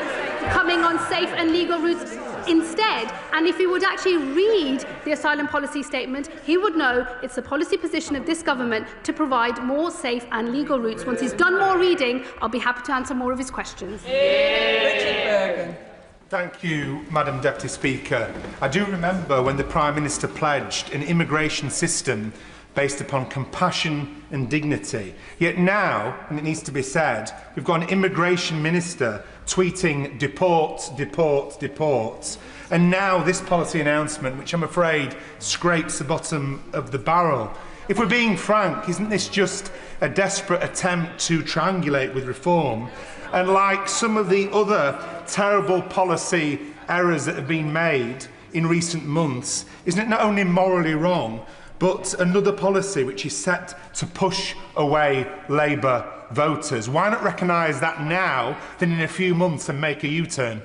coming on safe and legal routes instead. And if he would actually read the asylum policy statement, he would know it's the policy position of this government to provide more safe and legal routes. Once he's done more reading, I'll be happy to answer more of his questions. Richard Bergen. Thank you, Madam Deputy Speaker. I do remember when the Prime Minister pledged an immigration system based upon compassion and dignity. Yet now, and it needs to be said, we've got an immigration minister tweeting deport, deport, deport. And now this policy announcement, which I'm afraid scrapes the bottom of the barrel. If we're being frank, isn't this just a desperate attempt to triangulate with reform? And like some of the other terrible policy errors that have been made in recent months, isn't it not only morally wrong, but another policy which is set to push away Labour voters? Why not recognise that now than in a few months and make a U-turn?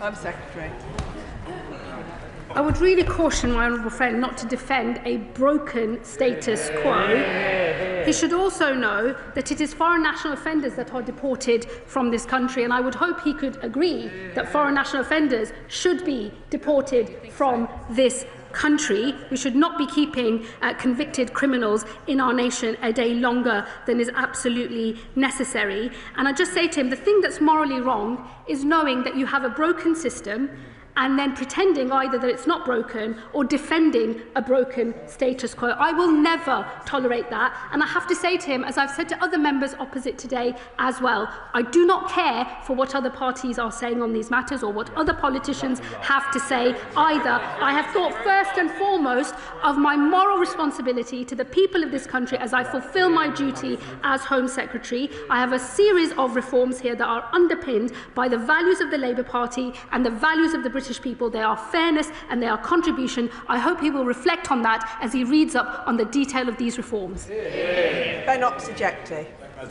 Home Secretary. I would really caution my honourable friend not to defend a broken status quo. He should also know that it is foreign national offenders that are deported from this country, and I would hope he could agree that foreign national offenders should be deported from this country. We should not be keeping convicted criminals in our nation a day longer than is absolutely necessary. And I just say to him, the thing that's morally wrong is knowing that you have a broken system and then pretending either that it's not broken or defending a broken status quo. I will never tolerate that. And I have to say to him, as I've said to other members opposite today as well, I do not care for what other parties are saying on these matters or what other politicians have to say either. I have thought first and foremost of my moral responsibility to the people of this country as I fulfil my duty as Home Secretary. I have a series of reforms here that are underpinned by the values of the Labour Party and the values of the British people. They are fairness and they are contribution. I hope he will reflect on that as he reads up on the detail of these reforms. Ben Oxojecti.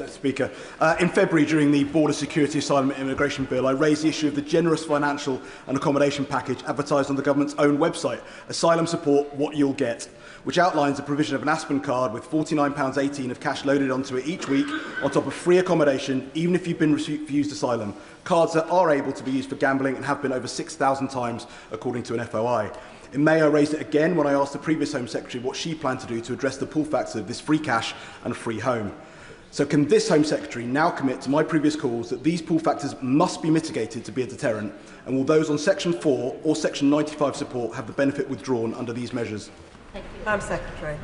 Speaker, in February, during the Border Security, Asylum and Immigration Bill, I raised the issue of the generous financial and accommodation package advertised on the government's own website, Asylum Support What You'll Get, which outlines the provision of an Aspen card with £49.18 of cash loaded onto it each week, on top of free accommodation, even if you've been refused asylum. Cards that are able to be used for gambling and have been over 6,000 times, according to an FOI. In May, I raised it again when I asked the previous Home Secretary what she planned to do to address the pull factor of this free cash and free home. So can this Home Secretary now commit to my previous calls that these pull factors must be mitigated to be a deterrent? And will those on Section 4 or Section 95 support have the benefit withdrawn under these measures? Home Secretary.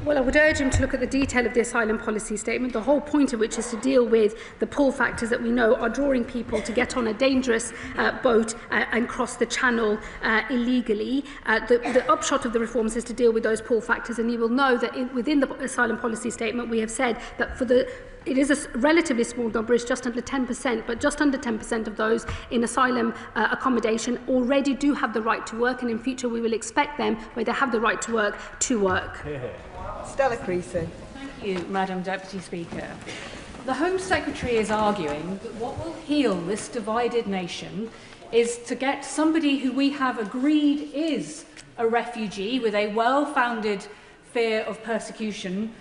Well, I would urge him to look at the detail of the asylum policy statement, the whole point of which is to deal with the pull factors that we know are drawing people to get on a dangerous boat and cross the Channel illegally. The upshot of the reforms is to deal with those pull factors, and you will know that within the asylum policy statement we have said that for the it is a relatively small number, it's just under 10%, but just under 10% of those in asylum accommodation already do have the right to work, and in future we will expect them, where they have the right to work, to work. Stella Creasy. Thank you, Madam Deputy Speaker. The Home Secretary is arguing that what will heal this divided nation is to get somebody who we have agreed is a refugee with a well-founded fear of persecution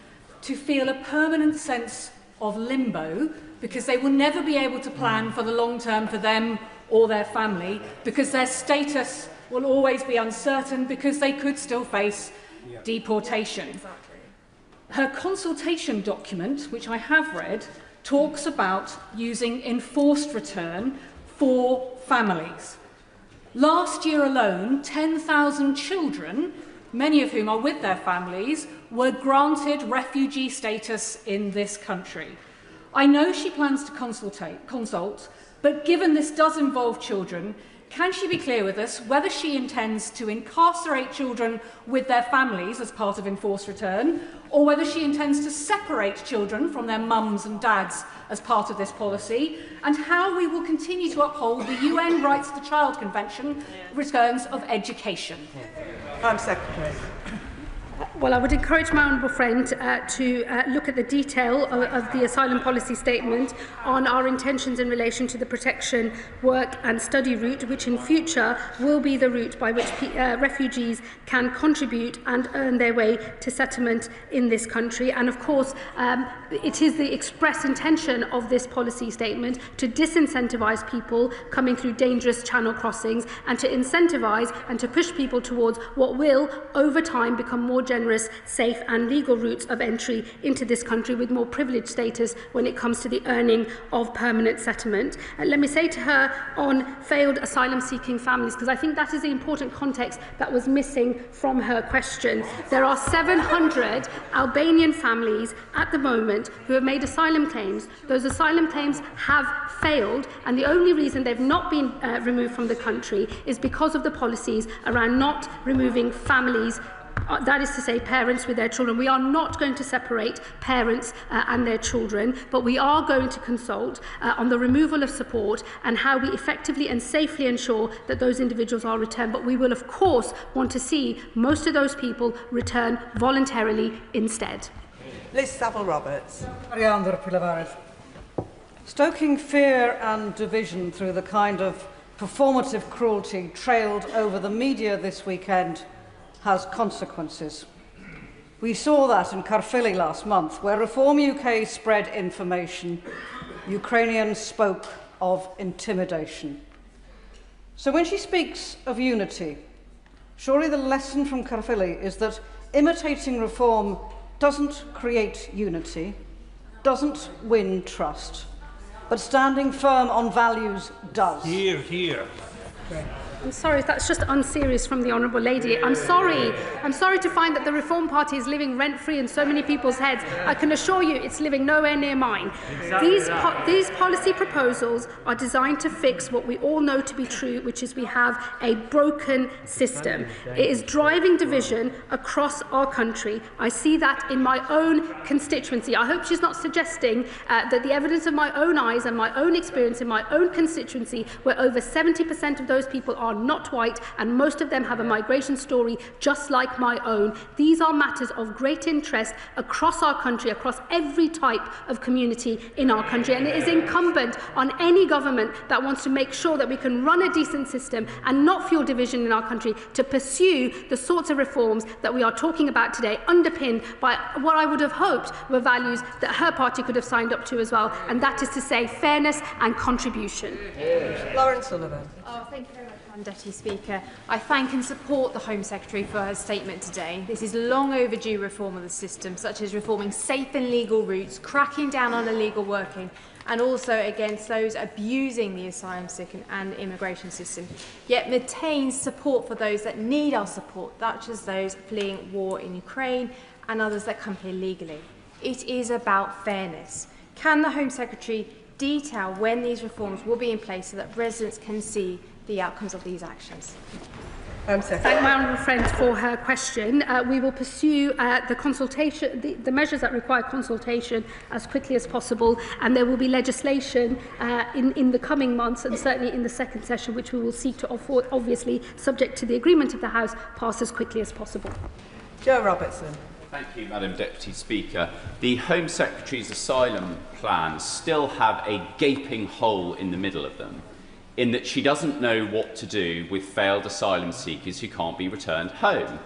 to feel a permanent sense of limbo, because they will never be able to plan for the long term for them or their family, because their status will always be uncertain, because they could still face deportation. Her consultation document, which I have read, talks about using enforced return for families. Last year alone, 10,000 children, many of whom are with their families, were granted refugee status in this country. I know she plans to consult, but given this does involve children, can she be clear with us whether she intends to incarcerate children with their families as part of enforced return, or whether she intends to separate children from their mums and dads as part of this policy, and how we will continue to uphold the UN Rights to the Child Convention returns of education? Home Secretary. Well, I would encourage my honourable friend to look at the detail of the asylum policy statement on our intentions in relation to the protection, work and study route, which in future will be the route by which refugees can contribute and earn their way to settlement in this country. And of course, it is the express intention of this policy statement to disincentivise people coming through dangerous channel crossings, and to incentivise and to push people towards what will, over time, become more generous, safe and legal routes of entry into this country, with more privileged status when it comes to the earning of permanent settlement. Let me say to her on failed asylum-seeking families, because I think that is the important context that was missing from her question. There are 700 Albanian families at the moment who have made asylum claims. Those asylum claims have failed, and the only reason they've not been removed from the country is because of the policies around not removing families, that is to say parents with their children. We are not going to separate parents and their children, but we are going to consult on the removal of support and how we effectively and safely ensure that those individuals are returned. But we will of course want to see most of those people return voluntarily instead. Liz Saville-Roberts. Stoking fear and division through the kind of performative cruelty trailed over the media this weekend has consequences. We saw that in Caerphilly last month, where Reform UK spread information. Ukrainians spoke of intimidation. So when she speaks of unity, surely the lesson from Caerphilly is that imitating Reform doesn't create unity, doesn't win trust, but standing firm on values does. Here, here. I'm sorry, that's just unserious from the Honourable Lady. I'm sorry to find that the Reform Party is living rent-free in so many people's heads. I can assure you it's living nowhere near mine. These policy proposals are designed to fix what we all know to be true, which is we have a broken system. It is driving division across our country. I see that in my own constituency. I hope she's not suggesting that the evidence of my own eyes and my own experience in my own constituency, where over 70% of those people are not white, and most of them have a migration story just like my own. These are matters of great interest across our country, across every type of community in our country, and it is incumbent on any government that wants to make sure that we can run a decent system and not fuel division in our country to pursue the sorts of reforms that we are talking about today, underpinned by what I would have hoped were values that her party could have signed up to as well, and that is to say fairness and contribution. Lauren Sullivan. Thank you very much, Madam Deputy Speaker. I thank and support the Home Secretary for her statement today. This is long overdue reform of the system, such as reforming safe and legal routes, cracking down on illegal working, and also against those abusing the asylum seeking and immigration system, yet maintains support for those that need our support, such as those fleeing war in Ukraine and others that come here legally. It is about fairness. Can the Home Secretary detail when these reforms will be in place so that residents can see the outcomes of these actions? Thank my honourable friend for her question. We will pursue the consultation, the measures that require consultation as quickly as possible, and there will be legislation in the coming months, and certainly in the second session, which we will seek to offer, obviously subject to the agreement of the House, pass as quickly as possible. Joe Robertson. Thank you, Madam Deputy Speaker. The Home Secretary's asylum plans still have a gaping hole in the middle of them, in that she doesn't know what to do with failed asylum seekers who can't be returned home.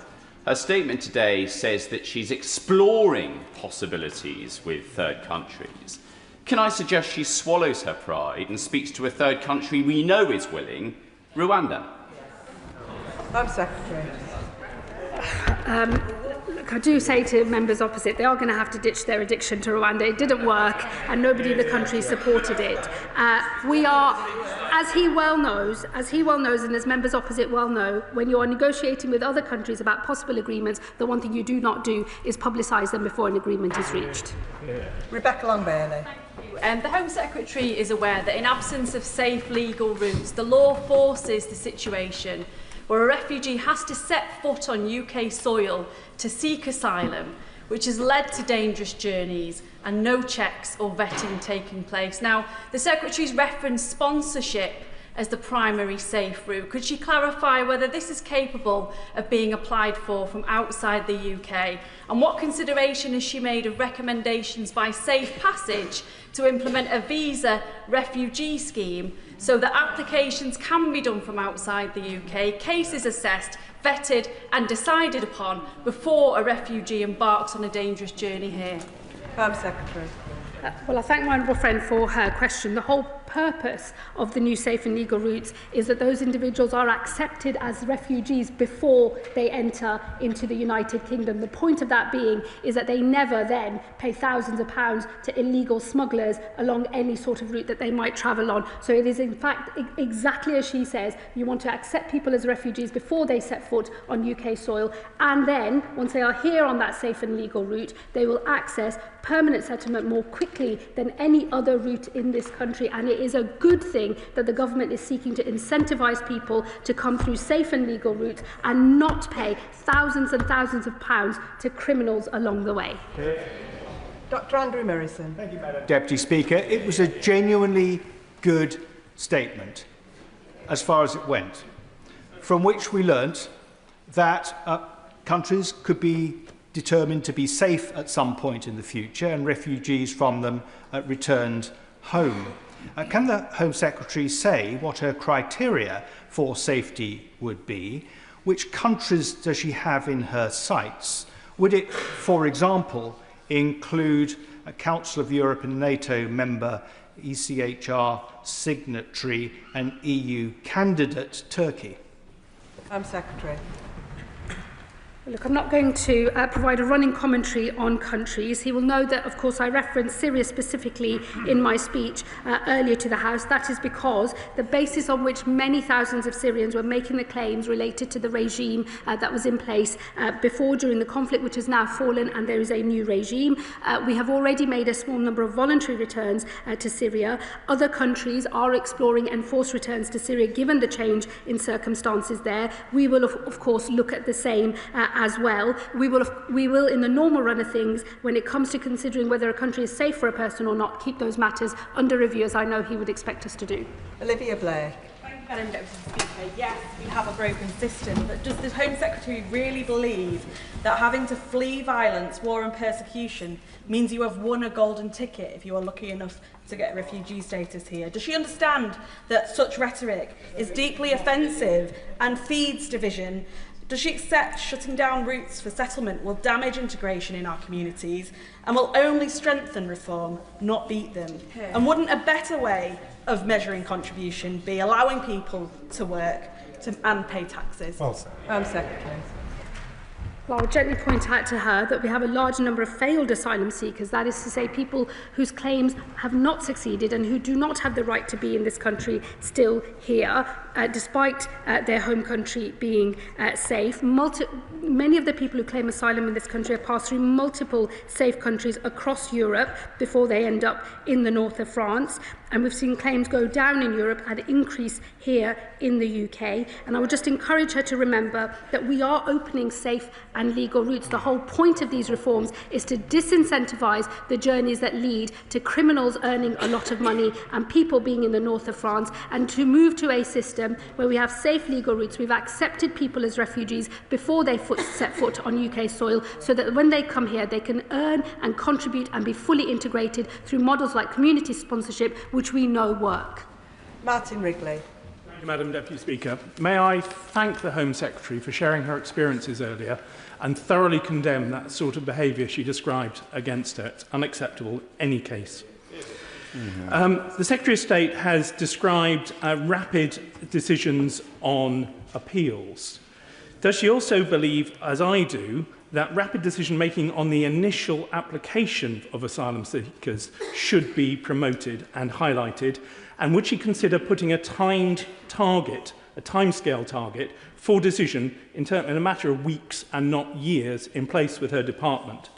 Her statement today says that she's exploring possibilities with third countries. Can I suggest she swallows her pride and speaks to a third country we know is willing, Rwanda? Home Secretary. Look, I do say to members opposite, they are going to have to ditch their addiction to Rwanda. It didn't work, and nobody in the country supported it. We are, as he well knows, and as members opposite well know, when you are negotiating with other countries about possible agreements, the one thing you do not do is publicise them before an agreement is reached. Rebecca Long-Bailey. The Home Secretary is aware that in absence of safe legal routes, the law forces the situation where a refugee has to set foot on UK soil to seek asylum, which has led to dangerous journeys and no checks or vetting taking place. Now, the Secretary's referenced sponsorship as the primary safe route. Could she clarify whether this is capable of being applied for from outside the UK? And what consideration has she made of recommendations by Safe Passage to implement a visa refugee scheme so that applications can be done from outside the UK, cases assessed, vetted and decided upon before a refugee embarks on a dangerous journey here? Home Secretary. Well, I thank my honourable friend for her question. The whole purpose of the new safe and legal routes is that those individuals are accepted as refugees before they enter into the United Kingdom. The point of that being is that they never then pay thousands of pounds to illegal smugglers along any sort of route that they might travel on. So it is in fact exactly as she says, you want to accept people as refugees before they set foot on UK soil, and then once they are here on that safe and legal route, they will access permanent settlement more quickly than any other route in this country, and it is a good thing that the government is seeking to incentivise people to come through safe and legal routes and not pay thousands and thousands of pounds to criminals along the way. Dr. Andrew Murison. Thank you, Madam Deputy Speaker. It was a genuinely good statement as far as it went, from which we learnt that countries could be determined to be safe at some point in the future and refugees from them returned home. Can the Home Secretary say what her criteria for safety would be? Which countries does she have in her sights? Would it, for example, include a Council of Europe and NATO member, ECHR signatory and EU candidate Turkey? Home Secretary. Look, I'm not going to provide a running commentary on countries. He will know that, of course, I referenced Syria specifically in my speech earlier to the House. That is because the basis on which many thousands of Syrians were making the claims related to the regime that was in place before, during the conflict, which has now fallen, and there is a new regime. We have already made a small number of voluntary returns to Syria. Other countries are exploring enforced returns to Syria, given the change in circumstances there. We will, of course, look at the same as well. We will, in the normal run of things, when it comes to considering whether a country is safe for a person or not, keep those matters under review, as I know he would expect us to do. Olivia Blake. Thank you, Madam Deputy Speaker. Yes, we have a broken system, but does the Home Secretary really believe that having to flee violence, war and persecution means you have won a golden ticket if you are lucky enough to get refugee status here? Does she understand that such rhetoric is deeply offensive and feeds division? Does she accept shutting down routes for settlement will damage integration in our communities and will only strengthen reform, not beat them? And wouldn't a better way of measuring contribution be allowing people to work and pay taxes? Home Secretary. Well, I would gently point out to her that we have a large number of failed asylum seekers, that is to say people whose claims have not succeeded and who do not have the right to be in this country still here. despite their home country being safe. Many of the people who claim asylum in this country have passed through multiple safe countries across Europe before they end up in the north of France. And we've seen claims go down in Europe and increase here in the UK. And I would just encourage her to remember that we are opening safe and legal routes. The whole point of these reforms is to disincentivise the journeys that lead to criminals earning a lot of money and people being in the north of France, and to move to a system where we have safe legal routes. We've accepted people as refugees before they set foot on UK soil, so that when they come here they can earn and contribute and be fully integrated through models like community sponsorship, which we know work. Martin Wrigley. Thank you, Madam Deputy Speaker. May I thank the Home Secretary for sharing her experiences earlier and thoroughly condemn that sort of behaviour she described against her. It's unacceptable in any case. The Secretary of State has described rapid decisions on appeals. Does she also believe, as I do, that rapid decision-making on the initial application of asylum seekers should be promoted and highlighted? And would she consider putting a timed target, a timescale target, for decision in a matter of weeks and not years in place with her department?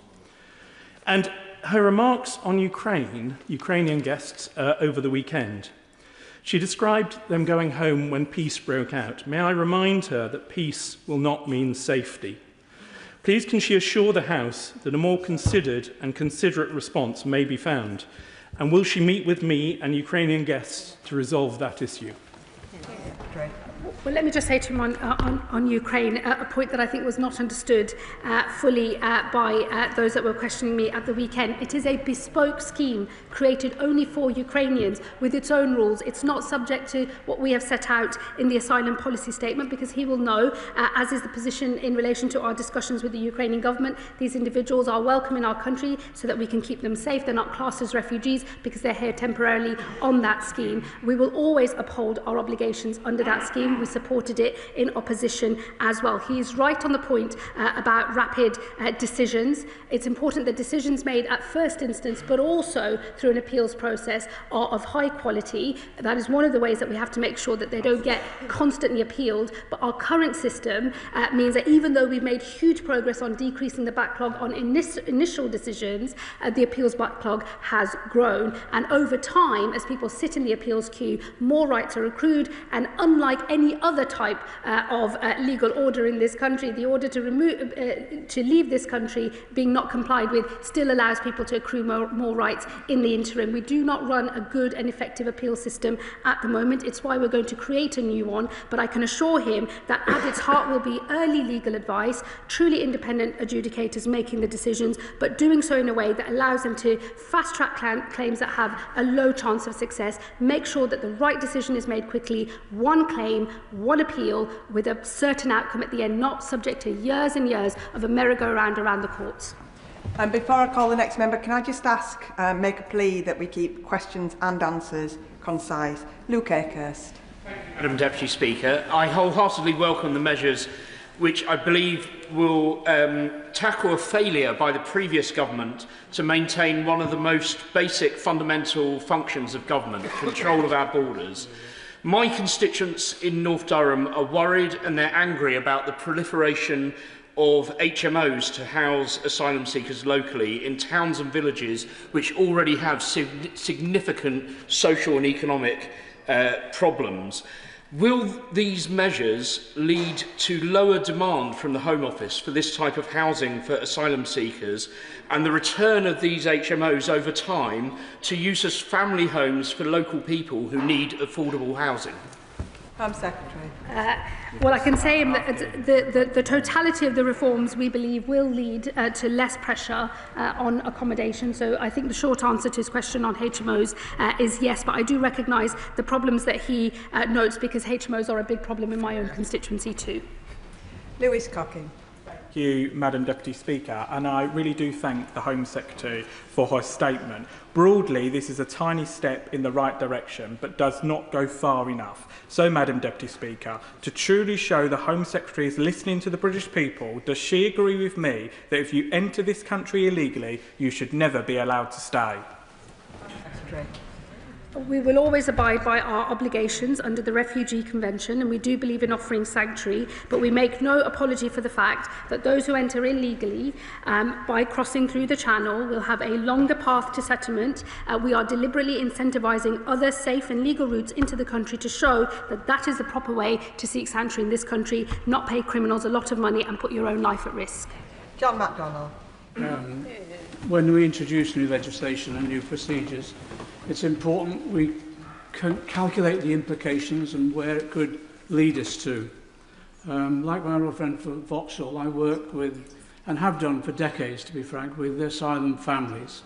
And her remarks on Ukrainian guests over the weekend. She described them going home when peace broke out. May I remind her that peace will not mean safety? Please can she assure the House that a more considered and considerate response may be found? And will she meet with me and Ukrainian guests to resolve that issue? Well, let me just say to him on Ukraine, a point that I think was not understood fully by those that were questioning me at the weekend. It is a bespoke scheme created only for Ukrainians with its own rules. It's not subject to what we have set out in the asylum policy statement, because he will know, as is the position in relation to our discussions with the Ukrainian government, these individuals are welcome in our country so that we can keep them safe. They're not classed as refugees because they're here temporarily on that scheme. We will always uphold our obligations under that scheme. We supported it in opposition as well. He's right on the point about rapid decisions. It's important that decisions made at first instance, but also through an appeals process, are of high quality. That is one of the ways that we have to make sure that they don't get constantly appealed. But our current system means that even though we've made huge progress on decreasing the backlog on initial decisions, the appeals backlog has grown. And over time, as people sit in the appeals queue, more rights are accrued. And unlike any other type of legal order in this country, the order to leave this country being not complied with still allows people to accrue more rights in the interim. We do not run a good and effective appeal system at the moment. It's why we're going to create a new one. But I can assure him that at its heart will be early legal advice, truly independent adjudicators making the decisions, but doing so in a way that allows them to fast-track claims that have a low chance of success, make sure that the right decision is made quickly, one claim, one appeal, with a certain outcome at the end, not subject to years and years of a merry-go-round around the courts. And before I call the next member, can I just ask, make a plea that we keep questions and answers concise? Luke Akehurst. Madam Deputy Speaker, I wholeheartedly welcome the measures which I believe will tackle a failure by the previous government to maintain one of the most basic fundamental functions of government, control of our borders. My constituents in North Durham are worried and they're angry about the proliferation of HMOs to house asylum seekers locally in towns and villages which already have significant social and economic problems. Will these measures lead to lower demand from the Home Office for this type of housing for asylum seekers and the return of these HMOs over time to use as family homes for local people who need affordable housing? Home Secretary. Well, I can say that the totality of the reforms we believe will lead to less pressure on accommodation. So I think the short answer to his question on HMOs is yes, but I do recognise the problems that he notes, because HMOs are a big problem in my own constituency too. Lewis Cocking. Thank you, Madam Deputy Speaker, and I really do thank the Home Secretary for her statement. Broadly, this is a tiny step in the right direction, but does not go far enough. So, Madam Deputy Speaker, to truly show the Home Secretary is listening to the British people, does she agree with me that if you enter this country illegally, you should never be allowed to stay? Secretary. We will always abide by our obligations under the Refugee Convention, and we do believe in offering sanctuary, but we make no apology for the fact that those who enter illegally by crossing through the Channel will have a longer path to settlement. We are deliberately incentivising other safe and legal routes into the country to show that that is the proper way to seek sanctuary in this country, not pay criminals a lot of money and put your own life at risk. John MacDonald. When we introduce new legislation and new procedures, it's important we can calculate the implications and where it could lead us to. Like my old friend for Vauxhall, I work with, and have done for decades, to be frank, with asylum families,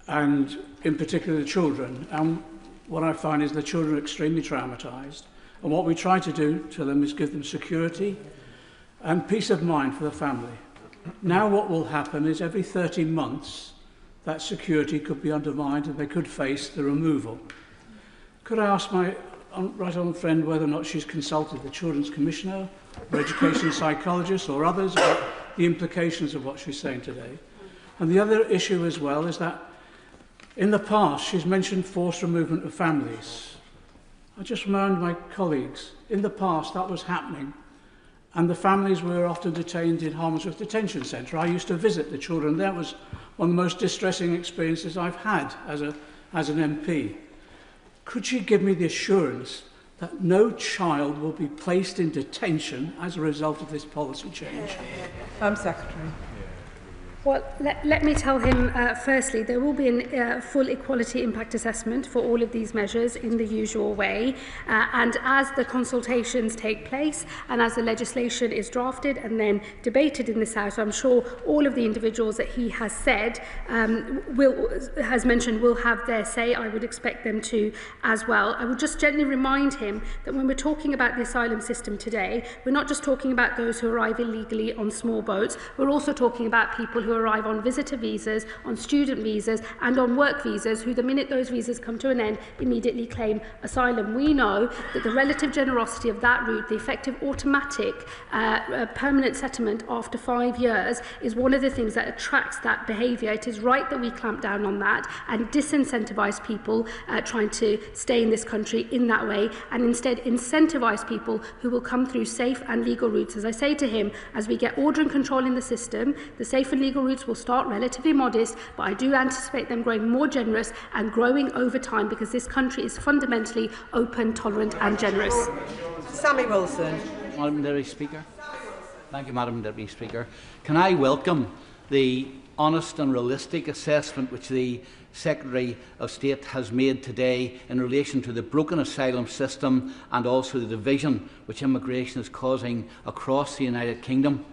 and in particular the children. And what I find is the children are extremely traumatised. And what we try to do to them is give them security and peace of mind for the family. Now what will happen is every 13 months, that security could be undermined and they could face the removal. Could I ask my right honourable friend whether or not she's consulted the Children's Commissioner, or education psychologist or others about the implications of what she's saying today? And the other issue as well is that in the past she's mentioned forced removement of families. I just remind my colleagues, in the past that was happening and the families were often detained in Harmondsworth Detention Centre. I used to visit the children. That was one of the most distressing experiences I've had as an MP. Could she give me the assurance that no child will be placed in detention as a result of this policy change? Home Secretary. Well, let me tell him, firstly, there will be a full equality impact assessment for all of these measures in the usual way. And as the consultations take place and as the legislation is drafted and then debated in this House, I'm sure all of the individuals that he has said, has mentioned, will have their say. I would expect them to as well. I would just gently remind him that when we're talking about the asylum system today, we're not just talking about those who arrive illegally on small boats. We're also talking about people who arrive on visitor visas, on student visas and on work visas, who the minute those visas come to an end immediately claim asylum. We know that the relative generosity of that route, the effective automatic permanent settlement after 5 years, is one of the things that attracts that behaviour. It is right that we clamp down on that and disincentivise people trying to stay in this country in that way, and instead incentivise people who will come through safe and legal routes. As I say to him, as we get order and control in the system, the safe and legal routes will start relatively modest, but I do anticipate them growing more generous and growing over time, because this country is fundamentally open, tolerant and generous. Sammy Wilson. Madam Deputy Speaker. Thank you, Madam Deputy Speaker. Can I welcome the honest and realistic assessment which the Secretary of State has made today in relation to the broken asylum system and also the division which immigration is causing across the United Kingdom.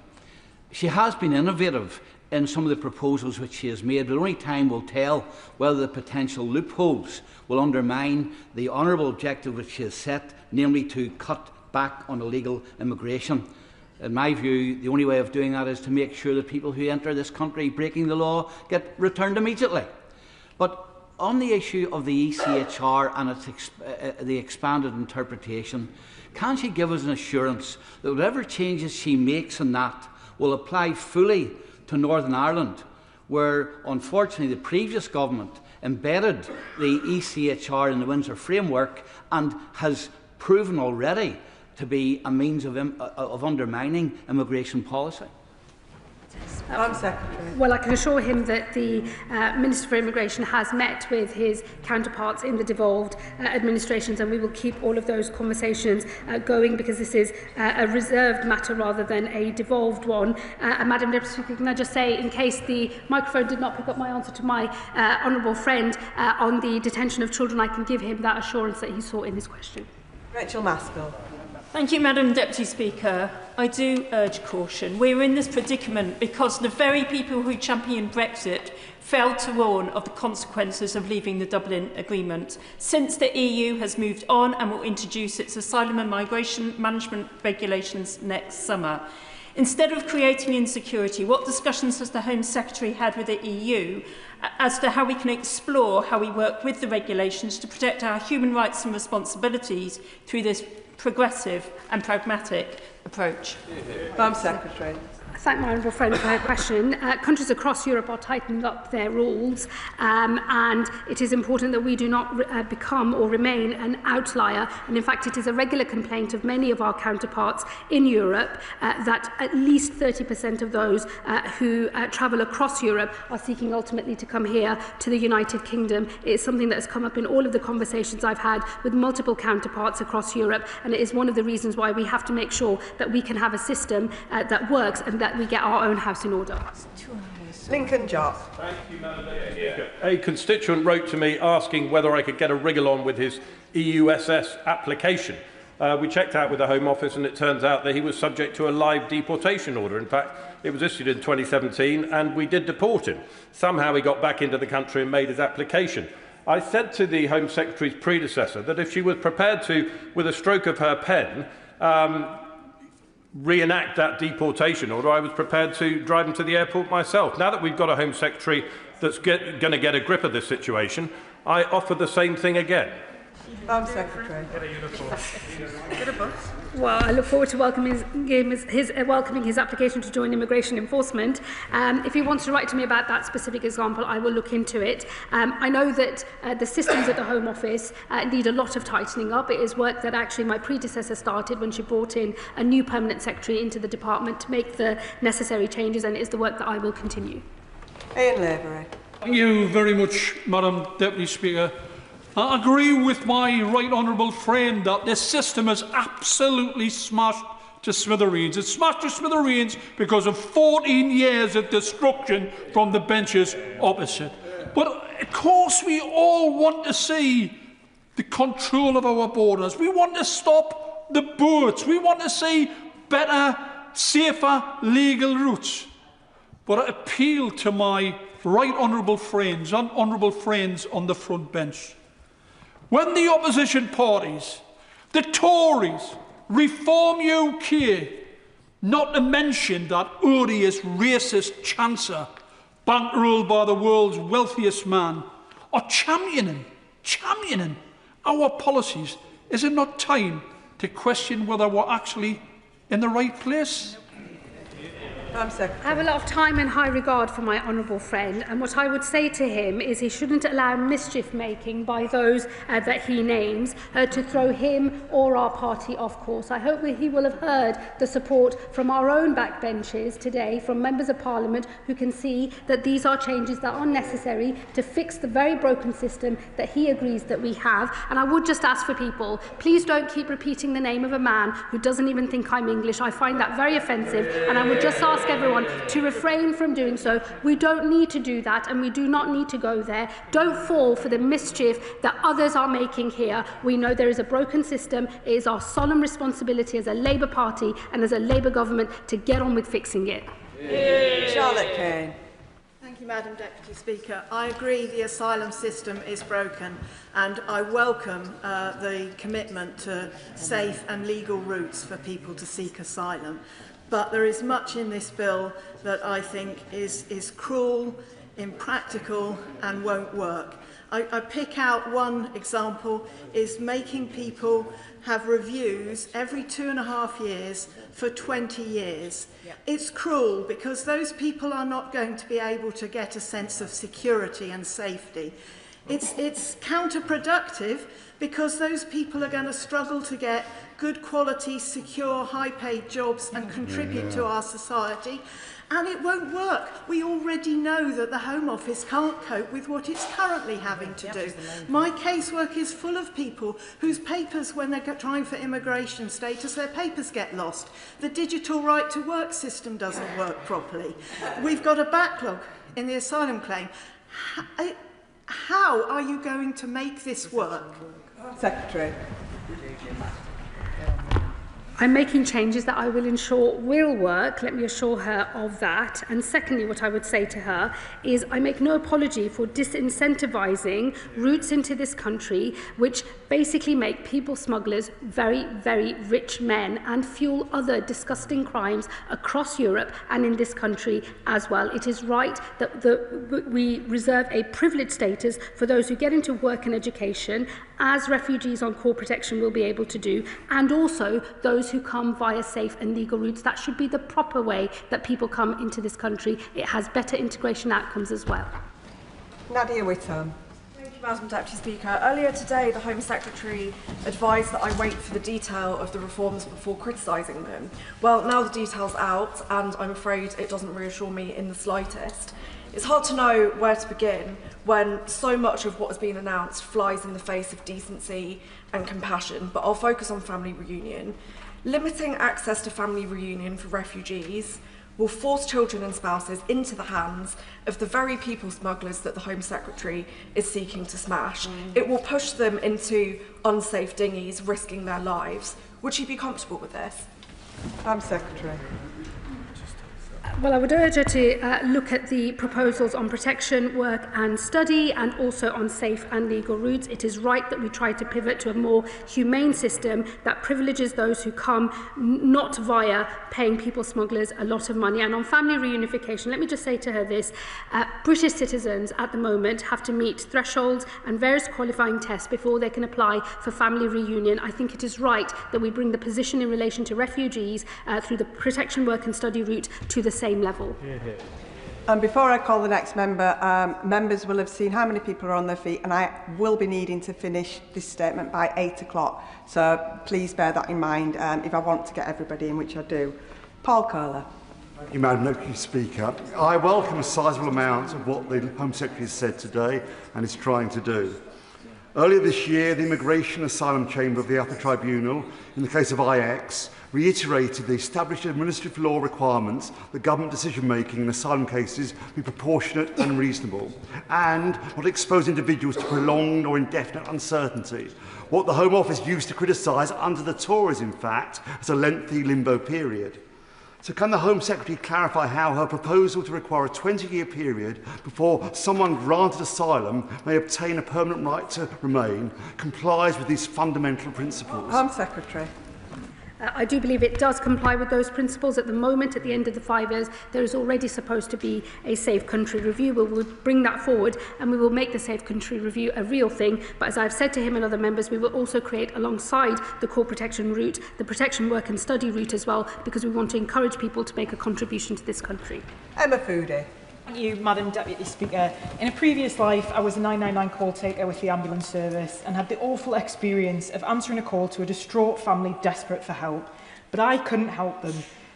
She has been innovative in some of the proposals which she has made, but only time will tell whether the potential loopholes will undermine the honourable objective which she has set, namely to cut back on illegal immigration. In my view, the only way of doing that is to make sure that people who enter this country breaking the law get returned immediately. But on the issue of the ECHR and its the expanded interpretation, can she give us an assurance that whatever changes she makes in that will apply fully to Northern Ireland, where unfortunately the previous government embedded the ECHR in the Windsor framework and has proven already to be a means of undermining immigration policy? Well, I can assure him that the Minister for Immigration has met with his counterparts in the devolved administrations, and we will keep all of those conversations going, because this is a reserved matter rather than a devolved one. And Madam Deputy Speaker, can I just say, in case the microphone did not pick up my answer to my honourable friend on the detention of children, I can give him that assurance that he sought in his question. Rachel Maskell. Thank you, Madam Deputy Speaker. I do urge caution. We're in this predicament because the very people who championed Brexit failed to warn of the consequences of leaving the Dublin Agreement. Since the EU has moved on and will introduce its asylum and migration management regulations next summer. Instead of creating insecurity, what discussions has the Home Secretary had with the EU as to how we can explore how we work with the regulations to protect our human rights and responsibilities through this progressive and pragmatic approach? Home Secretary. thank my honourable friend for her question. Countries across Europe are tightening up their rules, and it is important that we do not become or remain an outlier. And in fact, it is a regular complaint of many of our counterparts in Europe that at least 30% of those who travel across Europe are seeking ultimately to come here to the United Kingdom. It is something that has come up in all of the conversations I've had with multiple counterparts across Europe, and it is one of the reasons why we have to make sure that we can have a system that works and that we get our own house in order. Lincoln Job. Thank you, Madam Speaker. A constituent wrote to me asking whether I could get a wriggle on with his EUSS application. We checked out with the Home Office, and it turns out that he was subject to a live deportation order. In fact, it was issued in 2017, and we did deport him. Somehow he got back into the country and made his application. I said to the Home Secretary's predecessor that if she was prepared to, with a stroke of her pen, reenact that deportation order, I was prepared to drive him to the airport myself. Now that we've got a Home Secretary that's going to get a grip of this situation, I offer the same thing again. Home Secretary. Get a bus. Well, I look forward to welcoming his application to join immigration enforcement. If he wants to write to me about that specific example, I will look into it. I know that the systems at the Home Office need a lot of tightening up. It is work that actually my predecessor started when she brought in a new permanent secretary into the department to make the necessary changes, and it is the work that I will continue. Ian Lavery. Thank you very much, Madam Deputy Speaker. I agree with my right honourable friend that this system is absolutely smashed to smithereens. It's smashed to smithereens because of 14 years of destruction from the benches opposite. But of course we all want to see the control of our borders. We want to stop the boats. We want to see better, safer, legal routes. But I appeal to my right honourable friends and honourable friends on the front bench. When the opposition parties, the Tories, Reform UK, not to mention that odious racist Chancellor, bankrolled by the world's wealthiest man, are championing our policies, is it not time to question whether we're actually in the right place? I have a lot of time and high regard for my honourable friend, and what I would say to him is he shouldn't allow mischief making by those that he names to throw him or our party off course. I hope that he will have heard the support from our own backbenches today, from members of Parliament who can see that these are changes that are necessary to fix the very broken system that he agrees that we have. And I would just ask for people, please don't keep repeating the name of a man who doesn't even think I'm English. I find that very offensive, and I would just ask everyone to refrain from doing so. We don't need to do that, and we do not need to go there. Don't fall for the mischief that others are making here. We know there is a broken system. It is our solemn responsibility as a Labour Party and as a Labour government to get on with fixing it. Charlotte Kane. Thank you, Madam Deputy Speaker. I agree the asylum system is broken, and I welcome the commitment to safe and legal routes for people to seek asylum. But there is much in this bill that I think is cruel, impractical and won't work. I pick out one example, is making people have reviews every 2.5 years for 20 years. Yeah. It's cruel because those people are not going to be able to get a sense of security and safety. It's counterproductive because those people are going to struggle to get good quality, secure, high-paid jobs and contribute to our society. And it won't work. We already know that the Home Office can't cope with what it's currently having to do. My casework is full of people whose papers, when they're trying for immigration status, their papers get lost. The digital right to work system doesn't work properly. We've got a backlog in the asylum claim. How are you going to make this work? Secretary. I'm making changes that I will ensure will work. Let me assure her of that. And secondly, what I would say to her is I make no apology for disincentivising routes into this country which basically make people smugglers very, very rich men and fuel other disgusting crimes across Europe and in this country as well. It is right that we reserve a privileged status for those who get into work and education, as refugees on core protection will be able to do, and also those those who come via safe and legal routes. That should be the proper way that people come into this country. It has better integration outcomes as well. Nadia Whittam. Thank you, Madam Deputy Speaker. Earlier today, the Home Secretary advised that I wait for the detail of the reforms before criticising them. Well, now the detail's out, and I'm afraid it doesn't reassure me in the slightest. It's hard to know where to begin when so much of what has been announced flies in the face of decency and compassion, but I'll focus on family reunion. Limiting access to family reunion for refugees will force children and spouses into the hands of the very people smugglers that the Home Secretary is seeking to smash. It will push them into unsafe dinghies, risking their lives. Would she be comfortable with this? Home Secretary. Well, I would urge her to look at the proposals on protection, work and study, and also on safe and legal routes. It is right that we try to pivot to a more humane system that privileges those who come not via paying people smugglers a lot of money. And on family reunification, let me just say to her this. British citizens at the moment have to meet thresholds and various qualifying tests before they can apply for family reunion. I think it is right that we bring the position in relation to refugees through the protection, work and study route to the same level. And before I call the next member, members will have seen how many people are on their feet, and I will be needing to finish this statement by 8 o'clock. So please bear that in mind if I want to get everybody in, which I do. Paul Kohler. Thank you, Madam Deputy Speaker. I welcome a sizable amount of what the Home Secretary has said today and is trying to do. Earlier this year, the Immigration Asylum Chamber of the Upper Tribunal, in the case of IX, reiterated the established administrative law requirements that government decision-making in asylum cases be proportionate and reasonable, and not expose individuals to prolonged or indefinite uncertainty, what the Home Office used to criticise under the Tories, in fact, as a lengthy limbo period. So can the Home Secretary clarify how her proposal to require a 20-year period before someone granted asylum may obtain a permanent right to remain complies with these fundamental principles? Home Secretary. I do believe it does comply with those principles. At the moment, at the end of the 5 years, there is already supposed to be a safe country review. We will bring that forward and we will make the safe country review a real thing. But as I've said to him and other members, we will also create alongside the core protection route, the protection work and study route as well, because we want to encourage people to make a contribution to this country. Emma Foodie. Thank you, Madam Deputy Speaker. In a previous life, I was a 999 call taker with the ambulance service and had the awful experience of answering a call to a distraught family desperate for help. But I couldn't help them.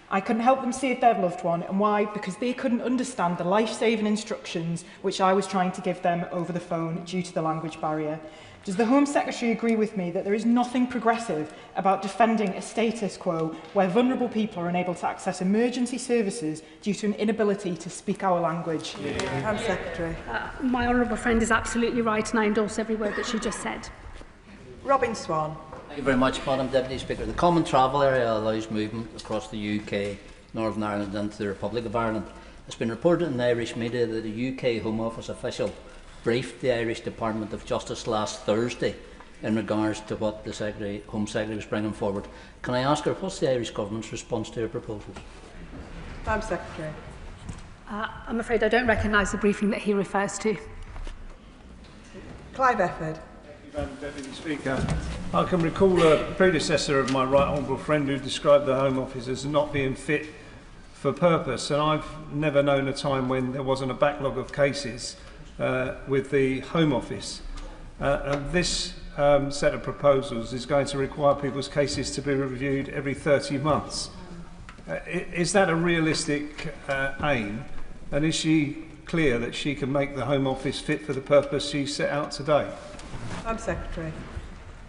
I couldn't help them save their loved one. And why? Because they couldn't understand the life-saving instructions which I was trying to give them over the phone due to the language barrier. Does the Home Secretary agree with me that there is nothing progressive about defending a status quo where vulnerable people are unable to access emergency services due to an inability to speak our language? Home Secretary. My honourable friend is absolutely right, and I endorse every word that she just said. Robin Swan. Thank you very much, Madam Deputy Speaker. The Common Travel Area allows movement across the UK, Northern Ireland and the Republic of Ireland. It's been reported in the Irish media that a UK Home Office official briefed the Irish Department of Justice last Thursday in regards to what the Home Secretary was bringing forward. Can I ask her, what's the Irish Government's response to her proposals? Home Secretary. I'm afraid I don't recognise the briefing that he refers to. Clive Efford. Madam Deputy Speaker, I can recall a predecessor of my right honourable friend who described the Home Office as not being fit for purpose, and I've never known a time when there wasn't a backlog of cases with the Home Office. And this set of proposals is going to require people's cases to be reviewed every 30 months. Is that a realistic aim, and is she clear that she can make the Home Office fit for the purpose she set out today? Home Secretary.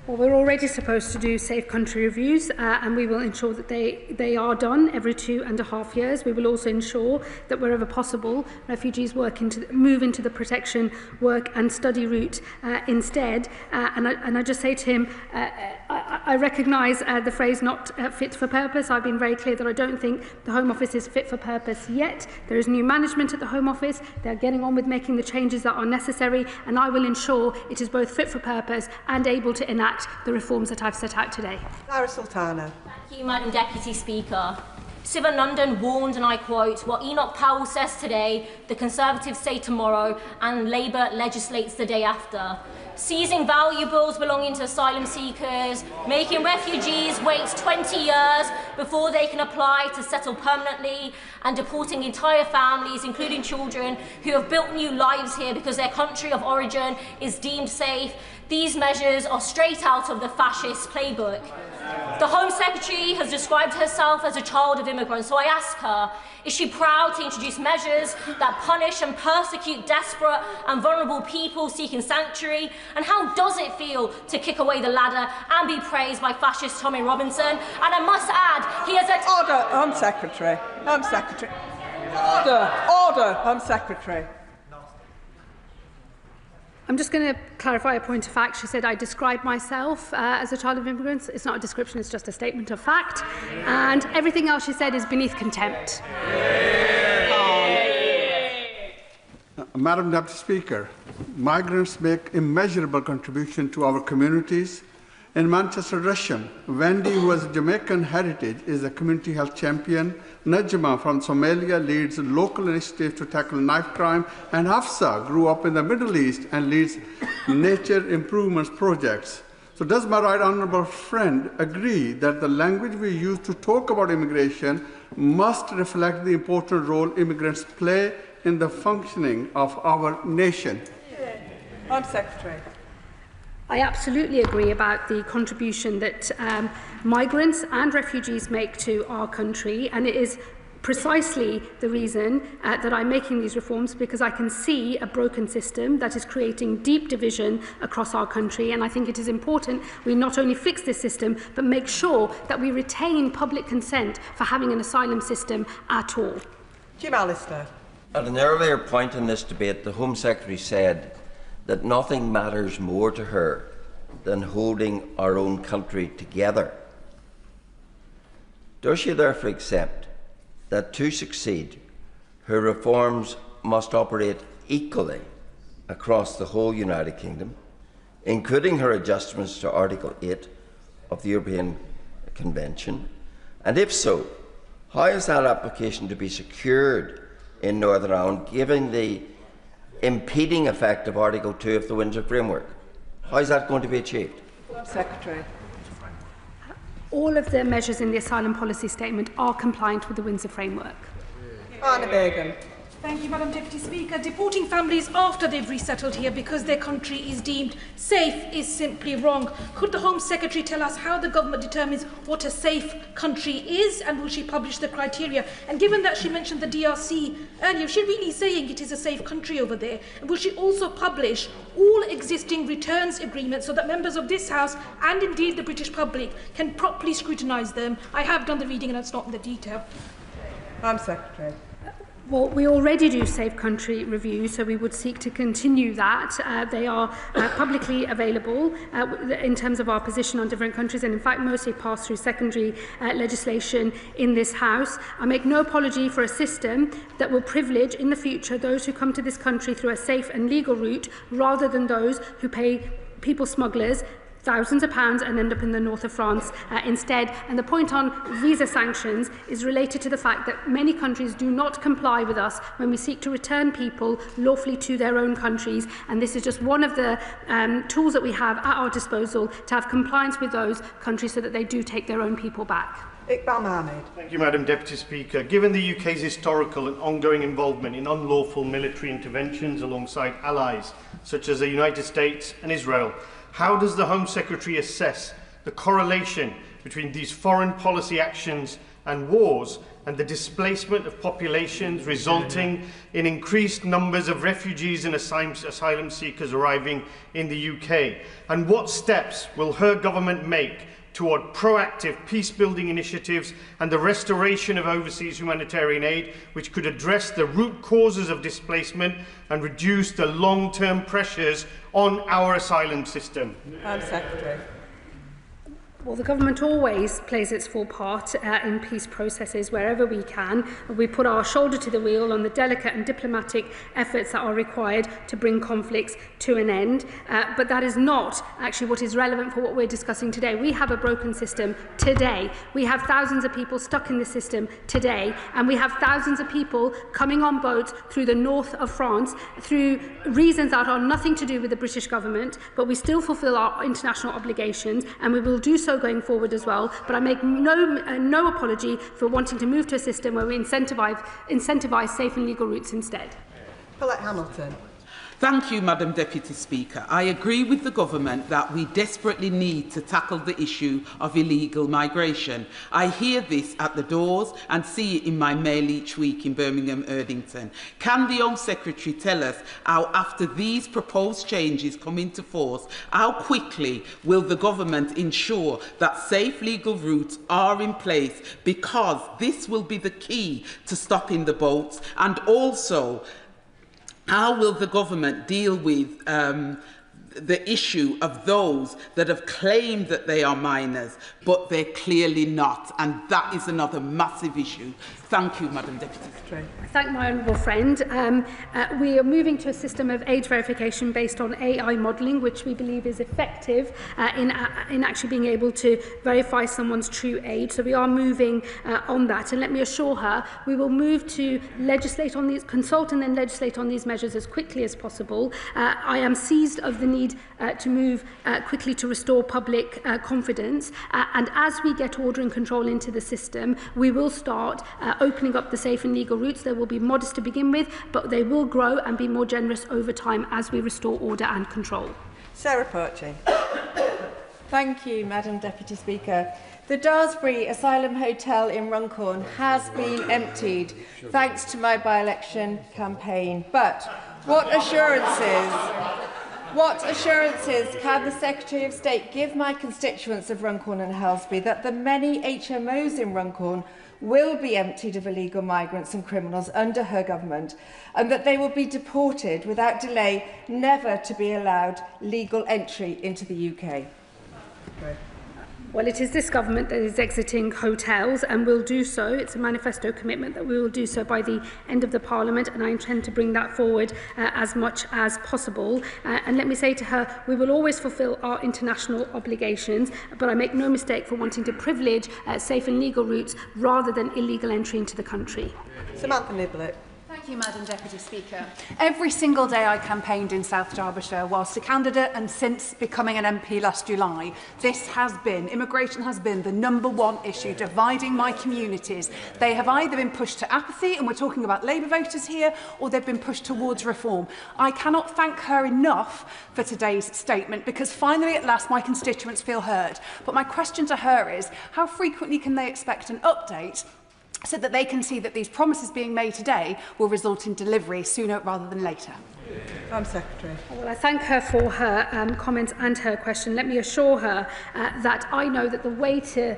Well, we're already supposed to do safe country reviews and we will ensure that they are done every 2.5 years. We will also ensure that wherever possible, refugees move into the protection, work and study route instead. And I just say to him, I recognise the phrase not fit for purpose. I've been very clear that I don't think the Home Office is fit for purpose yet. There is new management at the Home Office. They're getting on with making the changes that are necessary, and I will ensure it is both fit for purpose and able to enact the reforms that I've set out today. Lara Sultana. Thank you, Madam Deputy Speaker. Sivanandan warned, and I quote, "What Enoch Powell says today, the Conservatives say tomorrow, and Labour legislates the day after. Seizing valuables belonging to asylum seekers, making refugees wait 20 years before they can apply to settle permanently, and deporting entire families, including children, who have built new lives here because their country of origin is deemed safe. These measures are straight out of the fascist playbook." The Home Secretary has described herself as a child of immigrants, so I ask her, is she proud to introduce measures that punish and persecute desperate and vulnerable people seeking sanctuary? And how does it feel to kick away the ladder and be praised by fascist Tommy Robinson? And I must add, he has a... Order, Home Secretary. Home Secretary. Order, Home Secretary. I'm just going to clarify a point of fact. She said I described myself as a child of immigrants. It's not a description, it's just a statement of fact. And everything else she said is beneath contempt. Madam Deputy Speaker, migrants make immeasurable contribution to our communities. In Manchester, Russian, Wendy, who has Jamaican heritage, is a community health champion. Najma from Somalia leads local initiatives to tackle knife crime. And Hafsa grew up in the Middle East and leads nature improvements projects. So does my right honourable friend agree that the language we use to talk about immigration must reflect the important role immigrants play in the functioning of our nation? Home Secretary. I absolutely agree about the contribution that migrants and refugees make to our country, and it is precisely the reason that I'm making these reforms, because I can see a broken system that is creating deep division across our country, and I think it is important we not only fix this system but make sure that we retain public consent for having an asylum system at all. Jim Allister. At an earlier point in this debate, the Home Secretary said that nothing matters more to her than holding our own country together. Does she therefore accept that to succeed, her reforms must operate equally across the whole United Kingdom, including her adjustments to Article 8 of the European Convention? And if so, how is that application to be secured in Northern Ireland, given the impeding effect of Article 2 of the Windsor Framework? How is that going to be achieved? Secretary. All of the measures in the asylum policy statement are compliant with the Windsor Framework. Anna Begum. Thank you, Madam Deputy Speaker. Deporting families after they've resettled here because their country is deemed safe is simply wrong. Could the Home Secretary tell us how the government determines what a safe country is, and will she publish the criteria? And given that she mentioned the DRC earlier, is she really saying it is a safe country over there? And will she also publish all existing returns agreements so that members of this House and indeed the British public can properly scrutinise them? I have done the reading and it's not in the detail. Home Secretary. Well, we already do safe country reviews, so we would seek to continue that. They are publicly available in terms of our position on different countries, and in fact mostly pass through secondary legislation in this House. I make no apology for a system that will privilege in the future those who come to this country through a safe and legal route rather than those who pay people smugglers thousands of pounds and end up in the north of France instead. And the point on visa sanctions is related to the fact that many countries do not comply with us when we seek to return people lawfully to their own countries, and this is just one of the tools that we have at our disposal to have compliance with those countries so that they do take their own people back. Iqbal Mohammed. Thank you, Madam Deputy Speaker. Given the UK's historical and ongoing involvement in unlawful military interventions alongside allies such as the United States and Israel, how does the Home Secretary assess the correlation between these foreign policy actions and wars and the displacement of populations resulting in increased numbers of refugees and asylum seekers arriving in the UK? And what steps will her government make toward proactive peace-building initiatives and the restoration of overseas humanitarian aid, which could address the root causes of displacement and reduce the long-term pressures on our asylum system? Secretary. Well, the government always plays its full part in peace processes wherever we can. We put our shoulder to the wheel on the delicate and diplomatic efforts that are required to bring conflicts to an end. But that is not actually what is relevant for what we're discussing today. We have a broken system today. We have thousands of people stuck in the system today. And we have thousands of people coming on boats through the north of France through reasons that are nothing to do with the British government. But we still fulfil our international obligations, and we will do so going forward as well. But I make no apology for wanting to move to a system where we incentivise safe and legal routes instead. Colette Hamilton. Thank you, Madam Deputy Speaker. I agree with the Government that we desperately need to tackle the issue of illegal migration. I hear this at the doors and see it in my mail each week in Birmingham, Erdington. Can the Home Secretary tell us how, after these proposed changes come into force, how quickly will the Government ensure that safe legal routes are in place, because this will be the key to stopping the boats? And also, how will the Government deal with the issue of those that have claimed that they are minors, but they're clearly not? And that is another massive issue. Thank you, Madam Deputy Secretary. I thank my honourable friend. We are moving to a system of age verification based on AI modelling, which we believe is effective in actually being able to verify someone's true age. So we are moving on that. And let me assure her, we will move to legislate on these, consult and then legislate on these measures as quickly as possible. I am seized of the need to move quickly to restore public confidence. And as we get order and control into the system, we will start opening up the safe and legal routes. They will be modest to begin with, but they will grow and be more generous over time as we restore order and control. Sarah Perchin. Thank you, Madam Deputy Speaker. The Daresbury Asylum Hotel in Runcorn has been emptied thanks to my by-election campaign. But what assurances can the Secretary of State give my constituents of Runcorn and Helsby that the many HMOs in Runcorn will be emptied of illegal migrants and criminals under her government, and that they will be deported without delay, never to be allowed legal entry into the UK? Well, it is this government that is exiting hotels and will do so. It's a manifesto commitment that we will do so by the end of the Parliament, and I intend to bring that forward as much as possible. And let me say to her, we will always fulfil our international obligations, but I make no mistake for wanting to privilege safe and legal routes rather than illegal entry into the country. Samantha Niblett. Thank you, Madam Deputy Speaker. Every single day I campaigned in South Derbyshire whilst a candidate and since becoming an MP last July. Immigration has been the #1 issue dividing my communities. They have either been pushed to apathy, and we're talking about Labour voters here, or they've been pushed towards reform. I cannot thank her enough for today's statement, because finally at last my constituents feel heard. But my question to her is, how frequently can they expect an update so that they can see that these promises being made today will result in delivery sooner rather than later? Home Secretary. Well, I thank her for her comments and her question. Let me assure her that I know that the way to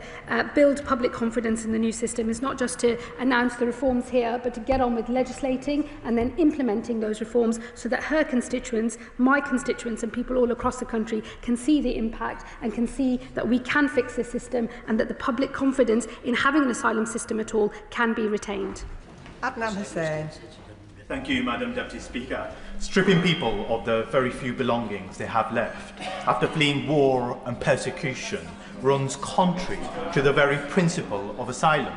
build public confidence in the new system is not just to announce the reforms here, but to get on with legislating and then implementing those reforms so that her constituents, my constituents and people all across the country can see the impact and can see that we can fix this system and that the public confidence in having an asylum system at all can be retained. Adnan Hussain. Thank you, Madam Deputy Speaker. Stripping people of the very few belongings they have left after fleeing war and persecution runs contrary to the very principle of asylum,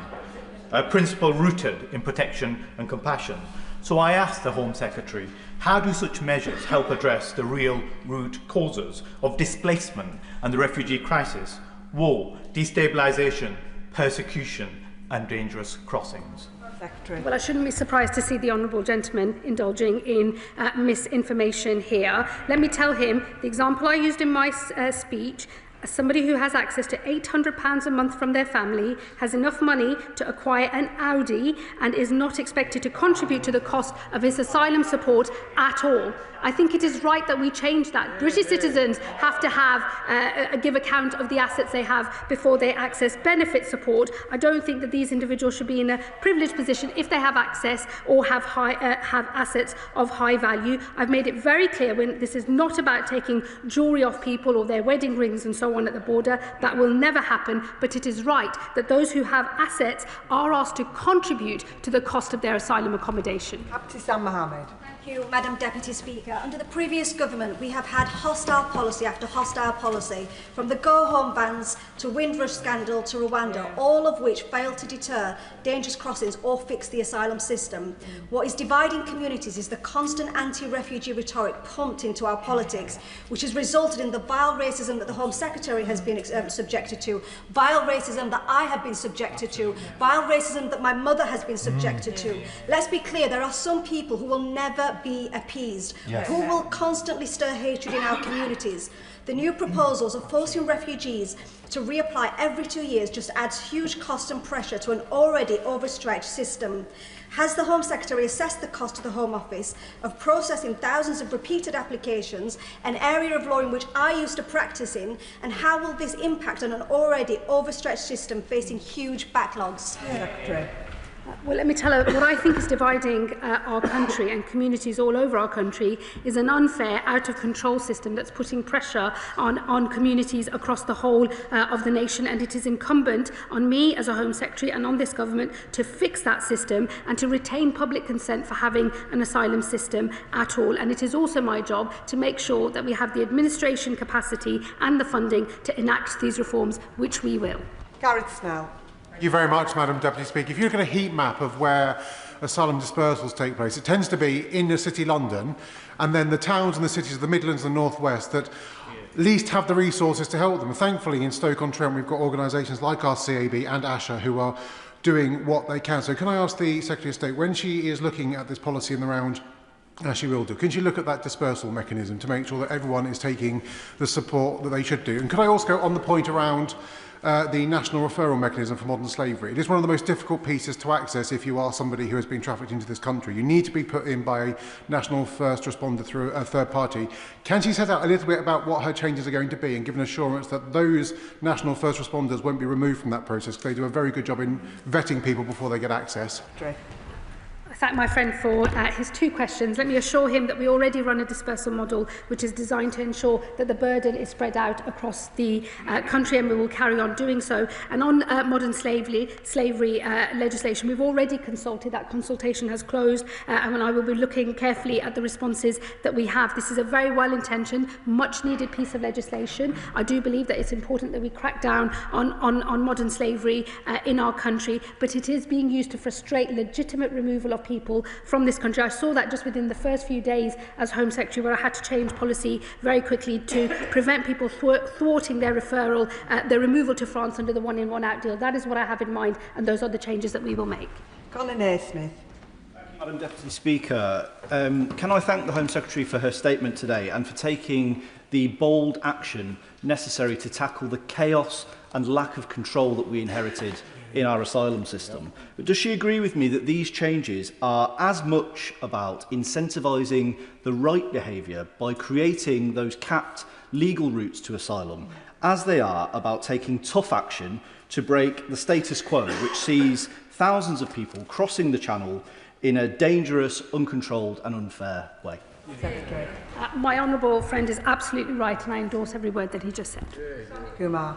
a principle rooted in protection and compassion. So I ask the Home Secretary, how do such measures help address the real root causes of displacement and the refugee crisis: war, destabilisation, persecution and dangerous crossings? Secretary. Well, I shouldn't be surprised to see the honourable gentleman indulging in misinformation here. Let me tell him the example I used in my speech. Somebody who has access to £800 a month from their family, has enough money to acquire an Audi and is not expected to contribute to the cost of his asylum support at all. I think it is right that we change that. British citizens have to give account of the assets they have before they access benefit support. I don't think that these individuals should be in a privileged position if they have access or have assets of high value. I've made it very clear when this is not about taking jewellery off people or their wedding rings and so so on at the border. That will never happen, but it is right that those who have assets are asked to contribute to the cost of their asylum accommodation. Mohammed. Thank you, Madam Deputy Speaker. Under the previous government, we have had hostile policy after hostile policy, from the go-home bans to Windrush scandal to Rwanda, all of which failed to deter dangerous crossings or fix the asylum system. What is dividing communities is the constant anti-refugee rhetoric pumped into our politics, which has resulted in the vile racism that the Home Secretary has been subjected to, vile racism that I have been subjected to, vile racism that my mother has been subjected to. Let's be clear, there are some people who will never be appeased, who will constantly stir hatred in our communities. The new proposals of forcing refugees to reapply every 2 years just adds huge cost and pressure to an already overstretched system. Has the Home Secretary assessed the cost to the Home Office of processing thousands of repeated applications, an area of law in which I used to practice in, and how will this impact on an already overstretched system facing huge backlogs? Well, let me tell you, what I think is dividing our country and communities all over our country is an unfair, out-of-control system that's putting pressure on communities across the whole of the nation, and it is incumbent on me as a Home Secretary and on this government to fix that system and to retain public consent for having an asylum system at all. And it is also my job to make sure that we have the administration capacity and the funding to enact these reforms, which we will. Gareth Snell. Thank you very much, Madam Deputy Speaker. If you look at a heat map of where asylum dispersals take place, it tends to be inner city London and then the towns and the cities of the Midlands and the North West that least have the resources to help them. Thankfully, in Stoke-on-Trent, we've got organisations like our CAB and ASHA who are doing what they can. So can I ask the Secretary of State, when she is looking at this policy in the round, as she will do, can she look at that dispersal mechanism to make sure that everyone is taking the support that they should do? And could I also go on the point around the national referral mechanism for modern slavery? It is one of the most difficult pieces to access if you are somebody who has been trafficked into this country. You need to be put in by a national first responder through a third party. Can she set out a little bit about what her changes are going to be and give an assurance that those national first responders won't be removed from that process, because they do a very good job in vetting people before they get access? I thank my friend for his two questions. Let me assure him that we already run a dispersal model which is designed to ensure that the burden is spread out across the country, and we will carry on doing so. And on modern slavery legislation, we've already consulted. That consultation has closed, and I will be looking carefully at the responses that we have. This is a very well-intentioned, much-needed piece of legislation. I do believe that it's important that we crack down on modern slavery in our country, but it is being used to frustrate legitimate removal of people from this country. I saw that just within the first few days as Home Secretary, where I had to change policy very quickly to prevent people thwarting their referral, their removal to France under the one-in, one-out deal. That is what I have in mind, and those are the changes that we will make. Colin Naismith. Madam Deputy Speaker, can I thank the Home Secretary for her statement today and for taking the bold action necessary to tackle the chaos and lack of control that we inherited in our asylum system. But does she agree with me that these changes are as much about incentivising the right behaviour by creating those capped legal routes to asylum as they are about taking tough action to break the status quo, which sees thousands of people crossing the Channel in a dangerous, uncontrolled and unfair way? My honourable friend is absolutely right, and I endorse every word that he just said. Kumar.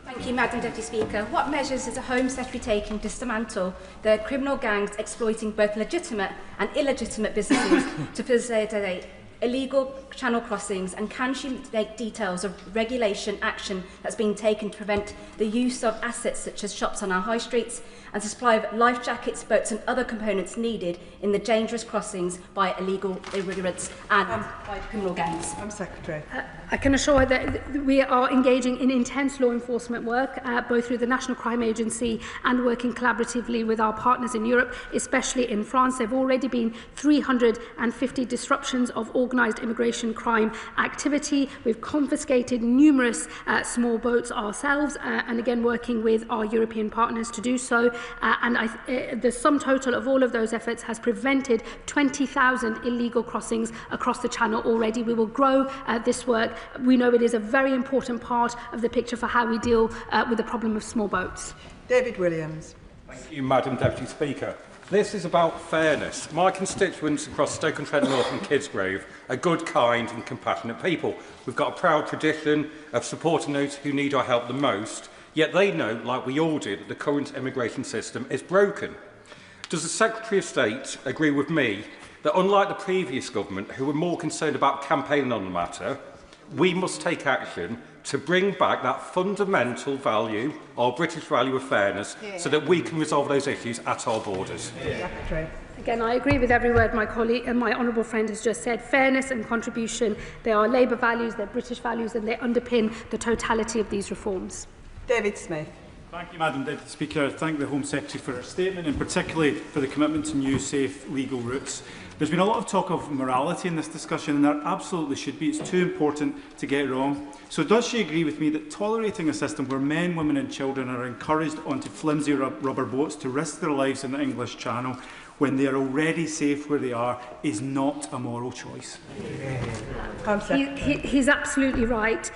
Thank you, Madam Deputy Speaker. What measures is the Home Secretary taking to dismantle the criminal gangs exploiting both legitimate and illegitimate businesses to facilitate illegal channel crossings, and can she make details of regulation action that's being taken to prevent the use of assets such as shops on our high streets and the supply of life jackets, boats and other components needed in the dangerous crossings by illegal immigrants and by criminal gangs? Home Secretary. I can assure her that we are engaging in intense law enforcement work, both through the National Crime Agency and working collaboratively with our partners in Europe, especially in France. There have already been 350 disruptions of organised immigration crime activity. We've confiscated numerous small boats ourselves, and again working with our European partners to do so. The sum total of all of those efforts has prevented 20,000 illegal crossings across the Channel already. We will grow this work. We know it is a very important part of the picture for how we deal with the problem of small boats. David Williams. Thank you, Madam Deputy Speaker. This is about fairness. My constituents across Stoke-on-Trent North and Kidsgrove are good, kind and compassionate people. We've got a proud tradition of supporting those who need our help the most, yet they know, like we all do, that the current immigration system is broken. Does the Secretary of State agree with me that unlike the previous government, who were more concerned about campaigning on the matter, we must take action to bring back that fundamental value, our British value of fairness, so that we can resolve those issues at our borders? Again, I agree with every word my colleague and my honourable friend has just said. Fairness and contribution, they are Labour values, they're British values, and they underpin the totality of these reforms. David Smith. Thank you, Madam Deputy Speaker. I thank the Home Secretary for her statement, and particularly for the commitment to new, safe, legal routes. There's been a lot of talk of morality in this discussion, and there absolutely should be. It's too important to get it wrong. So does she agree with me that tolerating a system where men, women and children are encouraged onto flimsy rubber boats to risk their lives in the English Channel when they are already safe where they are is not a moral choice? He's absolutely right.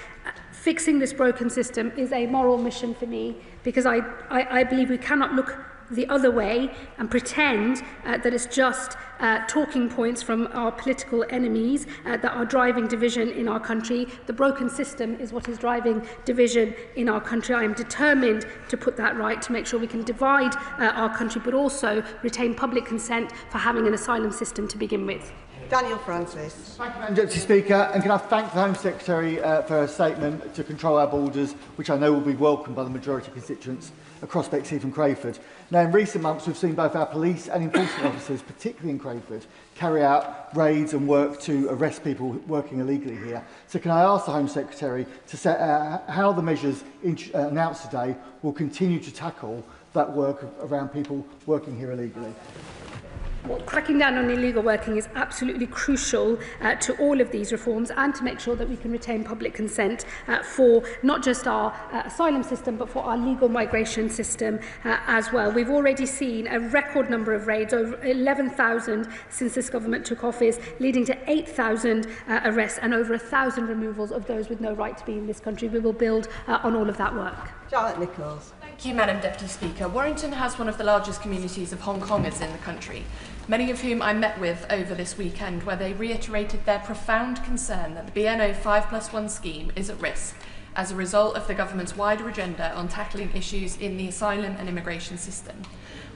Fixing this broken system is a moral mission for me, because I believe we cannot look the other way and pretend that it's just talking points from our political enemies that are driving division in our country. The broken system is what is driving division in our country. I am determined to put that right, to make sure we can divide our country, but also retain public consent for having an asylum system to begin with. Daniel Francis. Thank you, Madam Deputy Speaker, and can I thank the Home Secretary for her statement to control our borders, which I know will be welcomed by the majority of constituents across Bexley and Crayford. Now, in recent months, we've seen both our police and enforcement officers, particularly in Crayford, carry out raids and work to arrest people working illegally here. So can I ask the Home Secretary to set how the measures announced today will continue to tackle that work around people working here illegally? Well, cracking down on illegal working is absolutely crucial to all of these reforms, and to make sure that we can retain public consent for not just our asylum system, but for our legal migration system as well. We've already seen a record number of raids, over 11,000 since this government took office, leading to 8,000 arrests and over 1,000 removals of those with no right to be in this country. We will build on all of that work. Charlotte Nichols. Thank you, Madam Deputy Speaker. Warrington has one of the largest communities of Hong Kongers in the country, many of whom I met with over this weekend, where they reiterated their profound concern that the BNO 5+1 scheme is at risk as a result of the government's wider agenda on tackling issues in the asylum and immigration system.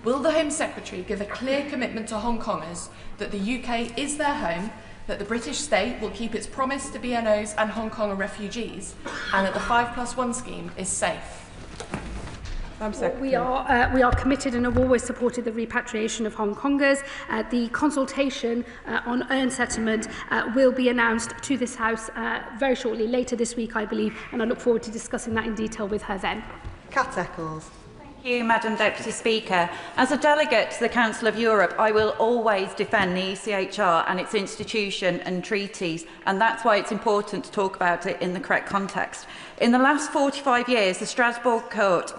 Will the Home Secretary give a clear commitment to Hong Kongers that the UK is their home, that the British state will keep its promise to BNOs and Hong Konger refugees, and that the 5+1 scheme is safe? We are committed and have always supported the repatriation of Hong Kongers. The consultation on earned settlement will be announced to this House very shortly, later this week, I believe, and I look forward to discussing that in detail with her then. Kat Eccles. Thank you, Madam Deputy Speaker. As a delegate to the Council of Europe, I will always defend the ECHR and its institution and treaties, and that's why it's important to talk about it in the correct context. In the last 45 years, the Strasbourg Court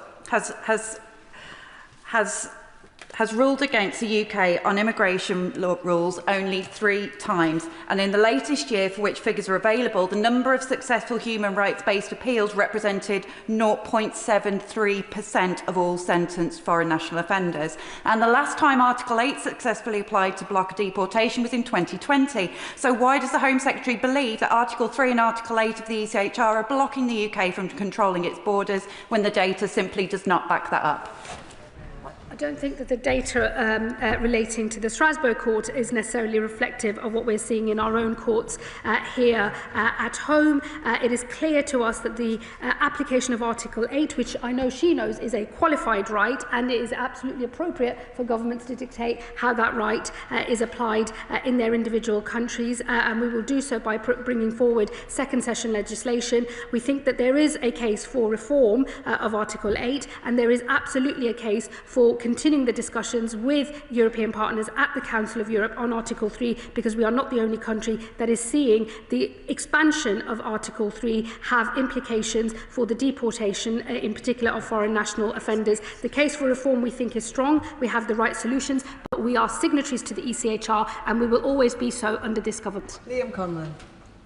has ruled against the UK on immigration law rules only 3 times, and in the latest year, for which figures are available, the number of successful human rights-based appeals represented 0.73% of all sentenced foreign national offenders. And the last time Article 8 successfully applied to block a deportation was in 2020. So why does the Home Secretary believe that Article 3 and Article 8 of the ECHR are blocking the UK from controlling its borders when the data simply does not back that up? I don't think that the data relating to the Strasbourg Court is necessarily reflective of what we're seeing in our own courts here at home. It is clear to us that the application of Article 8, which I know she knows is a qualified right, and it is absolutely appropriate for governments to dictate how that right is applied in their individual countries, and we will do so by bringing forward second session legislation. We think that there is a case for reform of Article 8, and there is absolutely a case for continuing the discussions with European partners at the Council of Europe on Article 3, because we are not the only country that is seeing the expansion of Article 3 have implications for the deportation, in particular, of foreign national offenders. The case for reform, we think, is strong. We have the right solutions, but we are signatories to the ECHR, and we will always be so under this government. Liam Conlon.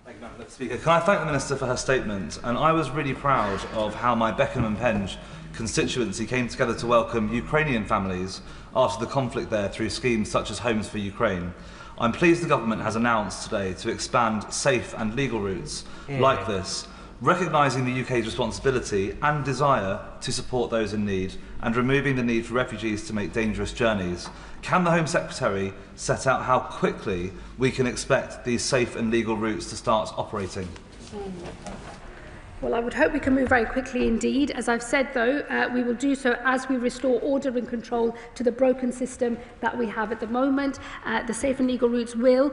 Thank you, Madam Speaker. Can I thank the Minister for her statement? And I was really proud of how my Beckenham and Penge constituency came together to welcome Ukrainian families after the conflict there through schemes such as Homes for Ukraine. I'm pleased the government has announced today to expand safe and legal routes like this, recognising the UK's responsibility and desire to support those in need and removing the need for refugees to make dangerous journeys. Can the Home Secretary set out how quickly we can expect these safe and legal routes to start operating? Well, I would hope we can move very quickly indeed. As I've said, though, we will do so as we restore order and control to the broken system that we have at the moment. The safe and legal routes will,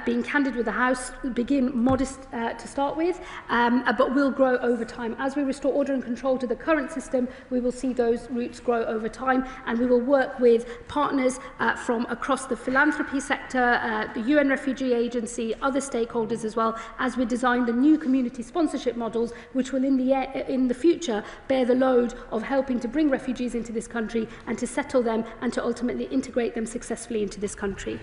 being candid with the House, begin modest to start with, but will grow over time. As we restore order and control to the current system, we will see those routes grow over time, and we will work with partners from across the philanthropy sector, the UN Refugee Agency, other stakeholders as well, as we design the new community sponsorship models which will in the future bear the load of helping to bring refugees into this country and to settle them and to ultimately integrate them successfully into this country.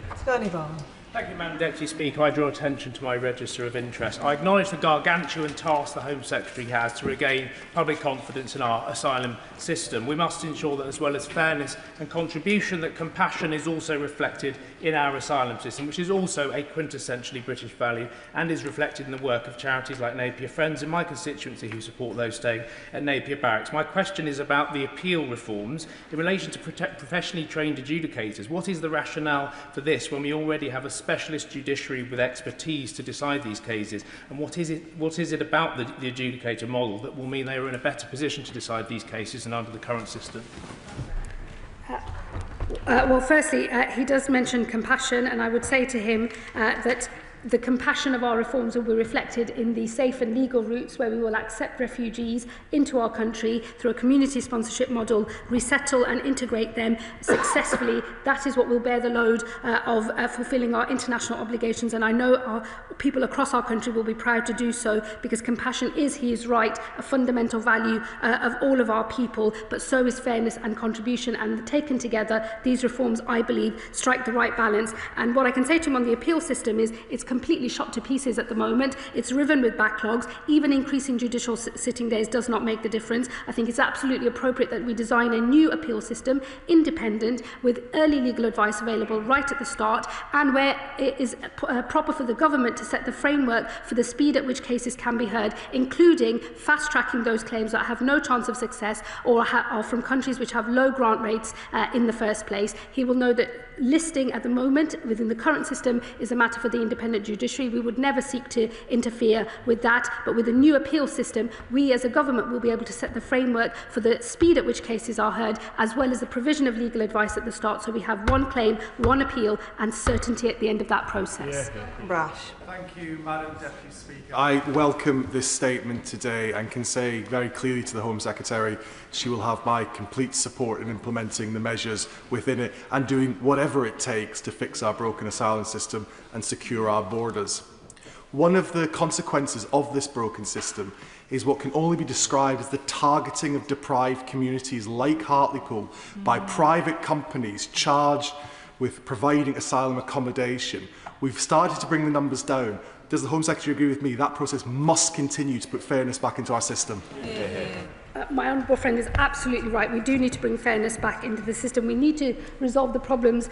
Thank you, Madam Deputy Speaker. I draw attention to my register of interest. I acknowledge the gargantuan task the Home Secretary has to regain public confidence in our asylum system. We must ensure that, as well as fairness and contribution, that compassion is also reflected in our asylum system, which is also a quintessentially British value and is reflected in the work of charities like Napier Friends in my constituency who support those staying at Napier Barracks. My question is about the appeal reforms in relation to professionally trained adjudicators. What is the rationale for this when we already have a specialist judiciary with expertise to decide these cases, and what is it about the adjudicator model that will mean they are in a better position to decide these cases than under the current system? Well, firstly, he does mention compassion, and I would say to him that the compassion of our reforms will be reflected in the safe and legal routes where we will accept refugees into our country through a community sponsorship model, resettle and integrate them successfully. That is what will bear the load of fulfilling our international obligations, and I know our people across our country will be proud to do so, because compassion is, he is right, a fundamental value of all of our people, but so is fairness and contribution, and taken together, these reforms, I believe, strike the right balance. And what I can say to him on the appeal system is it's completely shot to pieces at the moment. It's riven with backlogs. Even increasing judicial sitting days does not make the difference. I think it's absolutely appropriate that we design a new appeal system, independent, with early legal advice available right at the start, and where it is proper for the government to set the framework for the speed at which cases can be heard, including fast-tracking those claims that have no chance of success or are from countries which have low grant rates in the first place. He will know that listing at the moment within the current system is a matter for the independent judiciary. We would never seek to interfere with that, but with a new appeal system, we as a government will be able to set the framework for the speed at which cases are heard, as well as the provision of legal advice at the start, so we have one claim, one appeal, and certainty at the end of that process. Thank you, Madam Deputy Speaker. I welcome this statement today and can say very clearly to the Home Secretary she will have my complete support in implementing the measures within it and doing whatever it takes to fix our broken asylum system and secure our borders. One of the consequences of this broken system is what can only be described as the targeting of deprived communities like Hartlepool by private companies charged with providing asylum accommodation. We've started to bring the numbers down. Does the Home Secretary agree with me? That process must continue to put fairness back into our system. My honourable friend is absolutely right. We do need to bring fairness back into the system. We need to resolve the problems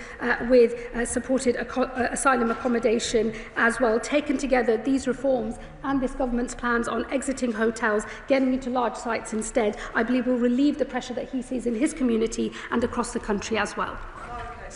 with supported asylum accommodation as well. Taken together, these reforms and this government's plans on exiting hotels, getting into large sites instead, I believe will relieve the pressure that he sees in his community and across the country as well.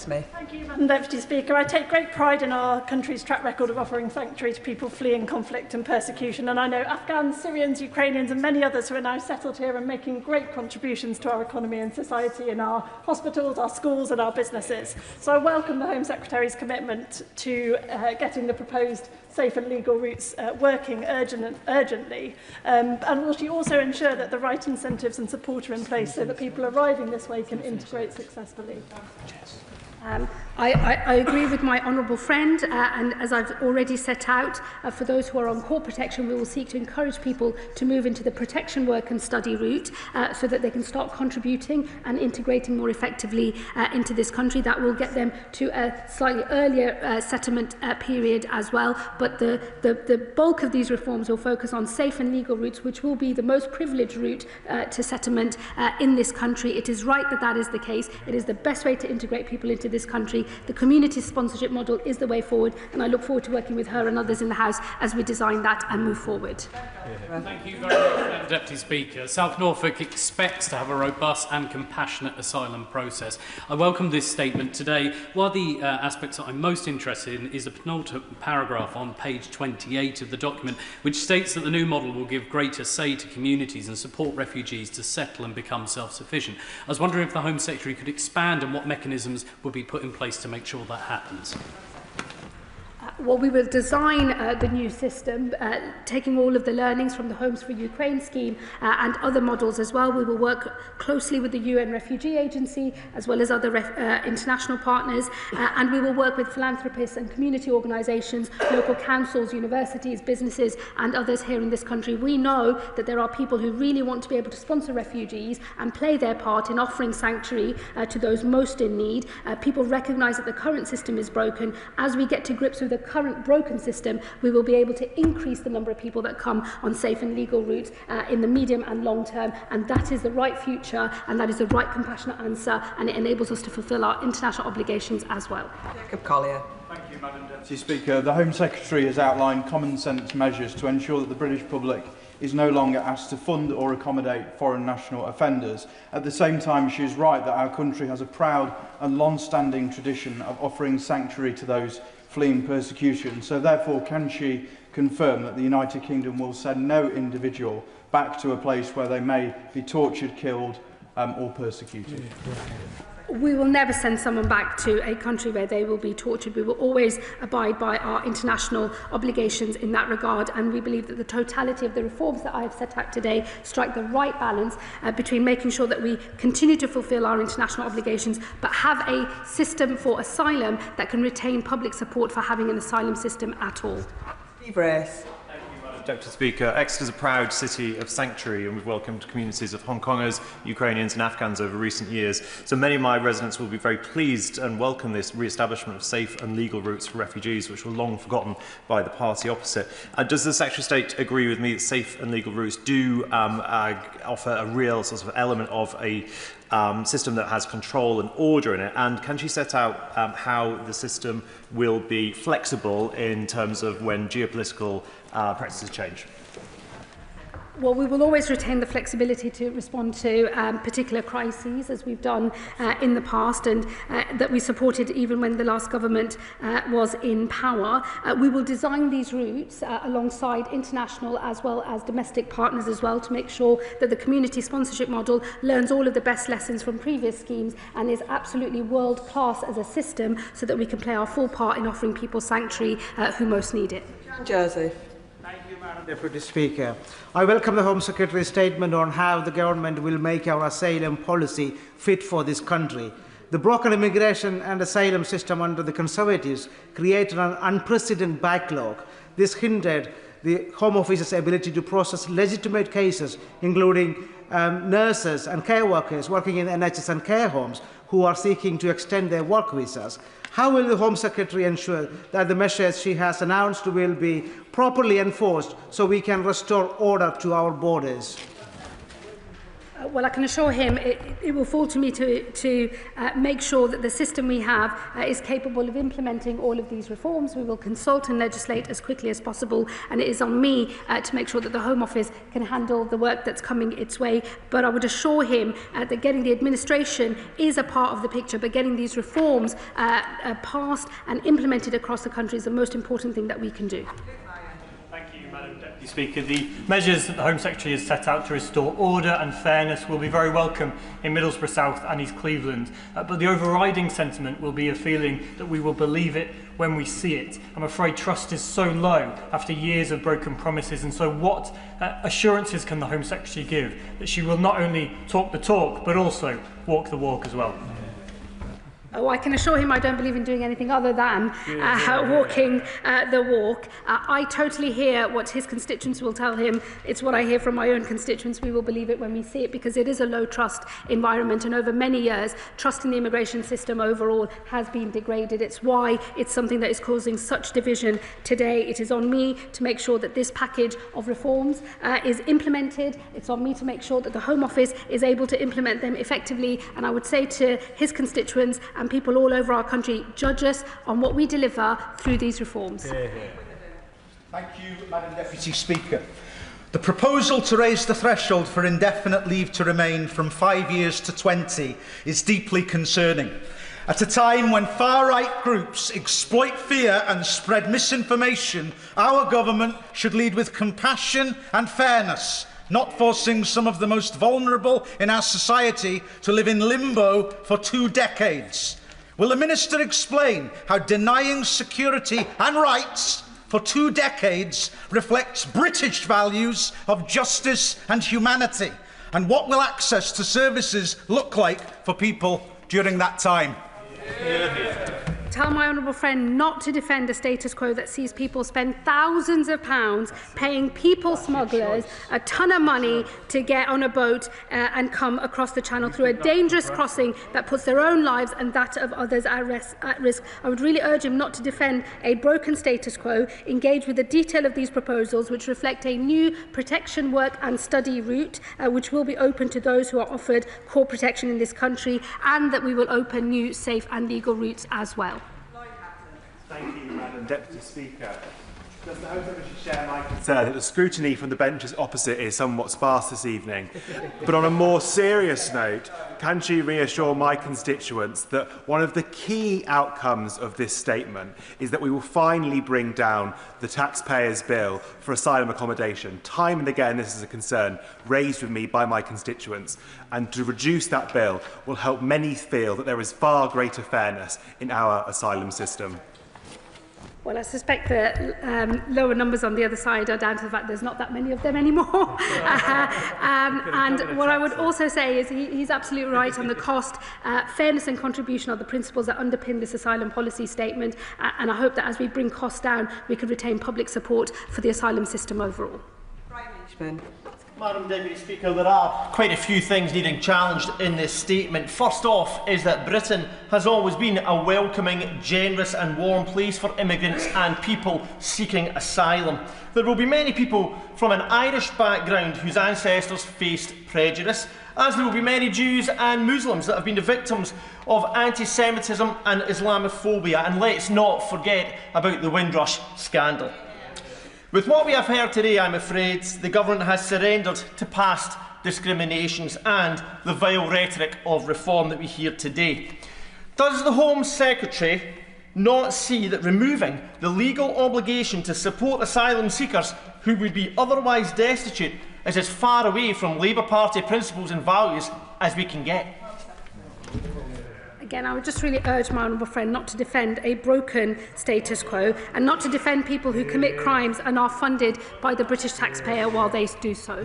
Thank you, Madam Deputy Speaker. I take great pride in our country's track record of offering sanctuary to people fleeing conflict and persecution, and I know Afghans, Syrians, Ukrainians and many others who are now settled here and making great contributions to our economy and society in our hospitals, our schools and our businesses. So I welcome the Home Secretary's commitment to getting the proposed safe and legal routes working urgently. And will she also ensure that the right incentives and support are in place so that people arriving this way can integrate successfully? I agree with my honourable friend, and as I've already set out, for those who are on court protection, we will seek to encourage people to move into the protection work and study route so that they can start contributing and integrating more effectively into this country. That will get them to a slightly earlier settlement period as well. But the bulk of these reforms will focus on safe and legal routes, which will be the most privileged route to settlement in this country. It is right that that is the case. It is the best way to integrate people into this country. The community sponsorship model is the way forward, and I look forward to working with her and others in the House as we design that and move forward. Thank you very much, Madam Deputy Speaker. South Norfolk expects to have a robust and compassionate asylum process. I welcome this statement today. One of the aspects that I'm most interested in is the penultimate paragraph on page 28 of the document, which states that the new model will give greater say to communities and support refugees to settle and become self-sufficient. I was wondering if the Home Secretary could expand on what mechanisms will be put in place to make sure that happens. Well, we will design the new system, taking all of the learnings from the Homes for Ukraine scheme and other models as well. We will work closely with the UN Refugee Agency as well as other international partners, and we will work with philanthropists and community organisations, local councils, universities, businesses and others here in this country. We know that there are people who really want to be able to sponsor refugees and play their part in offering sanctuary to those most in need. People recognise that the current system is broken. As we get to grips with the current broken system, we will be able to increase the number of people that come on safe and legal routes in the medium and long term, and that is the right future and that is the right compassionate answer, and it enables us to fulfil our international obligations as well. Jacob Collier. Thank you, Madam Deputy Speaker. The Home Secretary has outlined common sense measures to ensure that the British public is no longer asked to fund or accommodate foreign national offenders. At the same time, she is right that our country has a proud and long-standing tradition of offering sanctuary to those fleeing persecution. So therefore, can she confirm that the United Kingdom will send no individual back to a place where they may be tortured, killed or persecuted? We will never send someone back to a country where they will be tortured. We will always abide by our international obligations in that regard, and we believe that the totality of the reforms that I have set out today strike the right balance between making sure that we continue to fulfil our international obligations but have a system for asylum that can retain public support for having an asylum system at all. Steve Race. Deputy Speaker, Exeter is a proud city of sanctuary, and we've welcomed communities of Hong Kongers, Ukrainians and Afghans over recent years. So many of my residents will be very pleased and welcome this re-establishment of safe and legal routes for refugees, which were long forgotten by the party opposite. Does the Secretary of State agree with me that safe and legal routes do offer a real sort of element of a system that has control and order in it, and can she set out how the system will be flexible in terms of when geopolitical practices change? Well, we will always retain the flexibility to respond to particular crises, as we've done in the past, and that we supported even when the last government was in power. We will design these routes alongside international as well as domestic partners as well, to make sure that the community sponsorship model learns all of the best lessons from previous schemes and is absolutely world-class as a system, so that we can play our full part in offering people sanctuary who most need it. Joseph. Madam Deputy Speaker, I welcome the Home Secretary's statement on how the government will make our asylum policy fit for this country. The broken immigration and asylum system under the Conservatives created an unprecedented backlog. This hindered the Home Office's ability to process legitimate cases, including nurses and care workers working in NHS and care homes who are seeking to extend their work visas. How will the Home Secretary ensure that the measures she has announced will be properly enforced so we can restore order to our borders? Well, I can assure him it will fall to me to make sure that the system we have is capable of implementing all of these reforms. We will consult and legislate as quickly as possible, and it is on me to make sure that the Home Office can handle the work that's coming its way. But I would assure him that getting the administration is a part of the picture, but getting these reforms passed and implemented across the country is the most important thing that we can do. Madam Deputy Speaker, the measures that the Home Secretary has set out to restore order and fairness will be very welcome in Middlesbrough South and East Cleveland, but the overriding sentiment will be a feeling that we will believe it when we see it. I'm afraid trust is so low after years of broken promises, and so what assurances can the Home Secretary give that she will not only talk the talk but also walk the walk as well? Oh, I can assure him I don't believe in doing anything other than walking the walk. I totally hear what his constituents will tell him. It's what I hear from my own constituents. We will believe it when we see it, because it is a low trust environment, and over many years trust in the immigration system overall has been degraded. It's why it's something that is causing such division today. It is on me to make sure that this package of reforms is implemented. It's on me to make sure that the Home Office is able to implement them effectively, and I would say to his constituents and people all over our country, judge us on what we deliver through these reforms. Thank you, Madam Deputy Speaker. The proposal to raise the threshold for indefinite leave to remain from 5 years to 20 is deeply concerning. At a time when far-right groups exploit fear and spread misinformation, our government should lead with compassion and fairness, not forcing some of the most vulnerable in our society to live in limbo for 2 decades. Will the Minister explain how denying security and rights for 2 decades reflects British values of justice and humanity? And what will access to services look like for people during that time? Tell my honourable friend not to defend a status quo that sees people spend thousands of pounds paying people smugglers a ton of money to get on a boat and come across the channel through a dangerous crossing that puts their own lives and that of others at risk. I would really urge him not to defend a broken status quo, engage with the detail of these proposals, which reflect a new protection work and study route, which will be open to those who are offered core protection in this country, and that we will open new safe and legal routes as well. Thank you, Madam Deputy Speaker. Does the Home Secretary share my concern that the scrutiny from the benches opposite is somewhat sparse this evening? But on a more serious note, can she reassure my constituents that one of the key outcomes of this statement is that we will finally bring down the taxpayers' bill for asylum accommodation? Time and again, this is a concern raised with me by my constituents, and to reduce that bill will help many feel that there is far greater fairness in our asylum system. Well, I suspect that lower numbers on the other side are down to the fact there's not that many of them anymore. And what I would also say is he's absolutely right on the cost. Fairness and contribution are the principles that underpin this asylum policy statement. And I hope that as we bring costs down, we can retain public support for the asylum system overall. Madam Deputy Speaker, there are quite a few things needing challenged in this statement. First off is that Britain has always been a welcoming, generous and warm place for immigrants and people seeking asylum. There will be many people from an Irish background whose ancestors faced prejudice, as there will be many Jews and Muslims that have been the victims of anti-Semitism and Islamophobia. And let's not forget about the Windrush scandal. With what we have heard today, I'm afraid, the government has surrendered to past discriminations and the vile rhetoric of reform that we hear today. Does the Home Secretary not see that removing the legal obligation to support asylum seekers who would be otherwise destitute is as far away from Labour Party principles and values as we can get? Again, I would just really urge my honourable friend not to defend a broken status quo and not to defend people who commit crimes and are funded by the British taxpayer while they do so.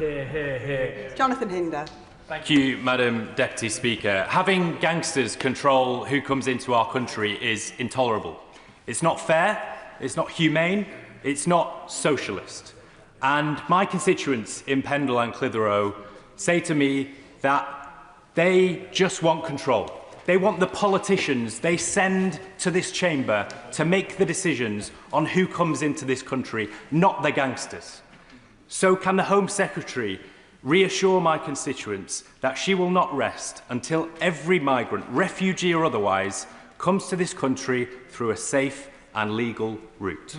Jonathan Hinder. Thank you, Madam Deputy Speaker. Having gangsters control who comes into our country is intolerable. It's not fair, it's not humane, it's not socialist. And my constituents in Pendle and Clitheroe say to me that they just want control. They want the politicians they send to this chamber to make the decisions on who comes into this country, not the gangsters. So can the Home Secretary reassure my constituents that she will not rest until every migrant, refugee or otherwise, comes to this country through a safe and legal route?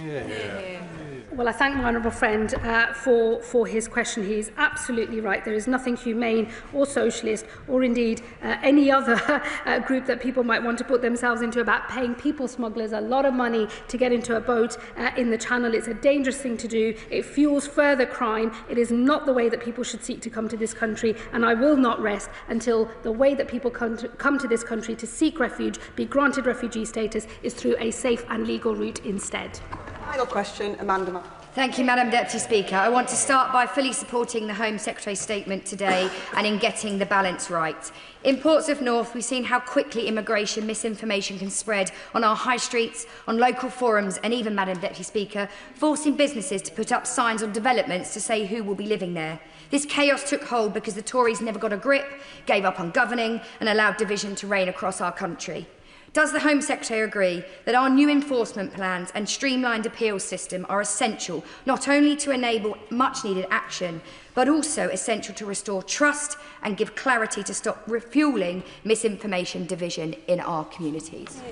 Well, I thank my honourable friend for his question. He is absolutely right. There is nothing humane or socialist or indeed any other group that people might want to put themselves into about paying people smugglers a lot of money to get into a boat in the Channel. It's a dangerous thing to do. It fuels further crime. It is not the way that people should seek to come to this country, and I will not rest until the way that people come to this country to seek refuge, be granted refugee status, is through a safe and legal route instead. Final question, Amanda. Thank you, Madam Deputy Speaker. I want to start by fully supporting the Home Secretary's statement today and in getting the balance right. In Ports of North, we've seen how quickly immigration misinformation can spread on our high streets, on local forums and even, Madam Deputy Speaker, forcing businesses to put up signs on developments to say who will be living there. This chaos took hold because the Tories never got a grip, gave up on governing and allowed division to reign across our country. Does the Home Secretary agree that our new enforcement plans and streamlined appeals system are essential not only to enable much-needed action, but also essential to restore trust and give clarity to stop refuelling misinformation division in our communities?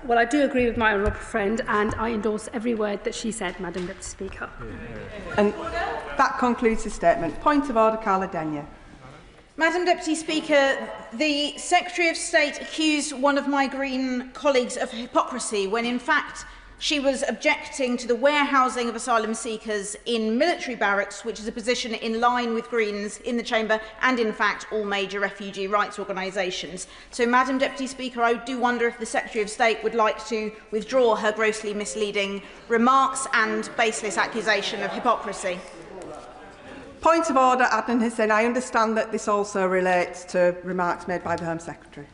Well, I do agree with my honourable friend, and I endorse every word that she said, Madam Deputy Speaker. And that concludes the statement. Point of order, Carla Denyer. Madam Deputy Speaker, the Secretary of State accused one of my Green colleagues of hypocrisy when in fact she was objecting to the warehousing of asylum seekers in military barracks, which is a position in line with Greens in the Chamber and in fact all major refugee rights organisations. So, Madam Deputy Speaker, I do wonder if the Secretary of State would like to withdraw her grossly misleading remarks and baseless accusation of hypocrisy. Point of order, Adnan Hussain. I understand that this also relates to remarks made by the Home Secretary.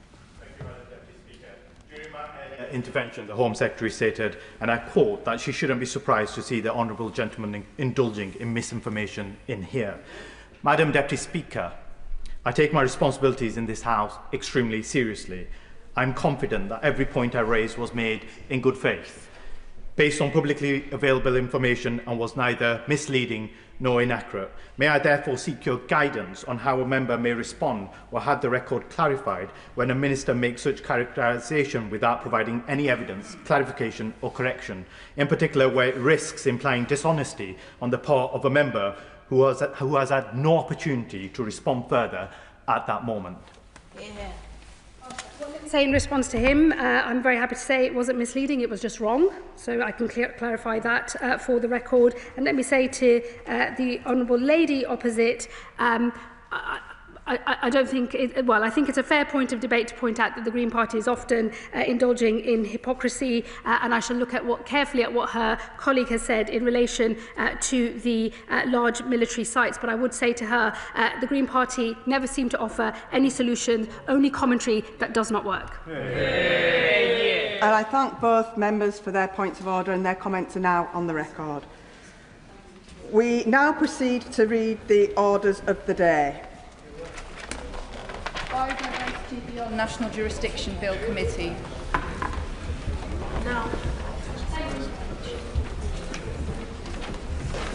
Intervention, the Home Secretary stated, and I quote, that she shouldn't be surprised to see the honourable gentleman indulging in misinformation in here. Madam Deputy Speaker, I take my responsibilities in this House extremely seriously. I'm confident that every point I raised was made in good faith, based on publicly available information, and was neither misleading nor inaccurate. May I therefore seek your guidance on how a member may respond or have the record clarified when a minister makes such characterisation without providing any evidence, clarification or correction, in particular where it risks implying dishonesty on the part of a member who has had no opportunity to respond further at that moment. Say in response to him, I'm very happy to say it wasn't misleading, it was just wrong. So I can clarify that for the record. And let me say to the Honourable Lady opposite, I don't think, I think it's a fair point of debate to point out that the Green Party is often indulging in hypocrisy, and I shall look carefully at what her colleague has said in relation to the large military sites. But I would say to her, the Green Party never seem to offer any solution, only commentary that does not work. And I thank both members for their points of order, and their comments are now on the record. We now proceed to read the orders of the day. Biodiversity Beyond National Jurisdiction Bill Committee. No.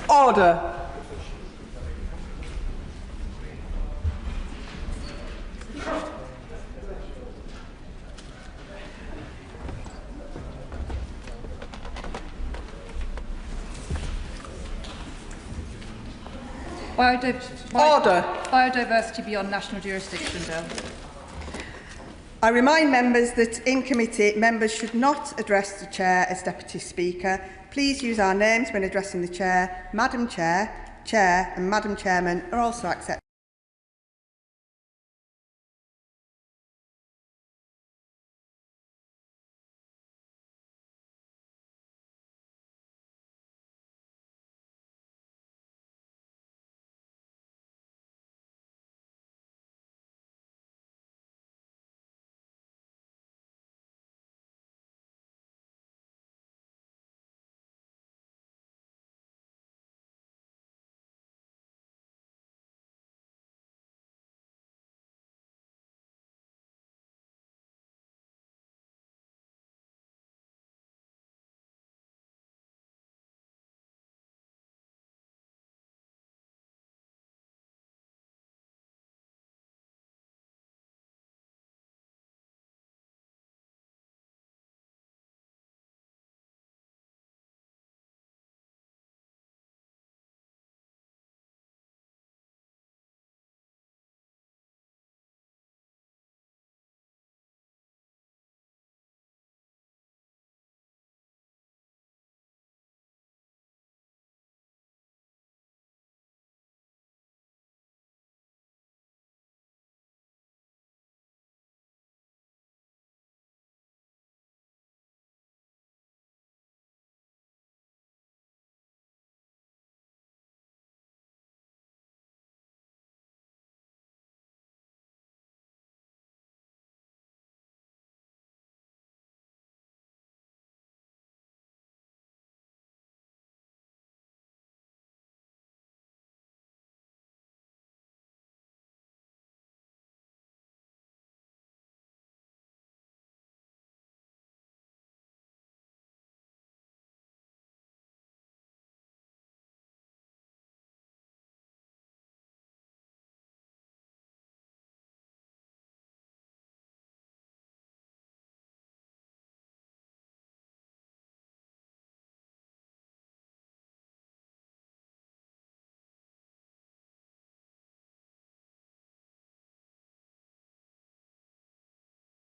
Order. Order. Biodiversity Beyond National Jurisdiction Bill. I remind members that in committee, members should not address the Chair as Deputy Speaker. Please use our names when addressing the Chair. Madam Chair, Chair and Madam Chairman are also accepted.